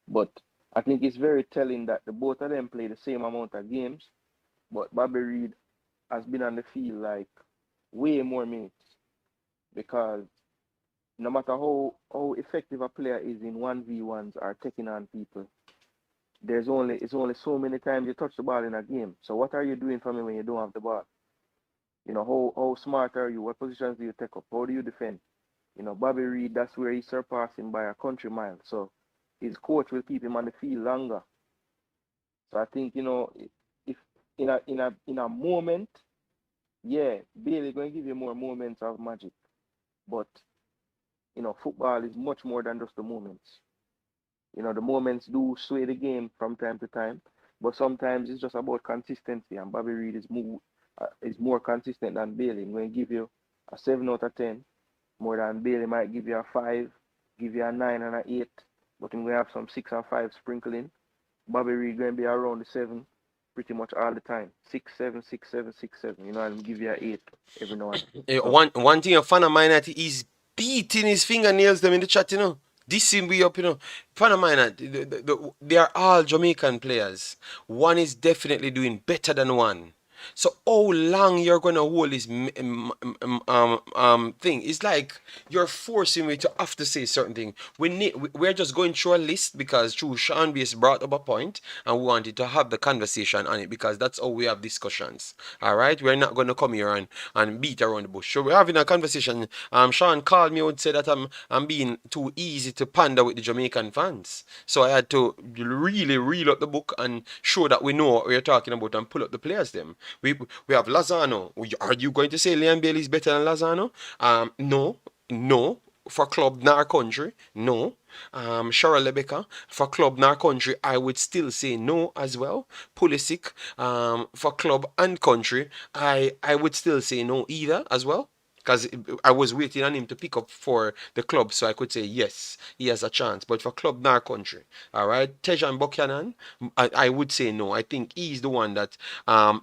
But I think it's very telling that the both of them play the same amount of games, but Bobby Reed has been on the field like way more minutes because no matter how effective a player is in 1v1s or taking on people, it's only so many times you touch the ball in a game. So what are you doing for me when you don't have the ball? How smart are you? What positions do you take up? How do you defend? Bobby Reed, that's where he's surpassing by a country mile. So his coach will keep him on the field longer. So I think, if in a moment, yeah, Bailey going to give you more moments of magic. But football is much more than just the moments. The moments do sway the game from time to time, but sometimes it's just about consistency. And Bobby Reed is more consistent than Bailey. I'm going to give you a 7 out of 10, more than Bailey might give you a 5, give you a 9 and a 8, but I'm going to have some 6 and 5 sprinkling. Bobby Reed going to be around the 7 pretty much all the time. 6-7, 6-7, 6-7. And give you a 8 every now and then. So One thing a fan of mine that he's beating his fingernails them in the chat, This him be up, Fan of mine, they are all Jamaican players. One is definitely doing better than one. So how long you're gonna hold this thing? It's like you're forcing me to have to say certain thing. We're just going through a list because through Sean Base brought up a point and we wanted to have the conversation on it because that's how we have discussions. All right, we're not gonna come here and beat around the bush. So we're having a conversation. Sean called me and said that I'm being too easy to pander with the Jamaican fans. So I had to really reel up the book and show that we know what we're talking about and pull up the players them. We have Lozano. Are you going to say Liam Bailey is better than Lozano? No, no. For club nor country, no. Cheryl Lebeka, for club nor country, I would still say no as well. Pulisic, for club and country, I would still say no either as well. Because I was waiting on him to pick up for the club, so I could say yes, he has a chance. But for club nor country, all right, Tejan Buchanan, I would say no. I think he's the one that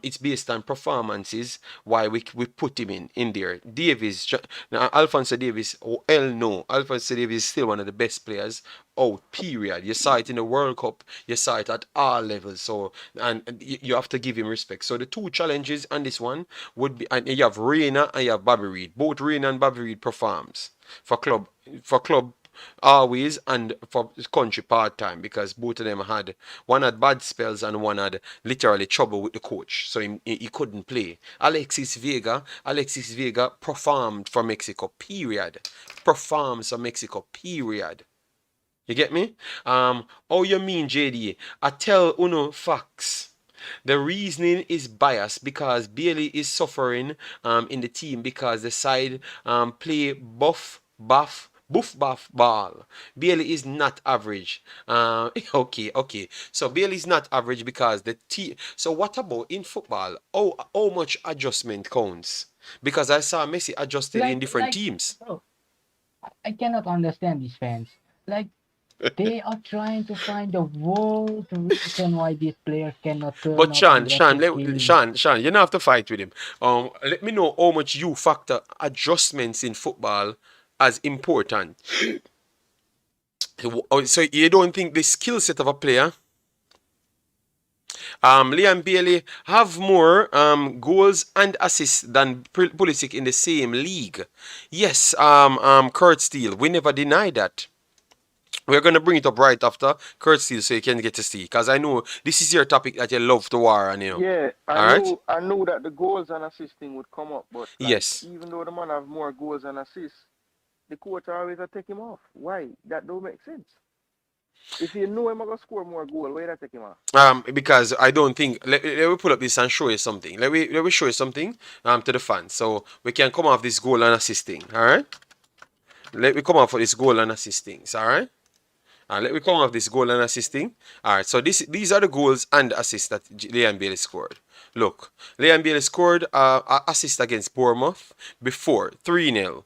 it's based on performances why we put him in there. Davis, now Alphonso Davis, oh hell no, Alphonso Davis is still one of the best players out. Period. You saw it in the World Cup. You saw it at all levels. So and you have to give him respect. So the two challenges on this one would be, and you have Reina and you have Bobby Reed. Both Reina and Bobby Reed performs for club always and for country part time because both of them had one had bad spells and one had literally trouble with the coach, so he couldn't play. Alexis Vega performed for Mexico. Period. Performs for Mexico. Period. You get me? Oh, you mean, JD? I tell Uno facts. The reasoning is biased because Bailey is suffering in the team because the side play buff ball. Bailey is not average. Okay. So Bailey is not average because the team. So what about in football? How much adjustment counts? Because I saw Messi adjusted in different teams. Bro, I cannot understand these fans. Like they are trying to find the world reason why these players cannot turn But up Sean, in Sean, every game. Sean, you don't have to fight with him. Let me know how much you factor adjustments in football as important. So you don't think the skill set of a player, Liam Bailey, have more goals and assists than Pulisic in the same league? Yes, Kurt Steele, we never deny that. We're going to bring it up right after Kurt Steele so you can get to see. Because I know this is your topic that you love to war on, Yeah, All right? I knew that the goals and assisting would come up, but like, Yes. even though the man have more goals and assists, the coach always a take him off. Why? That don't make sense. If you know him gonna score more goal, why that take him off? Because I don't think let me pull up this and show you something. Let me show you something to the fans so we can come off this goal and assisting. All right. Let me come off for this goal and assisting. All right. Let me come off this goal and assisting. All right. So these are the goals and assists that Liam Bailey scored. Look, Liam Bailey scored assist against Bournemouth before 3-0.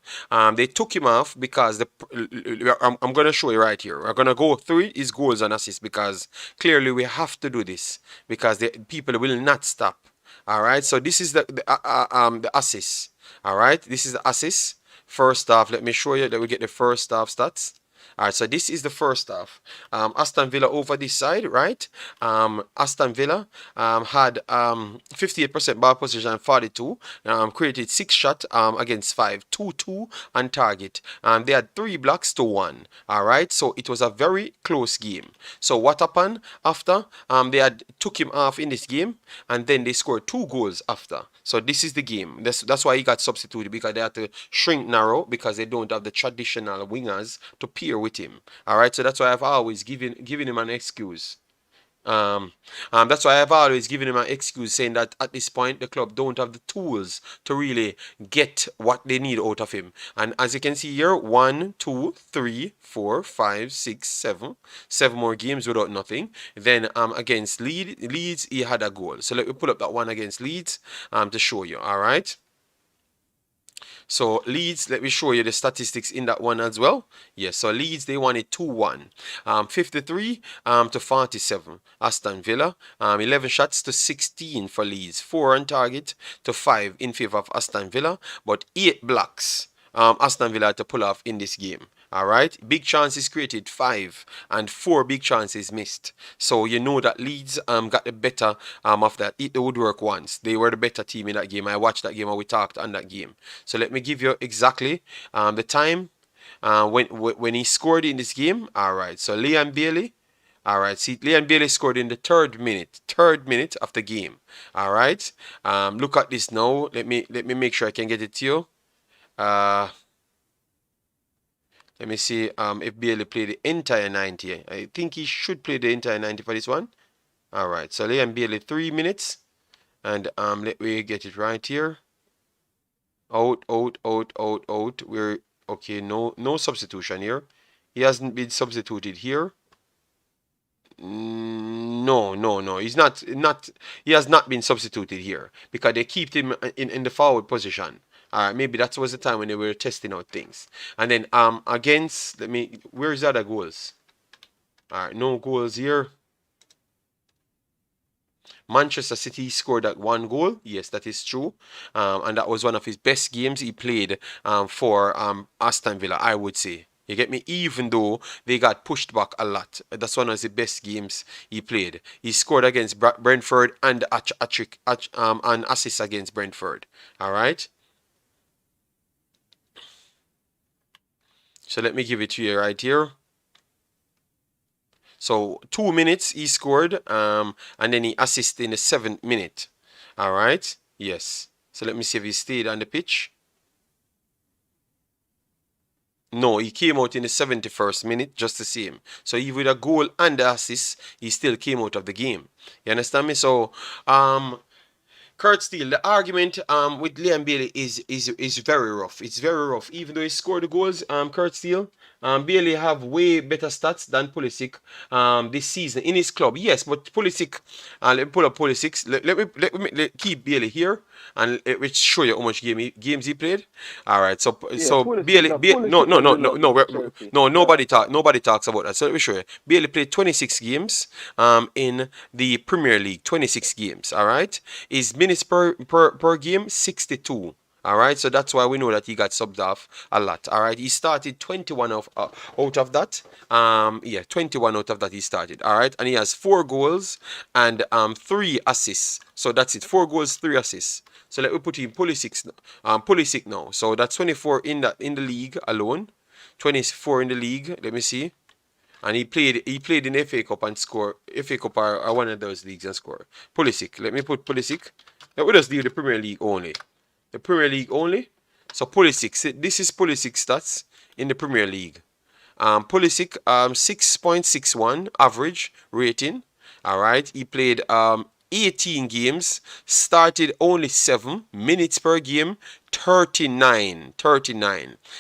They took him off because I'm going to show you right here. We're going to go through his goals and assists because clearly we have to do this because the people will not stop. All right. So this is the assists. All right. This is the assists. First half. Let me show you that we get the first half stats. All right, so this is the first half. Aston Villa over this side, right? Aston Villa had 58% ball possession and 42. Created 6 shots against 5. 2-2 on target. They had 3 blocks to 1. All right, so it was a very close game. So what happened after? They had took him off in this game, and then they scored 2 goals after. So this is the game. That's why he got substituted because they had to shrink narrow because they don't have the traditional wingers to pair with him. All right, so that's why I've always given him an excuse. That's why I've always given him an excuse saying that at this point the club don't have the tools to really get what they need out of him. And as you can see here, 1, 2, 3, 4, 5, 6, 7 more games without nothing. Then against Leeds he had a goal. So let me pull up that one against Leeds to show you. All right. So Leeds, let me show you the statistics in that one as well. Yes, so Leeds, they won it 2-1. 53 to 47. Aston Villa, 11 shots to 16 for Leeds. 4 on target to 5 in favor of Aston Villa, but 8 blocks Aston Villa to pull off in this game. All right, big chances created 5 and 4 big chances missed. So you know that Leeds got the better of that. Eat the woodwork once. They were the better team in that game. I watched that game and we talked on that game. So let me give you exactly the time when he scored in this game. All right, so Liam Bailey. All right, see, Liam Bailey scored in the third minute of the game. All right, look at this now. Let me make sure I can get it to you. Let me see if Bailey played the entire 90. I think he should play the entire 90 for this one. All right, so Liam Bailey 3 minutes, and let me get it right here. Out. We're okay. No substitution here. He hasn't been substituted here. No. He's not. He has not been substituted here because they keep him in the forward position. All right, maybe that was the time when they were testing out things. And then against, where's the other goals? All right, no goals here. Manchester City scored that 1 goal. Yes, that is true. And that was one of his best games he played for Aston Villa, I would say. You get me? Even though they got pushed back a lot. That's one of the best games he played. He scored against Brentford and an assist against Brentford. All right? So let me give it to you right here. So 2 minutes he scored, and then he assisted in the 7th minute. All right? Yes. So let me see if he stayed on the pitch. No, he came out in the 71st minute just the same. So even with a goal and the assist, he still came out of the game. You understand me? So Kurt Steele, the argument with Liam Bailey is very rough. It's very rough. Even though he scored the goals, Kurt Steele, Bailey have way better stats than Pulisic this season in his club. Yes, but Pulisic, let me pull up Pulisic. Let me keep Bailey here and let me show you how much games he played. All right, so Bailey, nobody talks about that. So let me show you. Bailey played 26 games in the Premier League. 26 games. All right, his minutes per game 62. All right, so that's why we know that he got subbed off a lot. All right, he started 21 out of that. 21 out of that he started. All right, and he has 4 goals and 3 assists. So that's it. 4 goals, 3 assists. So let me put him Pulisic now. So that's 24 in the league alone. 24 in the league. Let me see. And he played in FA Cup and scored. FA Cup are one of those leagues and scored. Pulisic. Let me put Pulisic. Let me just do the Premier League only. The Premier League only. So Pulisic. This is Pulisic stats in the Premier League. Pulisic 6.61 average rating. All right. He played 18 games, started only 7 minutes per game, 39.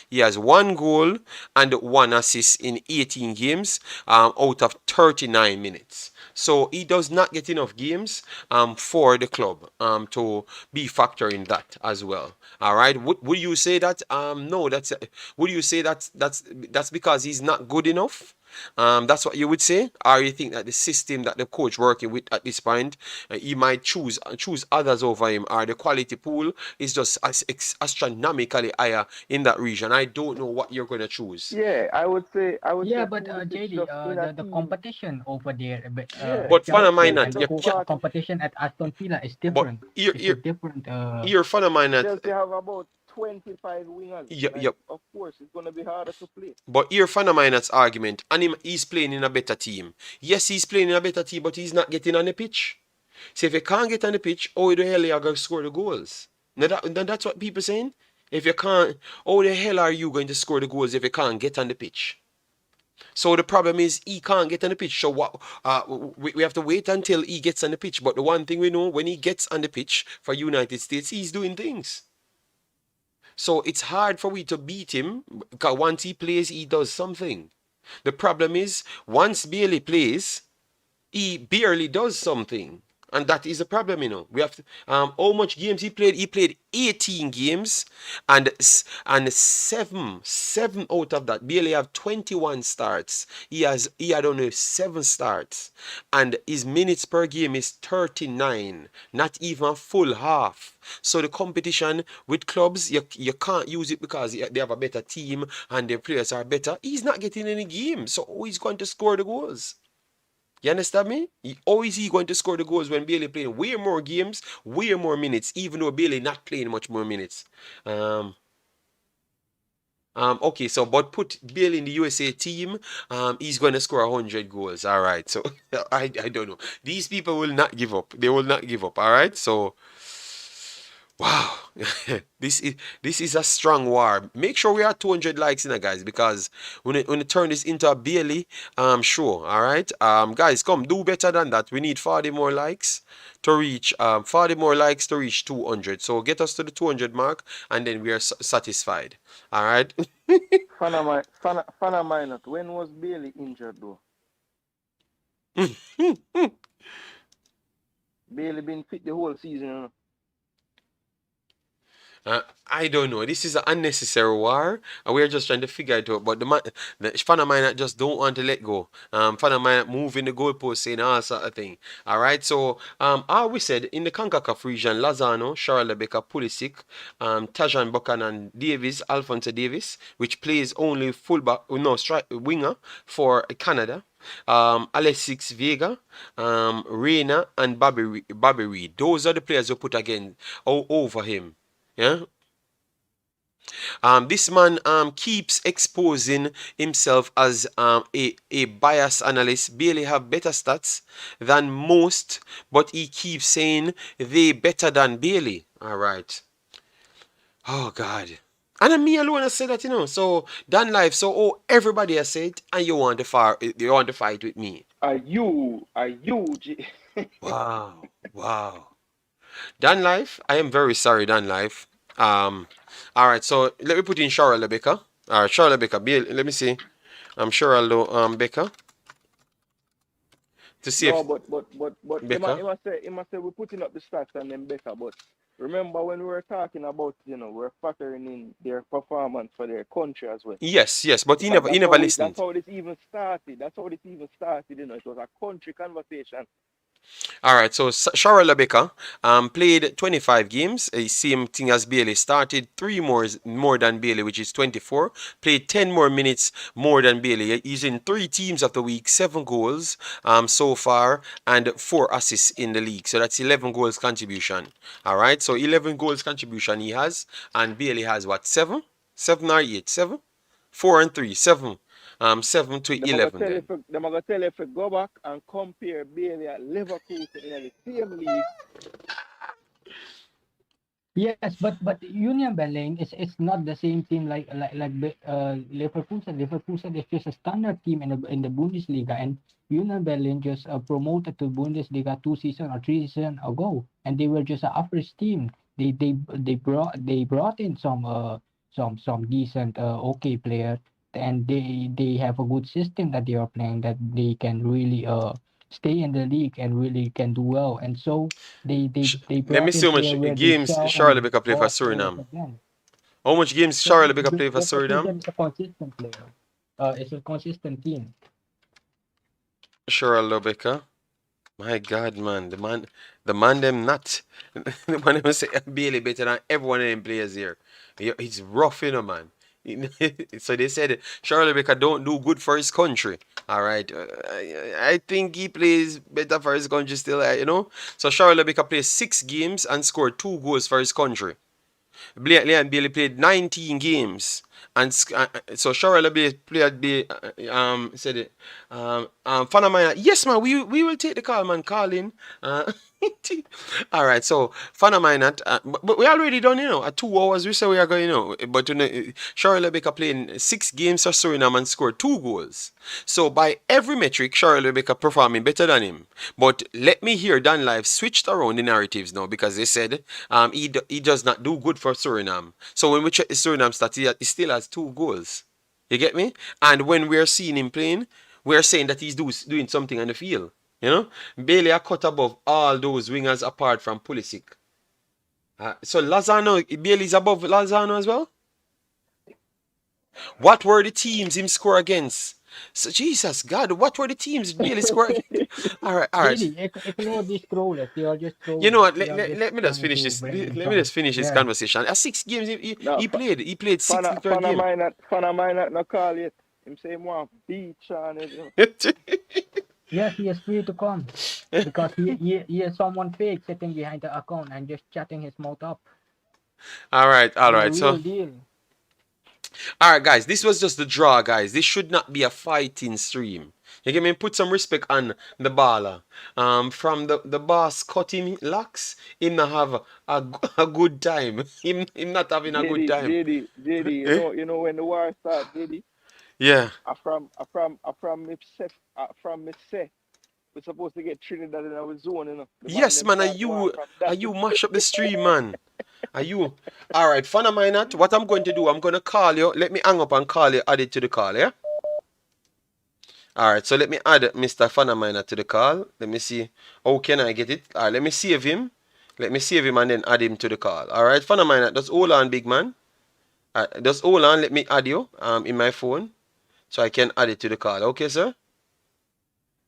He has 1 goal and 1 assist in 18 games out of 39 minutes. So he does not get enough games for the club to be factoring that as well. All right. Would you say that? No. Would you say that's because he's not good enough? That's what you would say, or you think that the system that the coach working with at this point, he might choose others over him, or the quality pool is just astronomically higher in that region. I don't know what you're going to choose. Yeah, I would say. Yeah, but Pulisic JD, just in a the team. competition over there, Yeah, But fan of mine Chelsea that and just competition at Aston Villa is but different. It's a you're different. you're fan of mine that Chelsea have about 25 wingers. yeah, Like, yeah. of course, it's gonna be harder to play. But you're fan of mine that's argument, and he's playing in a better team. Yes, he's playing in a better team, but he's not getting on the pitch. So if you can't get on the pitch, how the hell are you going to score the goals? Now that's what people saying. If you can't, how the hell are you going to score the goals if you can't get on the pitch? So the problem is he can't get on the pitch. So what? We have to wait until he gets on the pitch. But the one thing we know, when he gets on the pitch for United States, he's doing things. So it's hard for we to beat him because once he plays, he does something. The problem is once Bailey plays, he barely does something. And that is a problem, We have to, how much games he played? He played 18 games, and seven out of that. Bailey have 21 starts. He had only 7 starts, and his minutes per game is 39. Not even full half. So the competition with clubs, you can't use it because they have a better team and their players are better. He's not getting any games, so who is going to score the goals? You understand me? How is he going to score the goals when Bailey playing way more games, way more minutes, even though Bailey not playing much more minutes? Um, okay, so but put Bailey in the USA team, he's going to score 100 goals. All right, so I don't know. These people will not give up. They will not give up. All right, so wow, this is a strong war. Make sure we are 200 likes in it, guys, because when it turn this into a Bailey show, all right, guys, come do better than that. We need 40 more likes to reach 40 more likes to reach 200. So get us to the 200 mark, and then we are satisfied. All right. Fana Minot, when was Bailey injured though? Bailey been fit the whole season, you know? I don't know. This is an unnecessary war, and we're just trying to figure it out. But the fan of mine just don't want to let go. Fan of mine moving the goalpost, saying all sort of thing. All right. So all we said in the Concacaf region: Lozano, Charles Rebecca, Pulisic, Tajan Buchanan Davis, Alphonso Davis, which plays only fullback, no, winger for Canada. Alexis Vega, Reina, and Bobby Reed. Those are the players who put again over him. Yeah. This man keeps exposing himself as a bias analyst. Bailey have better stats than most, but he keeps saying they better than Bailey. All right. Oh God. And then me alone I said that, So Dan Life, so everybody has said, and you want to fight with me. Are you Wow. Wow. Dan Life, I am very sorry, Dan Life. All right, so let me put in Cheryl Rebecca. All right, Cheryl Rebecca. Let me see. Cheryl Becca. To see No, if but Becca. he must say we're putting up the stats and then better. But remember when we were talking about, we're factoring in their performance for their country as well. Yes, but he That's never listened. That's how this even started. It was a country conversation. All right, so Cheryl Rebecca played 25 games. Same thing as Bailey. Started 3 more than Bailey, which is 24. Played 10 more minutes more than Bailey. He's in 3 teams of the week, 7 goals so far, and 4 assists in the league. So that's 11 goals contribution. All right, so 11 goals contribution he has, and Bailey has what, 7? 7 or 8? 7? 4 and 3, 7. 7 to 11 then. They're going to tell you if you go back and compare Bailey at Liverpool in the same league. Yes, but Union Berlin is not the same team like Leverkusen. Leverkusen is just a standard team in the Bundesliga, and Union Berlin just promoted to Bundesliga 2 seasons or 3 seasons ago, and they were just an average team. They brought in some decent okay players, and they have a good system that they are playing that they can really stay in the league and really can do well, and so they Let me brought see in how much player where they games sell Charles and Rebecca play for bought players Suriname. again. How much games So Charles Rebecca play for Suriname? Leverkusen is a consistent player. It's a consistent team. Cheryl Rebecca. My God, man, the man them not. The man them say Bailey better than every one of them players here. He's rough, man. So they said Charlie Baker don't do good for his country. All right, I think he plays better for his country still. So Charlie Baker plays 6 games and scored 2 goals for his country. Leon Bailey played 19 games, and so Cheryl played said it. Fan of mine, yes man, we will take the call, man. Call in. All right, so fan of mine, but we already done, at 2 hours. We say we are going, but Cheryl Baker playing 6 games for Suriname and scored 2 goals. So by every metric, Cheryl Baker performing better than him. But let me hear Dan Live switched around the narratives now, because they said he does not do good for Suriname. So when we check the Suriname stats, he still has 2 goals. You get me? And when we're seeing him playing, we're saying that he's doing something on the field. You know, Bailey are cut above all those wingers apart from Pulisic. So Lozano, Bailey's above Lozano as well. What were the teams him score against? So Jesus God, what were the teams Bailey score against? All right, all right. JD, ignore these scrollers. They are just You know trolling. what? They are just Let me just trying finish to this. bring Let me just insult. finish this Yeah. conversation. 6 games No, he played. He played six Fana, per game. Fana might not no call yet. Him say more beach on it. Yes, he is free to come because he is someone fake sitting behind the account and just chatting his mouth up. All right, all The right. real So, deal. all right, guys. This was just the draw, guys. This should not be a fighting stream. You get me? Put some respect on the baller. From the boss cut him locks. Him not have a good time. Him not having a good time. JD, Eh? you know when the war start, JD, Yeah. I from me say, we're supposed to get Trinidad in our zone, you know. The man Yes, them man. start war from Are that. you mash up the stream, man? Are you? All right, fun of mine. What I'm going to do, I'm going to call you. Let me hang up and call you. Add it to the call, yeah? All right, so let me add Mr. Fanaminer to the call. Let me see. How can I get it? All right, let me save him. Let me save him and then add him to the call. All right, Fanaminer, just hold on, big man. Just hold on. Let me add you in my phone so I can add it to the call. Okay, sir?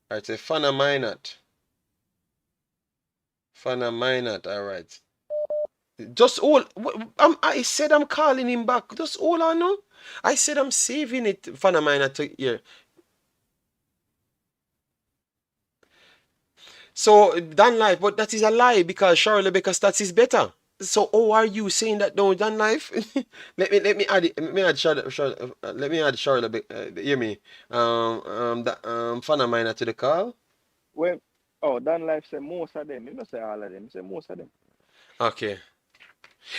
All right, so Fanaminer. Fanaminer, all right. Just hold. I said I'm calling him back. Just hold on, no? I said I'm saving it, Fanaminer, to here. So Dan Life, but that is a lie because Charlotte Baker stats is better. So how are you saying that no Dan Life? let me add it. Let me add Charlotte, let me add Charlotte. Hear me. Fan of mine to the call. When Dan Life say most of them, you know say all of them, say most of them. Okay.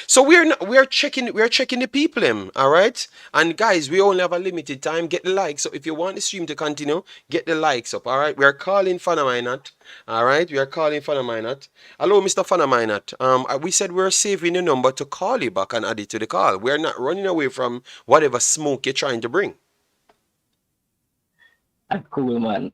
So we're checking the people all right? And guys, we only have a limited time. Get the likes. So if you want the stream to continue, get the likes up, all right? We are calling Fanaminat. All right? We are calling Fanaminat. Hello, Mr. Fanaminat. We said we're saving the number to call you back and add it to the call. We're not running away from whatever smoke you're trying to bring. Cool, man.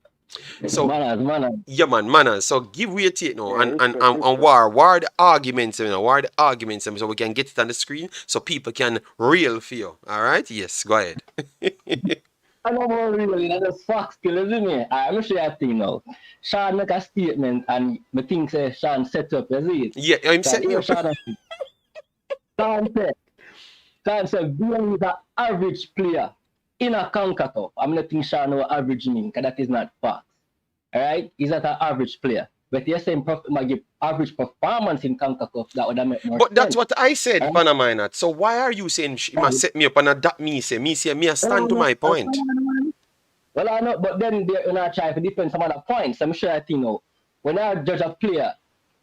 So Manners. yeah, man, manners. So give way a take now, Yeah, and war the arguments, war the arguments, so we can get it on the screen, so people can real feel. All right, yes, go ahead. I know more really, that's a fact skill, isn't it? I'm sure I think now. Sean make a statement and me think say Sean set up, is it? Yeah, I'm So setting you here up. Sean said, Bill is an average player in a Concacaf. I'm not think Sean know what average mean, because that is not fact. Alright? He's not an average player. But you're saying might give average performance in Concacaf, that would make more But that's sense. what I said, Right? Panama. So why are you saying he must set me up and adapt me? Say me a stand to my point. Well, I know, but then they're not trying to defend some other points. I'm sure I think now, when I judge a player,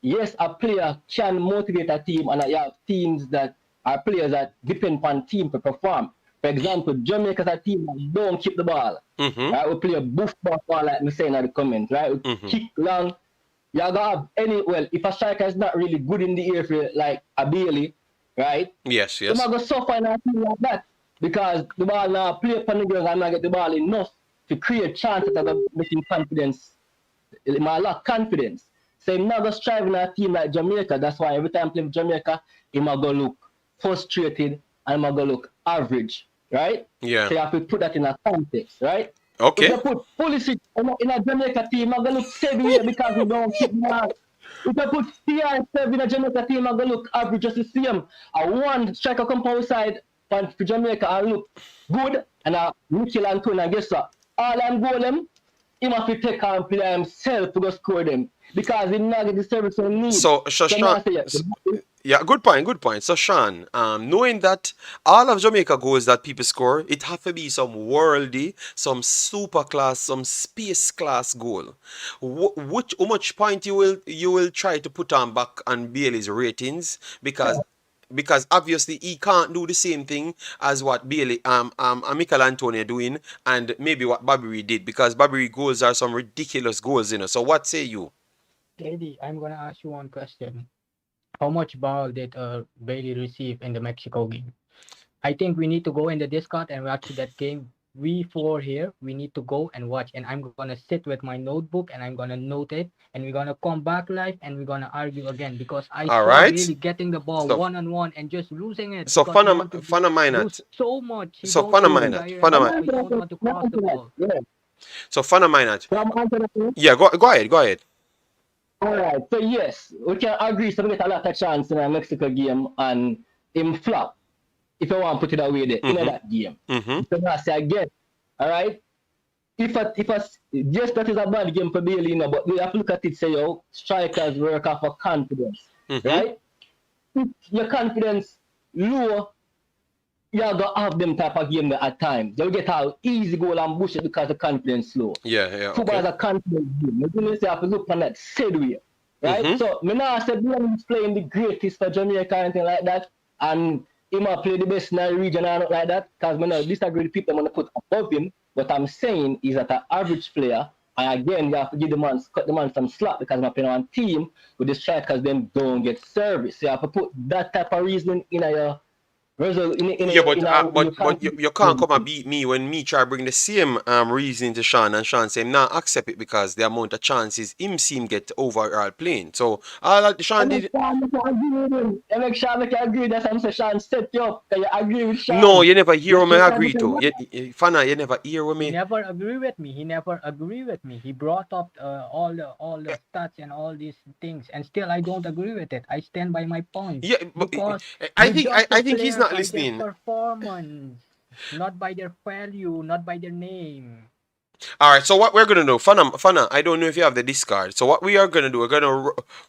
yes, a player can motivate a team, and you have teams that are players that depend on team to perform. For example, Jamaica's a team that don't keep the ball. Right? We play a boof ball like me saying in the comments, right? We kick long. You're gonna have if a striker is not really good in the air for like a Bailey, right? Yes, You're not gonna suffer in a team like that. Because the ball now play upon the girls and not get the ball enough to create chances that are making confidence. It might lack confidence. So I'm not gonna strive in a team like Jamaica. That's why every time I play with Jamaica, he might go look frustrated and might go look average, right? Yeah. So you have to put that in a context, right? Okay. If you put Pulisic in a Jamaica team, I'm gonna look heavyweight because we don't keep the ball. If I put CR7 in a Jamaica team, I'm gonna look average just the same. A one striker come outside for Jamaica and look good, and a Mikel Antona, guess what? All them goal them, he must be take and play himself to go score them because he not get the service he need. So Sean, yeah, good point. So Sean, knowing that all of Jamaica goals that people score, it have to be some worldy, some super class, some space class goal. How much point you will try to put on back on Bailey's ratings because obviously he can't do the same thing as what Bailey and Michael Antonio doing, and maybe what Barbary did, because Barbary goals are some ridiculous goals, So what say you? JD, I'm gonna ask you one question. How much ball did Bailey receive in the Mexico game? I think we need to go in the Discord and watch that game we four here, we need to go and watch, and I'm gonna sit with my notebook and I'm gonna note it, and we're gonna come back live and we're gonna argue again because I All saw right. Bailey getting the ball So one on one and just losing it so because he fana want to fana lose minat. so much. He So don't fana want to Yeah. minat. tire Fana Come mi- anymore. on He to don't that. want to Come cross on the to that. ball. Yeah. So fana minat. Come on to that. Yeah, go ahead, go ahead. All right. So yes, we can agree. So we get a lot of chance in a Mexico game and him flop. If you want to put it away there in Mm-hmm. that game. Mm-hmm. So I say again. All right. If yes, that is a bad game for Bailey, you know, but we have to look at it. Say, yo, strikers work off of confidence, Mm-hmm. right? If your confidence low, you're gonna have them type of game at times. You'll get out easy goal and bush it because the confidence low. Yeah, Football okay. is a confidence game. You know, say I have to look on that said way, right? Mm-hmm. So me now say Blaine is playing the greatest for Jamaica or anything like that, and he might play the best in the region and not like that. Because me now disagree with people I'm gonna put above him. What I'm saying is that an average player, and again you have to give the man cut the man some slack because I'm playing on team with the strikers them don't get service. So you have to put that type of reasoning in your result Yeah, but in your you can't come and beat me when me try bring the same reasoning to Sean and Sean say him not accept it because the amount of chances him seem get overall playing. So all that Sean Make did. sure I agree with him. Make sure I agree that I'm saying Sean set you up. Can you agree with No, Sean? you never hear Just what me check agree to. Fana, you never hear with He me. never agree with me. He never agree with me. He brought up all the stats and all these things, and still I don't agree with it. I stand by my point Yeah, but because I you think judge the I think he's player not by their listening. performance, not by their value, not by their name. All right, so what we're gonna do, Fana, I don't know if you have the discard. So what we are gonna do,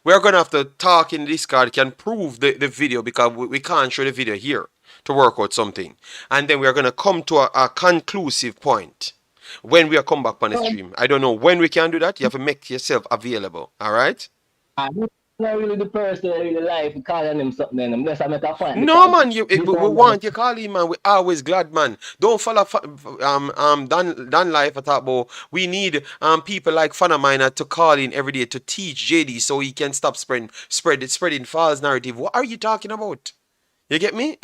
we're gonna have to talk in the discard can prove the video because we can't show the video here to work out something, and then we are gonna come to a conclusive point when we are come back on the stream. I don't know when we can do that. You have to make yourself available. All right. I'm not really the person that really like calling him something. I'm just a matter of point No because man, this we one want you call him man. We always glad man. Don't follow Dan life at about we need people like Fana Miner to call in every day to teach JD so he can stop spreading false narrative. What are you talking about? You get me?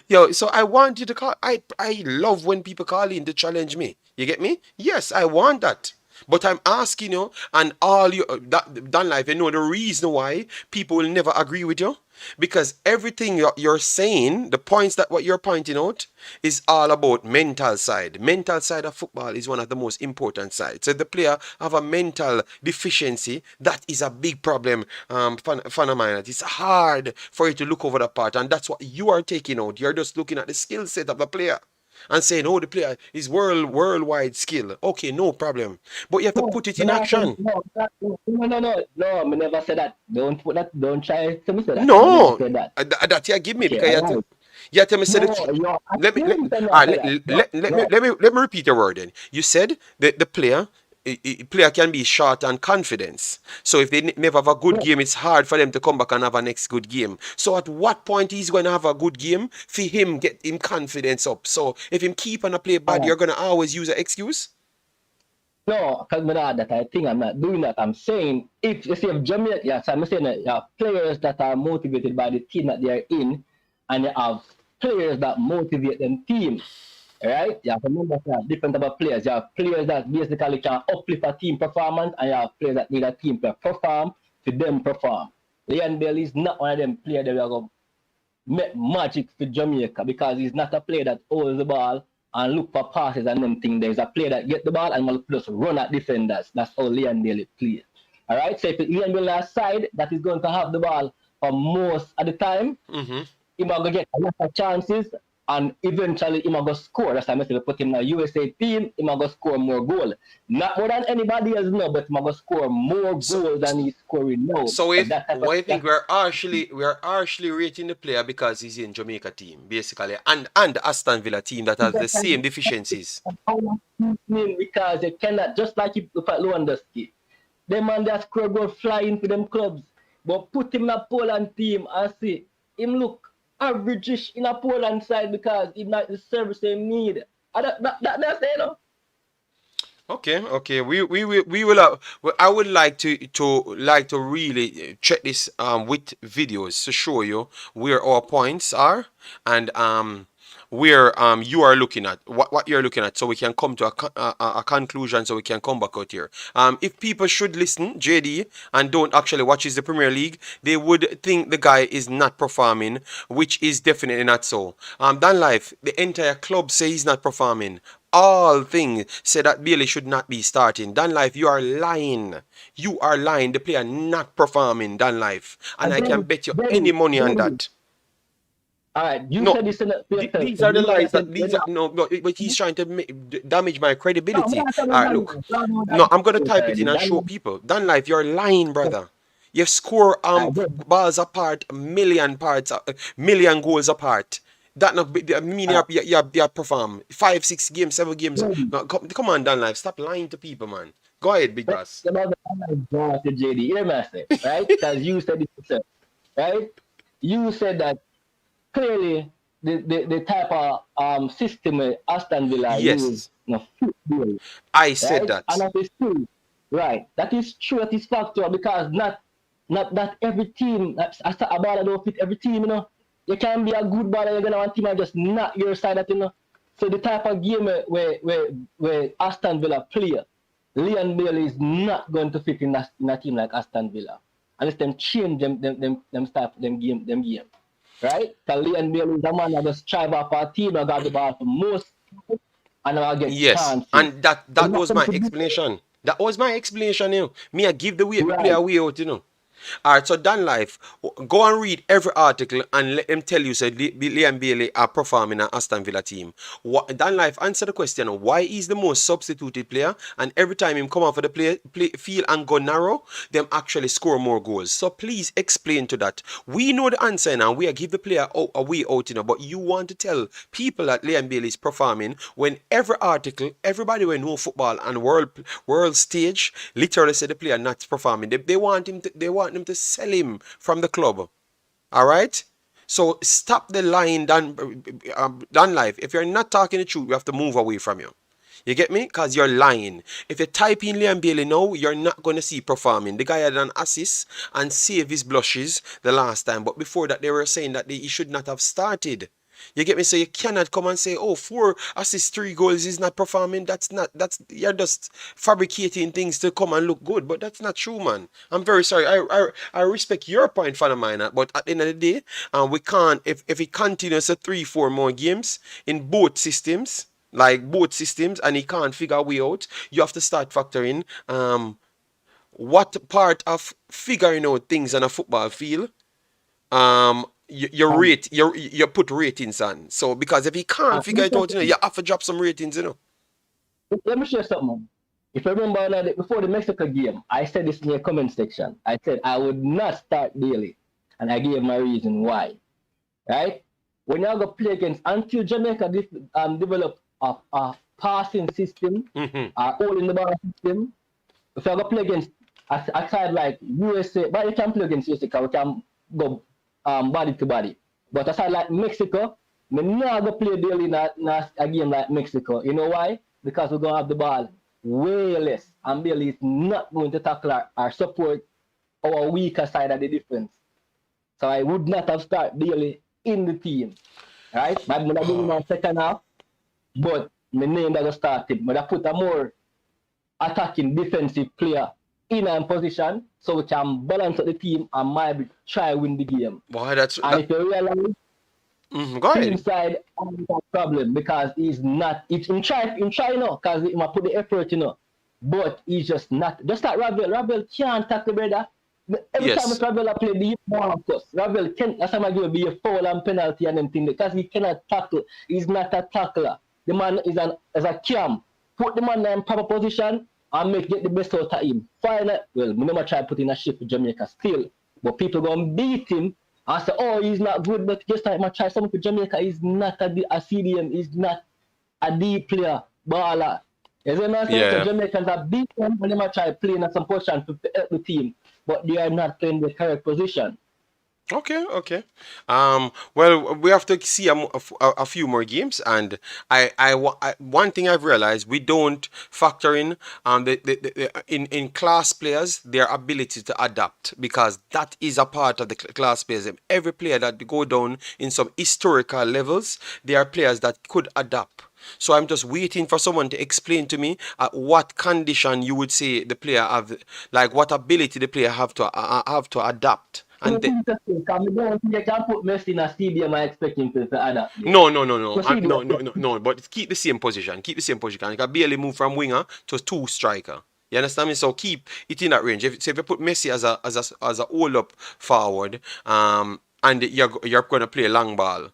Yo, so I want you to call. I love when people call in to challenge me. You get me? Yes, I want that. But I'm asking you, and all you that done life, you know the reason why people will never agree with you, because everything you're saying, the points that what you're pointing out, is all about mental side. Mental side of football is one of the most important sides. So if the player have a mental deficiency, that is a big problem. Phenomenon. It's hard for you to look over that part, and that's what you are taking out. You're just looking at the skill set of the player and saying, "Oh, the player is worldwide skill." Okay, no problem, but you have to no, put it me in not say action. no, me never say that. Don't put that. Don't try to me say that. Me never No, say that. that you give me Okay, because all right. you tell me say the No, you're let me asking me ah, not say that. No, no. let me repeat the word then. You said the player player can be short on confidence. So if they never have a good No, game, it's hard for them to come back and have a next good game. So at what point he's going to have a good game for him get him confidence up? So if him keep on a play all bad, right. you're going to always use an excuse? No, because me not that I think I'm not doing that. I'm saying if you see if Jamaica, yes, I'm saying that you have players that are motivated by the team that they are in, and you have players that motivate them team. Right? You have to remember you have different type of players. You have players that basically can uplift a team performance, and you have players that need a team to perform to them perform. Leon Bell is not one of them players that we are going make magic for Jamaica because he's not a player that holds the ball and look for passes and them things. There's a player that get the ball and will just run at defenders. That's how Leon Bailey plays. All right. So if Leon Bailey side that is going to have the ball for most of the time, Mm-hmm. he might go get a lot of chances and eventually he might go score. That's why I say put him in a USA team, he might go score more goals. Not more than anybody else no, but he might go score more So, goals than he's scoring now. so So if that type of what you think we're harshly rating the player because he's in Jamaica team basically and the Aston Villa team that has the same deficiencies. because you cannot just like you look at Lewandowski. Them man that score go flying for them clubs. But put him in a Poland team and see him look average in a Poland side because he not the service they need. That's you know. Okay. We will. I would like to really check this with videos to show you where our points are and where you are looking at, what you're looking at, so we can come to a conclusion, so we can come back out here. If people should listen, JD, and don't actually watch the Premier League, they would think the guy is not performing, which is definitely not so. Dan Life, the entire club say he's not performing. All things say that Bailey should not be starting. Dan Life, you are lying. You are lying. The player not performing, Dan Life. And I can bet you any money on that. All right, you No, said this in the these are the lies that these are no, but he's trying to damage my credibility. All right, look, no, I'm gonna type it in and show people. Dan Life, you're lying, brother. You score balls apart, million goals apart. That not mean you perform 5, 6 games, 7 games. No, come on, Dan Life, stop lying to people, man. Go ahead, Big Boss. About the JD, you know, right? Because you said it yourself, right? You said that clearly the type of system Aston Villa use, football. I said that. And that is true. Right. That is true, that is factual, because not every team, a baller don't fit every team, you know. You can be a good baller, you're gonna want team and just not your side that, you know. So the type of game where Aston Villa play, Leon Bailey is not going to fit in a team like Aston Villa. Unless them change them style, them game. Right? Because Leon Bailey is a man that just strive up our team and got the ball for most, and I get chances. And that was my explanation. That was my explanation, you know. Me, I give the player away out, you know. Alright, so Dan Life, go and read every article and let them tell you said Liam Bailey are performing an Aston Villa team. Dan Life, answer the question, why is the most substituted player, and every time him come out for the play field and go narrow, them actually score more goals. So please explain to that. We know the answer now, we give the player away out, you know, but you want to tell people that Liam Bailey is performing when every article, everybody who know football and world stage literally say the player not performing. They want him to sell him from the club. All right, so stop the lying, Dan Life. If you're not talking the truth, we have to move away from you. You get me? Because you're lying. If you type in Liam Bailey now, you're not going to see performing. The guy had an assist and saved his blushes the last time, but before that they were saying that he should not have started. You get me? So you cannot come and say, oh, 4 assists, 3 goals is not performing. You're just fabricating things to come and look good. But that's not true, man. I'm very sorry. I respect your point, fan of mine, but at the end of the day, we can't, if it continues to 3, 4 more games in both systems, and he can't figure a way out, you have to start factoring what part of figuring out things on a football field you put ratings on. So because if he can't figure it out, you know, you have to drop some ratings, you know. Let me share something. If you remember before the Mexico game, I said this in the comment section. I said I would not start Bailey, and I gave my reason why. Right? When you're going to play against, until Jamaica develop a passing system, all in the ball system, if you're going to play against a side like USA, but you can play against USA because we can go body to body. But aside like Mexico, we never play daily in a game like Mexico. You know why? Because we're going to have the ball way less. And Bailey is not going to tackle or support our weaker side of the defense. So I would not have started Bailey in the team. Right? I'm going to do my second half, but my name doesn't start him. But I put a more attacking defensive player in a position so we can balance out the team and maybe try win the game. Boy, if you realize, go ahead. Inside a problem because he's not. In try now because he might put the effort, you know, but he's just not. Just like Ravel. Ravel can't tackle, brother. Every time Ravel play the Marcus, Ravel can't. That's why I give be a foul and penalty and them thing because he cannot tackle. He's not a tackler. The man is a cam. Put the man in proper position and get the best out of him. Finally, well, we never try to put in a shift for Jamaica still, but people gonna beat him and say, oh, he's not good, but just like I try something for Jamaica, he's not a CDM, he's not a D player, baller. You see what I'm saying? So Jamaicans are beat them when they try playing at some position to help the team, but they are not playing the correct position. Okay, okay. Well, we have to see a few more games, and one thing I've realized, we don't factor in in class players their ability to adapt, because that is a part of the class players. Every player that go down in some historical levels, there are players that could adapt. So I'm just waiting for someone to explain to me what condition you would say the player have, like what ability the player have to adapt. So And it's interesting, because we don't think you can put Messi in a stadium and expect him to adapt there. no, no, no, no, So see no, the no, no, no. But keep the same position. Keep the same position. You can barely move from winger to two striker. You understand me? So keep it in that range. If you put Messi as a hold up forward, and you're going to play long ball,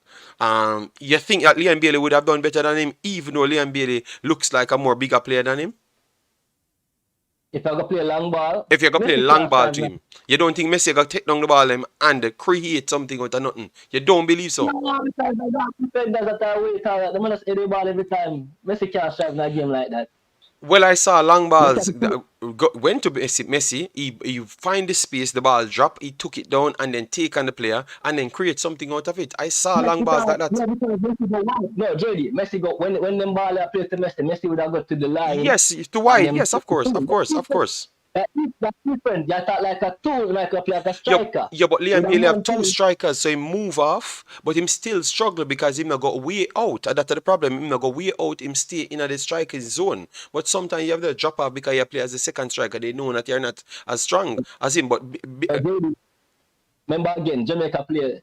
you think that Liam Bailey would have done better than him, even though Liam Bailey looks like a more bigger player than him? if I go play long ball, If you're going to play Messi long can't ball to stand him, you don't think Messi going to take down the ball and create something out of nothing? You don't believe so? no, because I got defenders that are way tired. They must hit the ball every time. Messi can't strive in a game like that. Well, I saw long Look balls at the went to Messi. He find the space, the ball drop, he took it down and then take on the player and then create something out of it. I saw long Messi balls like can't, that. yeah, because Messi go wide. No, JD, Messi go when them ball are played to Messi, Messi would have got to the line Yes, to and wide. then Yes, of course, of course, of course. that's different. You talk like a tool, like a Yeah, striker. yeah, but With Liam a Bailey have man two coming. strikers, so he move off, but him still struggle because him not go way out. And that's the problem. Him not go way out. Him stay in the striker's zone. But sometimes you have to drop off because you play as a second striker. They know that you're not as strong as him. But JD, remember again, Jamaica play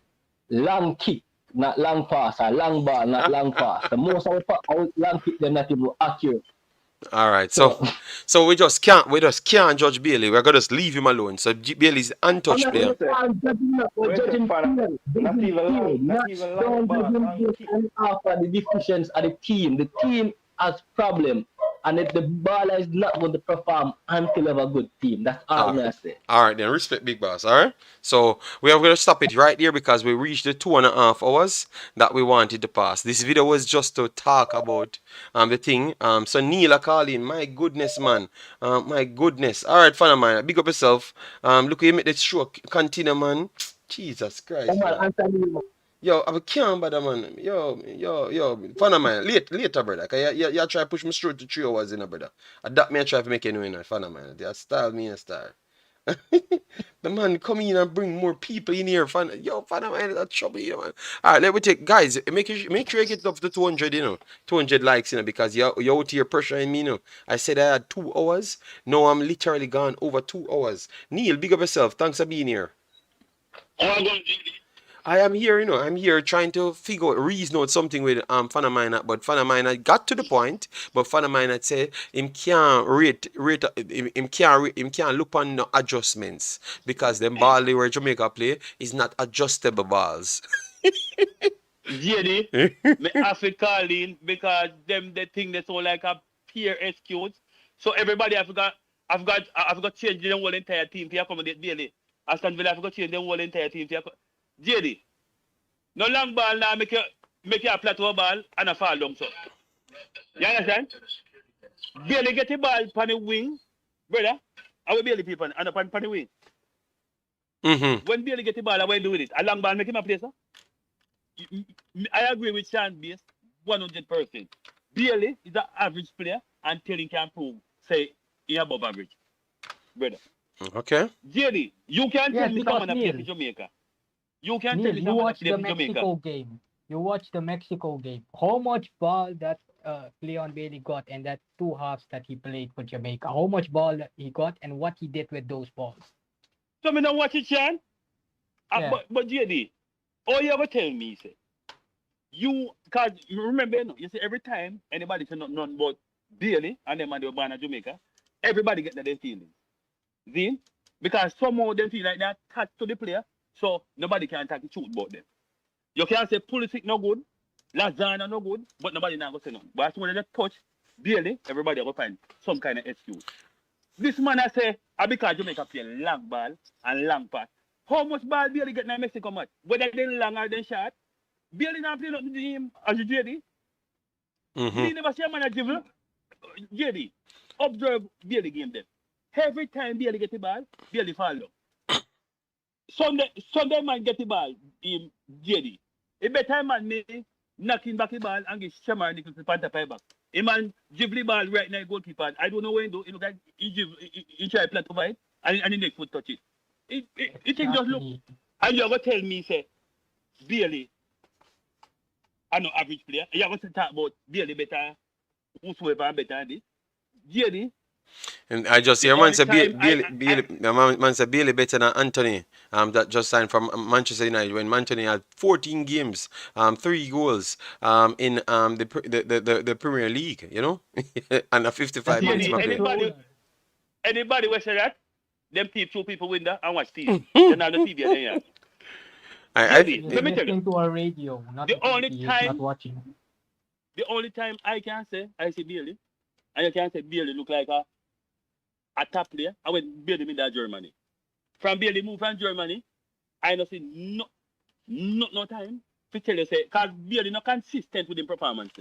long kick, not long pass, or long ball, not long pass. The most of the long kick, they're not even accurate. all right, so So, so we just can't judge Bailey. We're gonna just leave him alone. So Bailey's an I'm untouched not Wait player. a judging up, we're wait a judging fan. skill, judging skill, Not not even long don't judge ball, him long based kick. on after the deficiencies of the team. The team has problem, and if the baller is not going to perform until have a good team, that's all All I'm right. gonna say. All right, then respect Big Boss. All right. So we are going to stop it right there because we reached the 2.5 hours that we wanted to pass. This video was just to talk about the thing. So Neil calling. My goodness, man. My goodness. All right, fan of mine. Big up yourself. Look, you make the show continue, man. Jesus Come Christ, on, man. answer me. Yo, I can't bother, man. Yo, fan of mine. Later, brother. Cause you try to push me through to 3 hours, brother. That me I try to make you know, fan of mine. They style me a star. The man come in and bring more people in here. Fan of mine, that's trouble here, man. All right, let me take, guys. Make sure you get up to 200, 200 likes, because you're out here pressuring me, I said I had 2 hours. No, I'm literally gone over 2 hours. Neil, big up yourself. Thanks for being here. I am here, I'm here trying to figure out, reason out something with fan of mine, but fan of mine had got to the point, but fan of mine had said him can't him can't look on no adjustments because them ball they where Jamaica play is not adjustable balls. JD, me have to call in because them they think they so like a peer excuse. So everybody I've got change the whole entire team to accommodate Bailey. Aston Villa have got change the whole entire team to JD. No long ball now make you a plateau ball and a fall down so. You understand? Bailey get the ball on the wing, brother. I will Bailey people and upon the wing. Mm-hmm. When Bailey get the ball, what do with it? A long ball make him a place, sir? I agree with Sean Bass 100%. Bailey is an average player until he can prove, say, he above average. Brother. Okay. JD, you can tell Yes, me because someone a play Neil, for Jamaica. You can tell Neil, me you someone a watch play the for Jamaica. Mexico game. You watch the Mexico game. How much ball that Leon Bailey got and that 2 halves that he played for Jamaica? How much ball that he got and what he did with those balls? So me don't watch it, Sean. Yeah. But JD, all you ever tell me, say, cause remember, you see, every time anybody say nothing about Bailey and them and they were born in Jamaica, everybody get that their feelings. See? Because somehow they feel like they're attached to the player, so nobody can talk the truth about them. You can't say Pulisic no good, Lasagna no good, but nobody not gonna say nothing. But as soon as they touch Bailey, everybody will find some kind of excuse. This man I say, because Jamaica play long ball and long pass. How much ball Bailey get in Mexico match? Whether they long or they short, Bailey not play nothing to him as you JD. Mm-hmm. You never see a man a dribble. JD, observe Bailey game then. Every time Bailey get the ball, Bailey fall down. Sunday man get the ball in JD. A better man me knocking back the ball and get Shamar Nichols to panta pie back. A man dribble the ball right now goalkeeper. I don't know when do. It look like he try to play over it and the next foot touch it. It just look. Exactly. And you ever tell me say Bailey, I know average player. You ever talk about Bailey better, whosoever better than this. JD. And I just The hear man only say time Man say Bailey better than Anthony. That just signed from Manchester United when Anthony had 14 games, 3 goals, in the Premier League, you know, and a 55 minutes JD, play. anybody will say that, them two people win that and watch TV. Then have the TV and then I JD, He's let me tell you, listening to a radio, not the a only TV. He's time- not watching. the only time I can say I see Bailey, and you can say Bailey look like a top player, I went Bailey in that Germany. From Bailey move from Germany, I don't see no time to tell you say, because Bailey not consistent with the performance.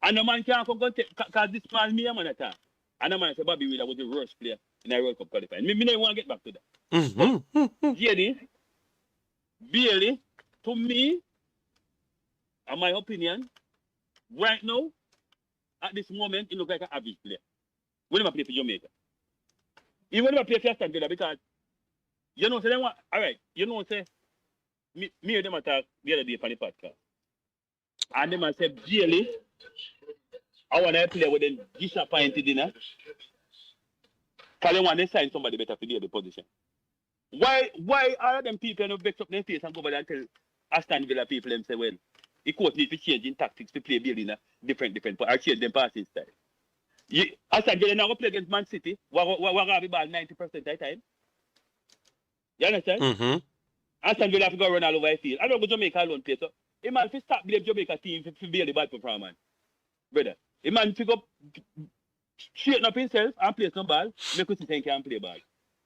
And no man can't come take, because this man me a man at all. And the man say Bobby Wheeler was the worst player in a World Cup qualifying. Me don't want to get back to that. JD, Bailey, to me, in my opinion, right now, at this moment, he look like an average player. When he play for Jamaica. He will never play for Aston Villa because, you know, say them what, all right, you know, say, me and them attack the other day on the podcast. And them say, Bailey, I want to play with them disappointed dinner. Because they want to sign somebody better for the position. Why are them people not vex up their face and go over there and tell Aston Villa people them say, well, the coach need to change in tactics to play Bailey in a different, or change them passing style. Aston Villa now go play against Man City, we have the ball 90% of the time. You understand? Aston Villa have to go run all over the field. I don't go Jamaica alone play, so a man if you stop blame Jamaica team for Bailey bad performance. Brother, a man pick up, straighten up himself and play some ball, make us think he can play ball.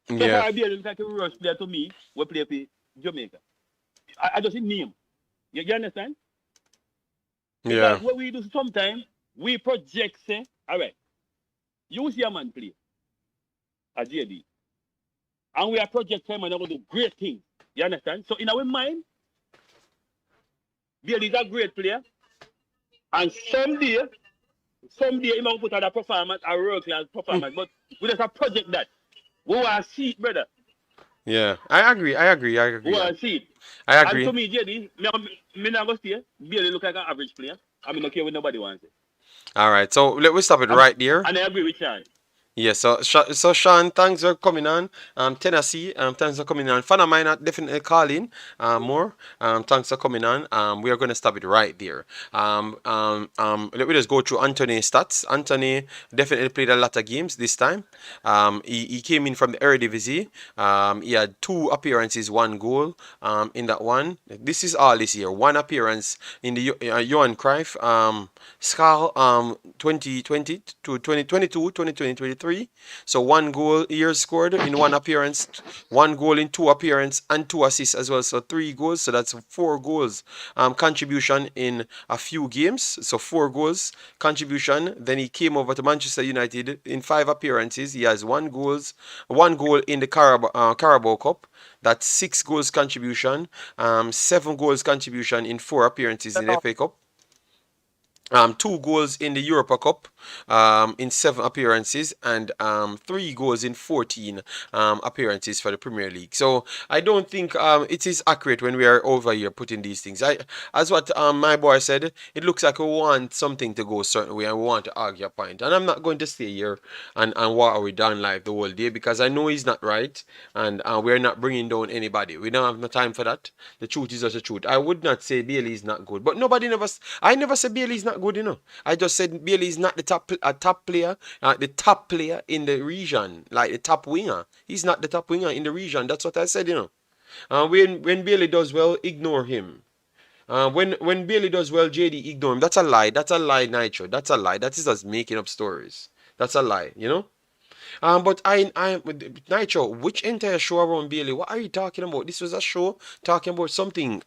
So far, Bailey look like a rush player to me, we play for Jamaica. I just name. You understand? Yeah. Because what we do sometimes, we project, say, all right, you see a man play, a JD, and we are project him and going to do great things. You understand? So in our mind, Bailey is a great player, and someday he might put out a performance, a world-class performance, but we just project that. We want to see it, brother. Yeah. I agree. We want to see it. I And agree. to me, JD, me not go stay. Bailey look like an average player. I mean, okay, what nobody wants it. All right. So let me stop it right there. And I agree with Sean. Yeah, so Sean, thanks for coming on. Tennessee, thanks for coming on. Fan of mine are definitely calling more. Thanks for coming on. We are gonna stop it right there. Let me just go through Anthony's stats. Anthony definitely played a lot of games this time. He came in from the Eredivisie. He had 2 appearances, 1 goal. In that one, this is all this year. 1 appearance in the Johan Cruyff Skal 2020 to 2022, 2023. So 1 goal here scored in 1 appearance, 1 goal in 2 appearances, and 2 assists as well. So 3 goals. So that's 4 goals contribution in a few games. So 4 goals contribution. Then he came over to Manchester United in 5 appearances. He has 1 goal in the Carabao Cup. That's 6 goals contribution. 7 goals contribution in 4 appearances in the FA Cup. 2 goals in the Europa Cup in 7 appearances, and 3 goals in 14 appearances for the Premier League. So I don't think it is accurate when we are over here putting these things. As what my boy said, it looks like we want something to go a certain way and we want to argue a point. And I'm not going to stay here and what are we done live the whole day, because I know he's not right, and we're not bringing down anybody. We don't have no time for that. The truth is just the truth. I would not say Bailey is not good, but I never said Bailey is not good, you know. I just said Bailey is not the top player, the top player in the region, like the top winger. He's not the top winger in the region. That's what I said, you know. When Bailey does well, ignore him. When Bailey does well, JD, ignore him. That's a lie. That's a lie, Nitro. That's a lie. That is us making up stories. That's a lie, you know. But Nitro, which entire show around Bailey? What are you talking about? This was a show talking about something.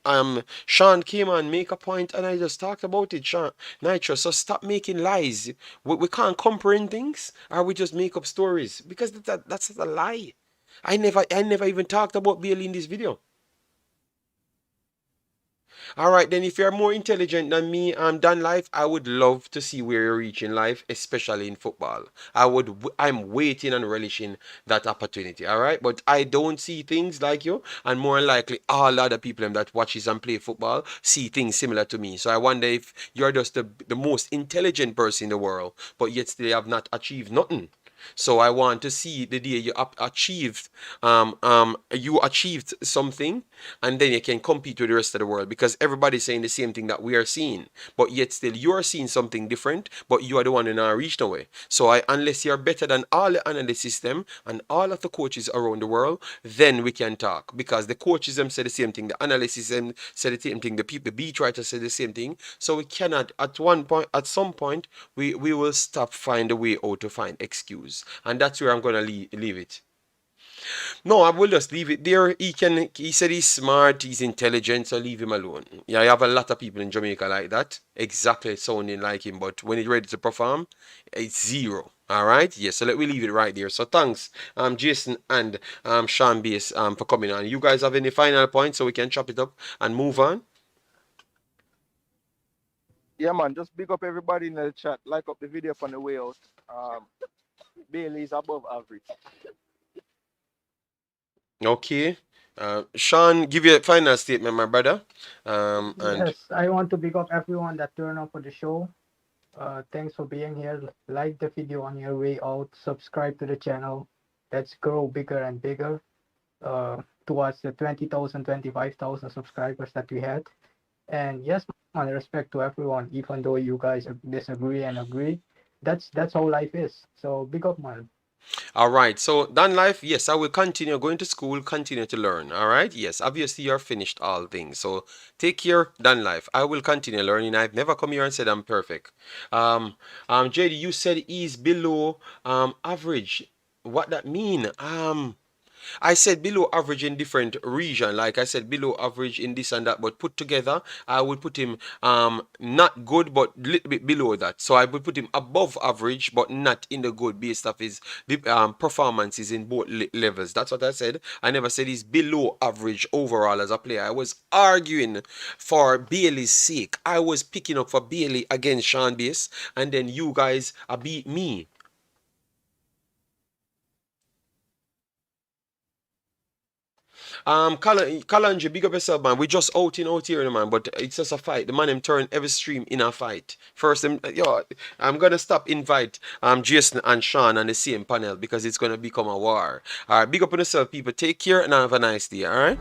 Sean came on, make a point, and I just talked about it, Sean. Nitro, so stop making lies. We can't comprehend things, or we just make up stories, because that's a lie. I never even talked about Bailey in this video. All right, then if you're more intelligent than me, Dan Life, I would love to see where you're reaching life, especially in football. I'm waiting and relishing that opportunity. All right, but I don't see things like you, and more likely all other people that watches and play football see things similar to me. So I wonder if you're just the most intelligent person in the world, but yet still have not achieved nothing. So I want to see the day you achieved something, and then you can compete with the rest of the world, because everybody's saying the same thing that we are seeing, but yet still you are seeing something different, but you are the one in our reach no way. So unless you're better than all the analyst system and all of the coaches around the world, then we can talk, because the coaches them say the same thing, the analysts them say the same thing, the people, the beat writers say the same thing. So we cannot, at some point, we will stop, find a way out to find excuse, and that's where I'm gonna leave it. No, I will just leave it there. He said he's smart, he's intelligent, so leave him alone. Yeah, I have a lot of people in Jamaica like that, exactly sounding like him, but when he's ready to perform, it's zero. All right, yeah. So let me leave it right there. So thanks, Jason and Sean Bass, for coming on. You guys have any final points so we can chop it up and move on? Yeah, man, just big up everybody in the chat. Like up the video on the way out. Bailey is above average. Okay. Sean, give you a final statement, my brother. And Yes, I want to big up everyone that turned up for the show. Thanks for being here. Like the video on your way out. Subscribe to the channel. Let's grow bigger and bigger towards the 20,000, 25,000 subscribers that we had. And yes, man, respect to everyone, even though you guys disagree and agree. That's how life is. So big up, man. all right. So Dan Life, yes, I will continue going to school, continue to learn. All right. Yes, obviously you're finished all things. So take care, Dan Life. I will continue learning. I've never come here and said I'm perfect. JD, you said he's below average. What that mean? I said below average in different region. Like I said, below average in this and that, but put together, I would put him not good, but little bit below that. So I would put him above average, but not in the good, based off his performances in both levels. That's what I said. I never said he's below average overall as a player. I was arguing for Bailey's sake. I was picking up for Bailey against Sean Bass, and then you guys beat me. Kalanje, big up yourself, man. We just out here, man. But it's just a fight. The man him turn every stream in a fight. First, yo, I'm gonna stop invite Jason and Sean on the same panel, because it's gonna become a war. All right, big up on yourself, people. Take care and have a nice day. All right.